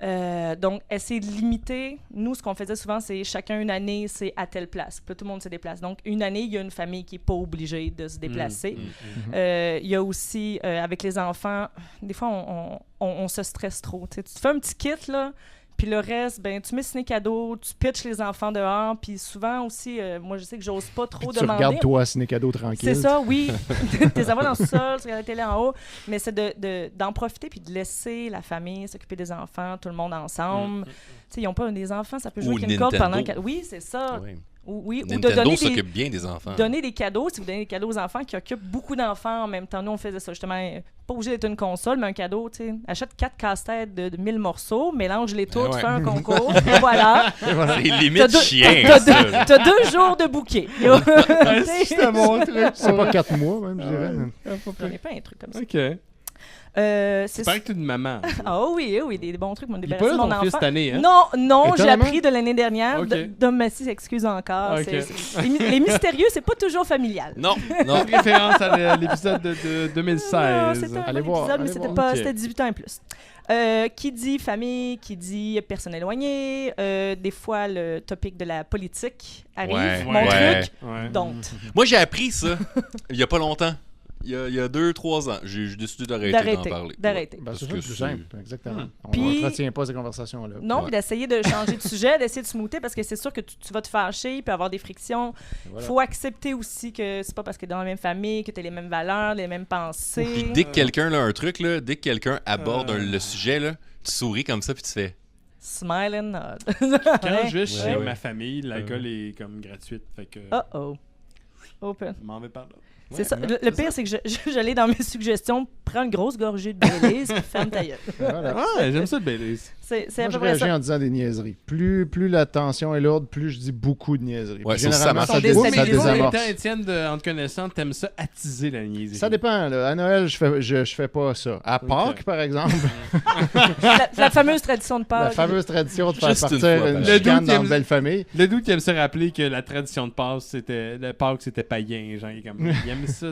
Donc, essayer de limiter. Nous, ce qu'on faisait souvent, c'est chacun une année, c'est à telle place. Puis tout le monde se déplace. Donc, une année, il y a une famille qui n'est pas obligée de se déplacer. Il y a aussi, avec les enfants, des fois, on se stresse trop. Tu fais un petit kit, là, puis le reste, ben, tu mets ciné cadeau, tu pitches les enfants dehors, puis souvent aussi, moi, je sais que j'ose pas trop demander. Tu regardes toi ciné cadeau tranquille. C'est ça, oui. T'es dans le sol, tu regardes la télé en haut, mais c'est d'en profiter puis de laisser la famille s'occuper des enfants, tout le monde ensemble. Tu sais, ils n'ont pas des enfants, ça peut jouer avec une corde pendant... Oui, c'est ça. Oui. Nintendo s'occupe bien des enfants. Donner des cadeaux, si vous donnez des cadeaux aux enfants qui occupent beaucoup d'enfants en même temps. Nous, on faisait ça justement, pas obligé d'être une console, mais un cadeau, tu sais. Achète 4 casse-têtes de 1000 morceaux, mélange-les tous, fais un concours, et voilà. C'est limite chien, T'as 2 jours de bouquet. C'est mon truc. C'est pas 4 mois, même, je dirais. J'en ai pas un truc comme ça. OK. C'est pareil que tu es une maman. Oui, des bons trucs. Il n'est pas là ton fils cette année, hein? Non, j'ai appris de l'année dernière. Dom Massy s'excuse encore. Les mystérieux, c'est pas toujours familial. Non. Référence à l'épisode de 2016. Non, c'était un épisode, mais c'était 18 ans et plus. Qui dit famille, qui dit personne éloignée, des fois le topic de la politique arrive. Mon truc, don't. Moi, j'ai appris ça il y a pas longtemps. Il y a 2-3 ans, j'ai décidé d'arrêter d'en parler. D'arrêter. C'est plus simple, exactement. On n'entretient pas ces conversations-là. Non, puis d'essayer de changer de sujet, d'essayer de se smoothter, parce que c'est sûr que tu vas te fâcher, il peut y avoir des frictions. Il faut accepter aussi que c'est pas parce que t'es dans la même famille, que t'as les mêmes valeurs, les mêmes pensées. Puis dès que quelqu'un a un truc, là, dès que quelqu'un aborde le sujet, là, tu souris comme ça, puis tu fais... Smile and nod. Quand je vais chez ma famille, l'alcool est comme gratuite. Fait que... Open. Je m'en vais par là. C'est ça. Le pire, c'est que j'allais dans mes suggestions, prends une grosse gorgée de Baileys et ferme ta gueule. J'aime ça, le Baileys. C'est moi, je réagis en disant des niaiseries. Plus la tension est lourde, plus je dis beaucoup de niaiseries. Généralement, ça désamorce. Toi, Étienne, en te connaissant, t'aimes ça attiser la niaiserie. Ça dépend. Là. À Noël, je fais pas ça. À Pâques, par exemple. la fameuse tradition de Pâques. La fameuse tradition de faire partir une chicane dans une belle famille. Le doute qui aime se rappeler que la tradition de Pâques, c'était païen. Genre, il aime ça.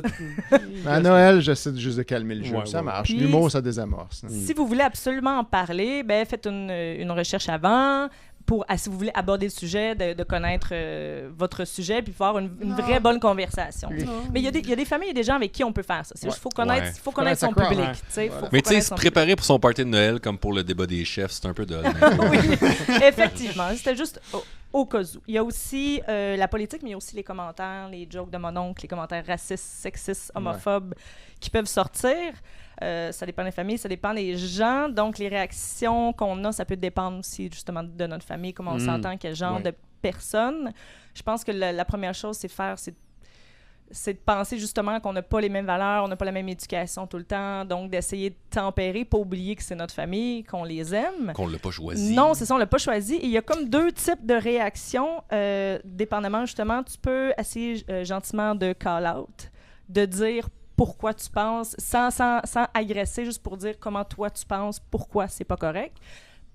À Noël, j'essaie juste de calmer le jeu. Ça marche. L'humour, ça désamorce. Si vous voulez absolument en parler, faites une recherche avant si vous voulez aborder le sujet, de connaître votre sujet puis faire une vraie bonne conversation. Mais il y a des familles et des gens avec qui on peut faire ça. C'est juste qu'il faut connaître son public. Mais tu sais, se préparer pour son party de Noël comme pour le débat des chefs, c'est un peu de... Oui, effectivement. C'était juste au cas où. Il y a aussi la politique, mais il y a aussi les commentaires, les jokes de mon oncle, les commentaires racistes, sexistes, homophobes qui peuvent sortir. Ça dépend des familles, ça dépend des gens. Donc, les réactions qu'on a, ça peut dépendre aussi, justement, de notre famille, comment on s'entend, quel genre de personne. Je pense que la première chose, c'est de penser, justement, qu'on n'a pas les mêmes valeurs, on n'a pas la même éducation tout le temps. Donc, d'essayer de tempérer, pas oublier que c'est notre famille, qu'on les aime. Qu'on l'a pas choisi. Non, c'est ça, on l'a pas choisi. Et il y a comme 2 types de réactions, dépendamment, justement. Tu peux essayer gentiment de call-out, de dire pourquoi tu penses, sans agresser, juste pour dire comment toi tu penses, pourquoi c'est pas correct.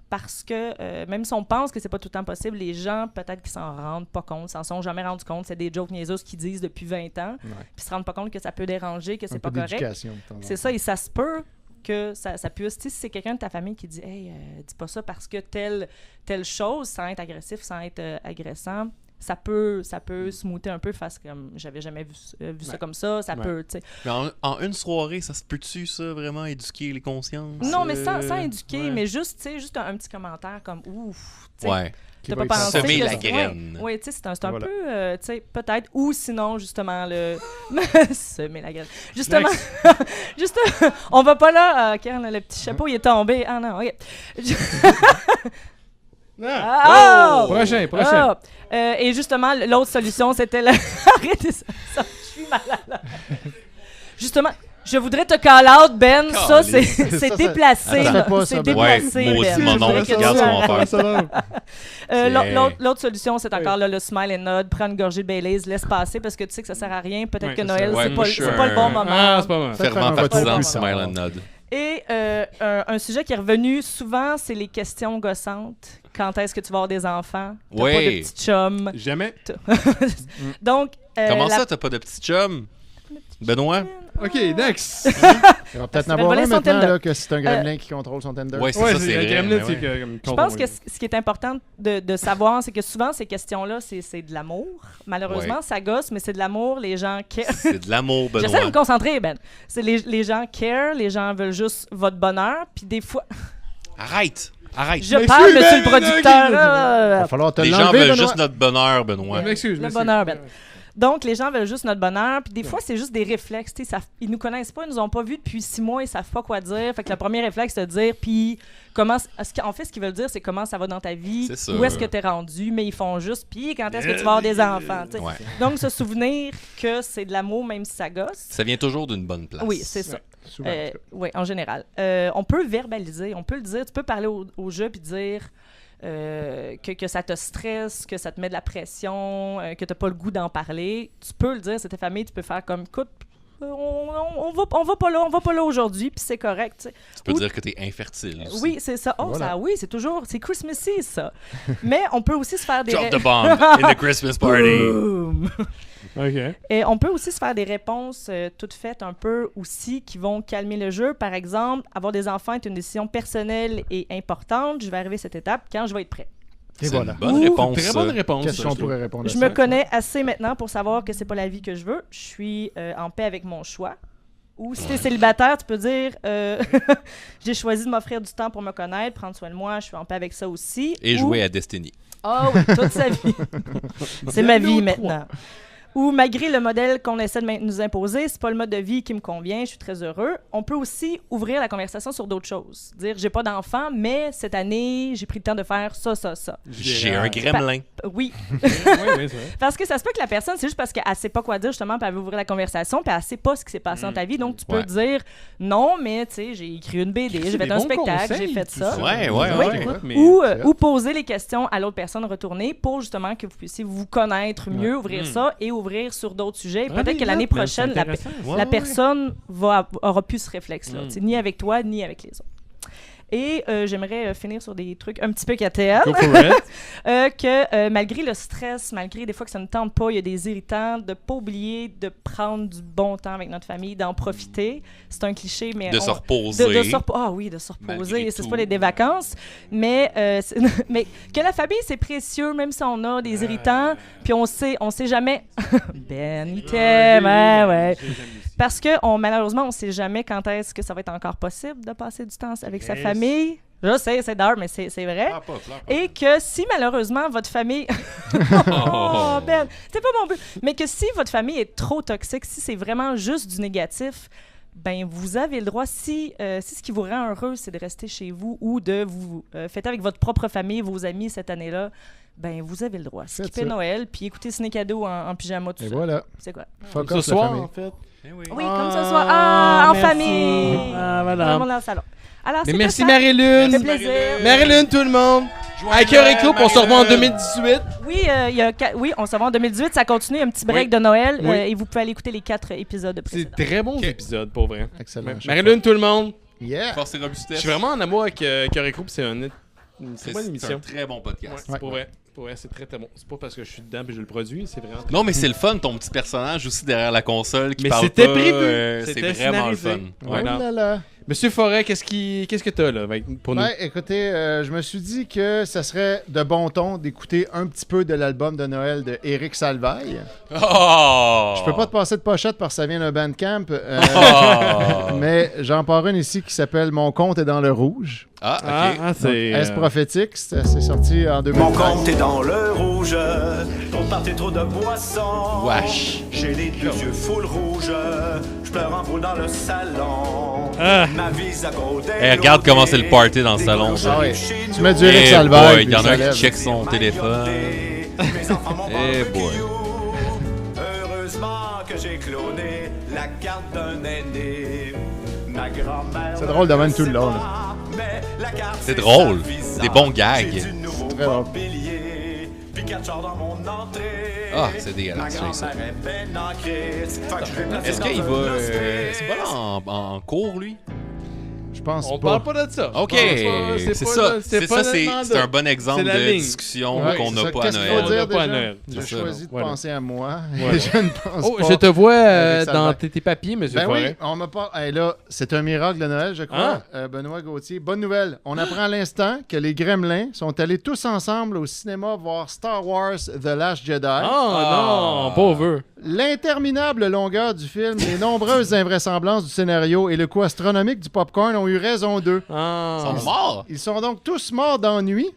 Parce que même si on pense que c'est pas tout le temps possible, les gens, peut-être qu'ils s'en rendent pas compte, s'en sont jamais rendus compte. C'est des jokes niaiseuses qu'ils disent depuis 20 ans, puis se rendent pas compte que ça peut déranger, que c'est pas correct. d'éducation. C'est ça, et ça se peut que ça puisse... Tu sais, si c'est quelqu'un de ta famille qui dit « Hey, dis pas ça parce que telle chose, sans être agressif, sans être agressant, ça peut smoother un peu face comme j'avais jamais vu ça comme ça, ça peut, tu sais. » Mais en une soirée, ça se peut-tu, ça, vraiment, éduquer les consciences? Non, mais sans éduquer, mais juste, tu sais, juste un petit commentaire comme « Ouf! » Ouais. T'as pas pensé semer la graine. Oui, tu sais, c'est un peu, tu sais, peut-être, ou sinon, justement, semer la graine. Justement, on va pas là, quand le petit chapeau, il est tombé. Ah non, OK. Prochain. Et justement, l'autre solution, c'était arrêtez ça, je suis malade. Justement, je voudrais te call out, Ben. Ça, c'est déplacé. C'est déplacé, Ben. L'autre solution, c'est encore là, le smile and nod. Prends une gorgée de Baileys, laisse passer parce que tu sais que ça sert à rien. Peut-être que Noël, c'est pas le bon moment. Ah, c'est pas bon. Fervent partisan de smile and nod. Et un sujet qui est revenu souvent, c'est les questions gossantes. Quand est-ce que tu vas avoir des enfants? T'as pas de petits chums. Jamais. Donc, comment ça, t'as pas de petits chums? Benoît? OK, next. Il va peut-être en avoir un maintenant là, que c'est un gremlin qui contrôle son Tinder. Oui, c'est ça, c'est un gremlin. Je pense que ce qui est important de savoir, c'est que souvent, ces questions-là, c'est de l'amour. Malheureusement, ça gosse, mais c'est de l'amour. Les gens care. C'est de l'amour, Benoît. J'essaie de me concentrer, Ben. C'est les gens care, les gens veulent juste votre bonheur, puis des fois... Arrête! Je parle, monsieur le producteur. Il va falloir te les gens veulent juste notre bonheur, Benoît. Le bonheur, Ben. Donc, les gens veulent juste notre bonheur. Puis des fois, c'est juste des réflexes. Ils nous connaissent pas, ils nous ont pas vus depuis 6 mois, ils savent pas quoi dire. Fait que le premier réflexe, c'est de dire, puis en fait, ce qu'ils veulent dire, c'est comment ça va dans ta vie, où est-ce que tu es rendu, mais ils font juste, puis quand est-ce que tu vas avoir des enfants. Ouais. Donc, se souvenir que c'est de l'amour, même si ça gosse. Ça vient toujours d'une bonne place. Oui, c'est ça. Oui, en général. On peut verbaliser, on peut le dire. Tu peux parler au jeu puis dire... que ça te stresse, que ça te met de la pression, que tu n'as pas le goût d'en parler, tu peux le dire, c'est ta famille, tu peux faire comme, écoute, on va pas là aujourd'hui, puis c'est correct. T'sais. Tu peux dire que tu es infertile aussi. Oui, c'est ça. Oui, c'est toujours, c'est Christmassy, ça. Mais on peut aussi se faire des... Drop the bomb in the Christmas party. Okay. Et on peut aussi se faire des réponses toutes faites un peu aussi qui vont calmer le jeu. Par exemple, avoir des enfants est une décision personnelle et importante. Je vais arriver à cette étape quand je vais être prêt. C'est une bonne réponse. Très bonne réponse. Qu'est-ce qu'on pourrait répondre à ça? Je me connais assez maintenant pour savoir que c'est pas la vie que je veux. Je suis en paix avec mon choix. Ou si tu es célibataire, tu peux dire j'ai choisi de m'offrir du temps pour me connaître, prendre soin de moi, je suis en paix avec ça aussi. Et jouer à Destiny. Ah oui, toute sa vie. C'est ma vie maintenant. Ou malgré le modèle qu'on essaie de nous imposer, c'est pas le mode de vie qui me convient, je suis très heureux. On peut aussi ouvrir la conversation sur d'autres choses. Dire, j'ai pas d'enfant, mais cette année, j'ai pris le temps de faire ça. J'ai un gremlin. Oui. Parce que ça se peut que la personne, c'est juste parce qu'elle sait pas quoi dire, justement, puis elle veut ouvrir la conversation, puis elle sait pas ce qui s'est passé dans ta vie. Donc, tu peux dire, non, mais tu sais, j'ai écrit une BD, j'ai fait un spectacle, j'ai fait ça. Ou poser les questions à l'autre personne retournée pour justement que vous puissiez vous connaître mieux, ouvrir ça et ouvrir sur d'autres sujets. Peut-être que l'année prochaine, la personne aura plus ce réflexe-là, ni avec toi, ni avec les autres. Et j'aimerais finir sur des trucs un petit peu KTL. Que malgré le stress, malgré des fois que ça ne tente pas, il y a des irritants, de ne pas oublier de prendre du bon temps avec notre famille, d'en profiter. C'est un cliché, mais... De se reposer. De se reposer. C'est pas des vacances. Mais que la famille, c'est précieux, même si on a des irritants, puis on sait jamais... Ben, il t'aime, ouais. Parce que malheureusement, on ne sait jamais quand est-ce que ça va être encore possible de passer du temps avec sa famille. Je sais, c'est dark, mais c'est vrai. Et que si malheureusement votre famille... oh, Ben, c'est pas mon but. Mais que si votre famille est trop toxique, si c'est vraiment juste du négatif, ben vous avez le droit, si ce qui vous rend heureux, c'est de rester chez vous ou de vous fêter avec votre propre famille, vos amis cette année-là, ben vous avez le droit. Skipper Noël, puis écouter Ciné Cadeau en pyjama tout seul. Et voilà. C'est quoi? Ce soir, en fait. Oui, comme ce soir. En famille. Voilà. Tout le monde dans le salon. Alors, mais merci Marie-Lune. Ça fait plaisir. Marie-Lune, tout le monde. À Cœur et Coupe, on se revoit en 2018. Oui, on se revoit en 2018. Ça continue, un petit break de Noël. Et vous pouvez aller écouter les 4 épisodes précédents. C'est très bons épisodes, pour vrai. Excellent. Marie-Lune, tout le monde. Yeah. Force et robustesse. Je suis vraiment en amour avec Cœur et Coupe. C'est une bonne émission. C'est un très bon podcast. Ouais. Pour vrai. Ouais, c'est très très bon. C'est pas parce que je suis dedans et je le produis, c'est vraiment. Non, mais c'est le fun, ton petit personnage aussi derrière la console qui mais parle c'était pas. Prévu. C'est vraiment le fun. Ouais, là. Monsieur Forêt, qu'est-ce que t'as là pour nous? Écoutez, je me suis dit que ça serait de bon ton d'écouter un petit peu de l'album de Noël de Éric Salvaille. Oh! Je peux pas te passer de pochette parce que ça vient d'un Bandcamp, mais j'en pars une ici qui s'appelle Mon compte est dans le rouge. C'est... Est-ce prophétique? C'est sorti en 2013. Mon compte est dans le rouge, trop parti trop de boissons. Wesh. J'ai les deux yeux full rouge, je pleure en boule dans le salon. Ma vie à côté. Regarde comment c'est le party dans le salon. Tu mets du Éric Salvaille. Il y en a un qui check son téléphone. Boy. Heureusement que j'ai cloné la carte d'un aîné. Ma grand-mère. C'est drôle de même tout le long. Là. C'est drôle. Des bons gags. Très drôle. C'est dégueulasse. Ça. Est-ce qu'il va... c'est pas en cours, lui? Je pense On parle pas de ça. OK. C'est un bon exemple de discussion qu'on n'a pas à Noël. J'ai choisi de penser à moi. Je ne pense pas. Je te vois dans tes papiers, monsieur Forêt. Oui, on m'a pas... là, c'est un miracle de Noël, je crois. Benoît Gauthier. Bonne nouvelle. On apprend à l'instant que les Gremlins sont allés tous ensemble au cinéma voir Star Wars The Last Jedi. Non, pauvre. L'interminable longueur du film, les nombreuses invraisemblances du scénario et le coût astronomique du popcorn ont eu raison d'eux. Ils sont morts. Ils sont donc tous morts d'ennui.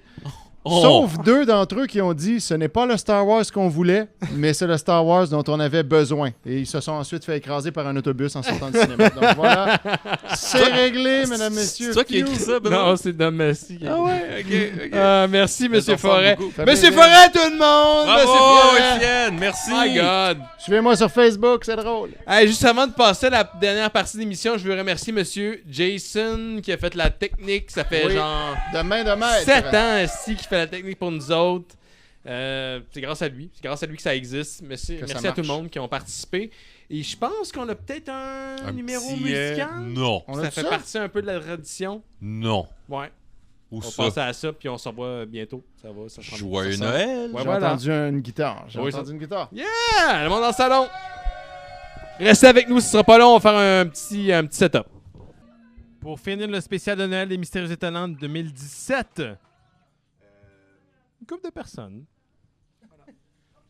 Sauf 2 d'entre eux qui ont dit ce n'est pas le Star Wars qu'on voulait, mais c'est le Star Wars dont on avait besoin. Et ils se sont ensuite fait écraser par un autobus en sortant du cinéma. Donc voilà, c'est réglé, mesdames, messieurs. C'est toi qui as écrit ça, Benoît? Non, c'est Dom Massy. OK. Merci, monsieur Forêt. Monsieur Forêt, tout le monde! Bravo, Étienne! Merci! My God! Suivez-moi sur Facebook, c'est drôle. Hey, juste avant de passer à la dernière partie de l'émission, je veux remercier monsieur Jason qui a fait la technique. Ça fait genre... de main de maître. 7 ans ici qui fait la technique pour nous autres. C'est grâce à lui. C'est grâce à lui que ça existe. Merci à tout le monde qui ont participé. Et je pense qu'on a peut-être un numéro musical. Non. Ça fait partie un peu de la tradition. Non. Ouais. Où on ça? pense à ça, puis on s'en voit bientôt. Ça va. Joyeux Noël! J'ai entendu une guitare. Une guitare. Yeah! Le monde dans le salon. Restez avec nous, ce sera pas long. On va faire un petit setup. Pour finir le spécial de Noël des Mystérieux Étonnants de 2017... Une couple de personnes.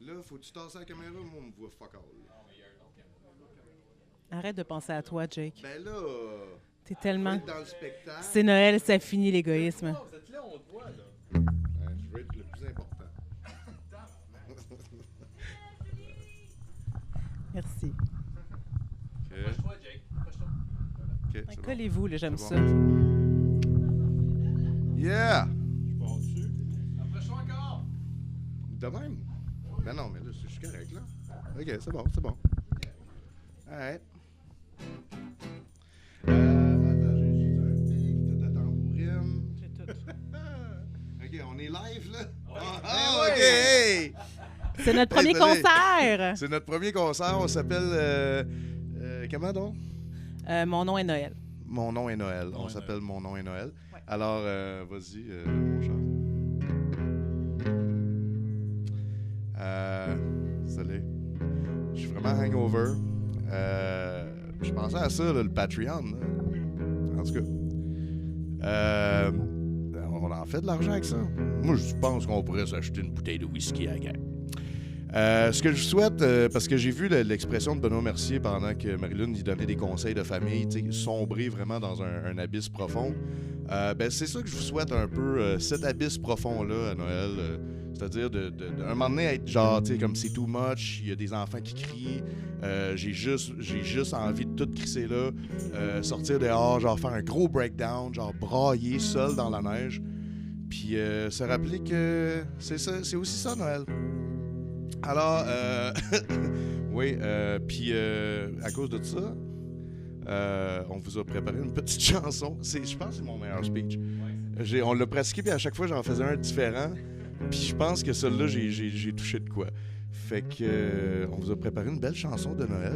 Là, faut-tu tasser la caméra? Moi, on me voit fuck all. Arrête de penser à toi, Jake. Ben là... T'es tellement... Dans le spectacle. C'est Noël, ça finit l'égoïsme. Cette là, on te voit, là. Je veux être le plus important. Merci. Approche-toi, Jake. Okay, collez-vous, là, j'aime ça. Yeah! Approche-toi encore. De même? Ben non, mais là, je suis correct, là. OK, c'est bon. Alright. Attends, j'ai juste un pic, toute la tambourine. J'ai tout. OK, on est live, là? OK, hey! C'est notre premier concert! C'est notre premier concert. On s'appelle... comment donc? Mon nom est Noël. Mon nom est Noël. On s'appelle Mon nom est Noël. Ouais. Alors, vas-y, mon cher. Salut. Je suis vraiment hangover. Je pensais à ça, là, le Patreon. Là. En tout cas. On en fait de l'argent avec ça. Moi, je pense qu'on pourrait s'acheter une bouteille de whisky à la guerre. Ce que je souhaite, parce que j'ai vu l'expression de Benoît Mercier pendant que Marie-Lune lui donnait des conseils de famille, sombrer vraiment dans un abysse profond. C'est ça que je vous souhaite un peu, cet abysse profond-là à Noël. C'est-à-dire un moment donné être genre, tu sais, comme c'est too much, il y a des enfants qui crient, j'ai juste envie de tout crisser là, sortir dehors, genre faire un gros breakdown, genre brailler seul dans la neige, puis se rappeler que c'est aussi ça Noël. Alors, oui, puis à cause de ça, on vous a préparé une petite chanson. Je pense que c'est mon meilleur speech. On l'a pratiqué, puis à chaque fois, j'en faisais un différent. Puis je pense que celle-là, j'ai touché de quoi. Fait que on vous a préparé une belle chanson de Noël,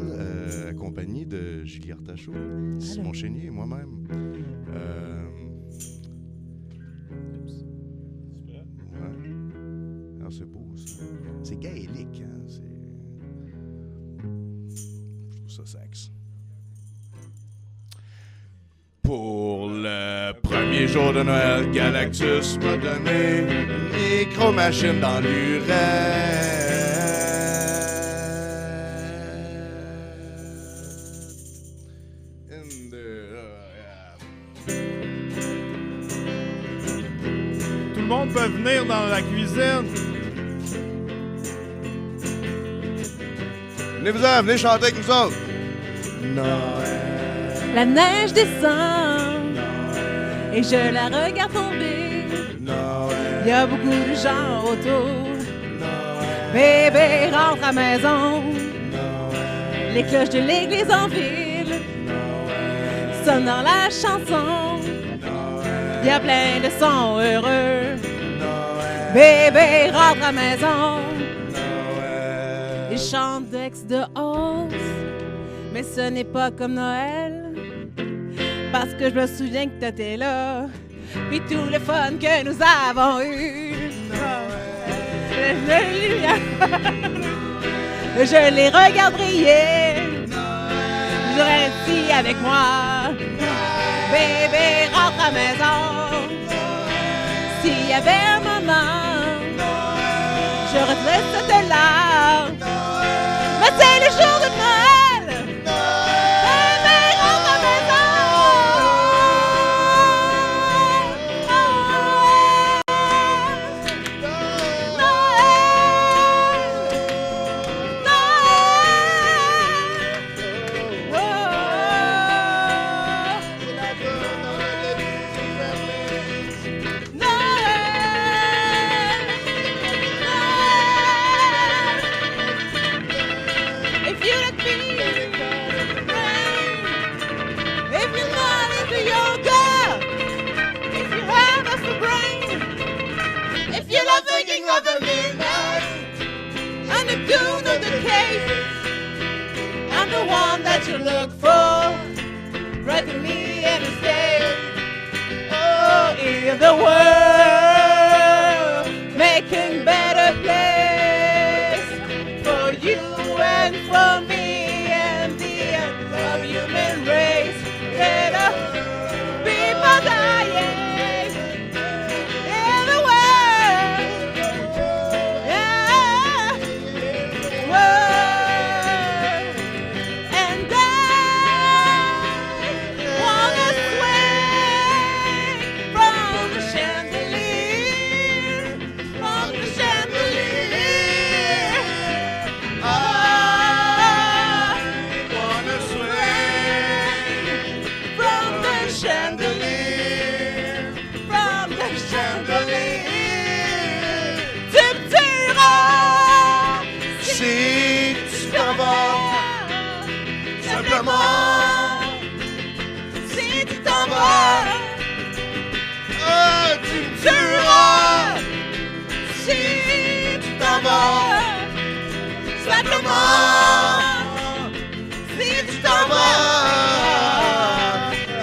accompagnée de Julie Artachot, Simon Chénier et moi-même. Ouais. Alors, c'est beau, ça. C'est gaélique, hein? Je trouve ça sexe. Pour les jours de Noël, Galactus m'a donné une micro-machine dans l'urètre. Tout le monde peut venir dans la cuisine. Venez-vous-en, venez chanter avec nous autres. Noël. La neige descend et je la regarde tomber. Il y a beaucoup de gens autour. Bébé rentre à maison. Les cloches de l'église en ville sonnent dans la chanson. Il y a plein de sons heureux. Bébé rentre à maison. Ils chantent d'ex de hausse, mais ce n'est pas comme Noël. Parce que je me souviens que t'étais là, puis tout le fun que nous avons eu. Je les regarde briller. Je reste ici avec moi. Bébé rentre à maison. S'il y avait un moment, je resterais là. Mais c'est le jour de Noël. Bébé rentre à of the midnight, and the tune of the case. I'm the one that you look for, right to me and to stay. Oh, in the world, making better place for you and for me and the end of human race. Let us people dying. Si tu t'en vas, tu me tueras. Si tu t'en vas, simplement. Si tu t'en vas,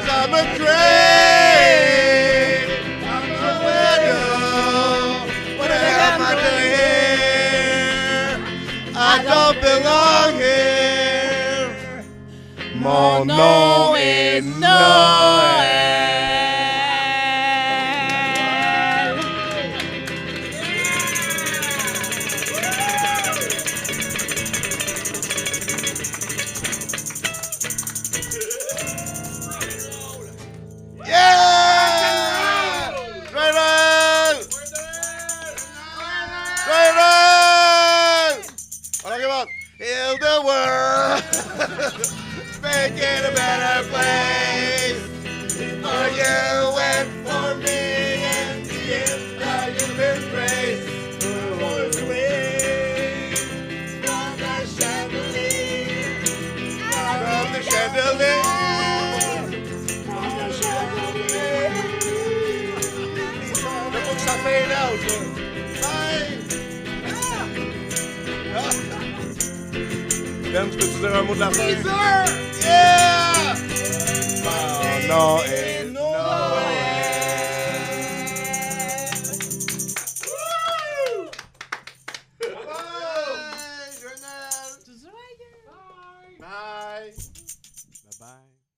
I'm afraid. I'm afraid. What the hell am I doing here? I don't belong here. Mon nom est Noël. Yeah! Noël! Noël! On arrive on. Heal the world. Make it a better place for you and for me and the end of human race. Who's away from the chandelier? From the chandelier. From the chandelier. The books are fade out. Ben, tu peux-tu dire un mot de la fin? Yeah! Oh, non,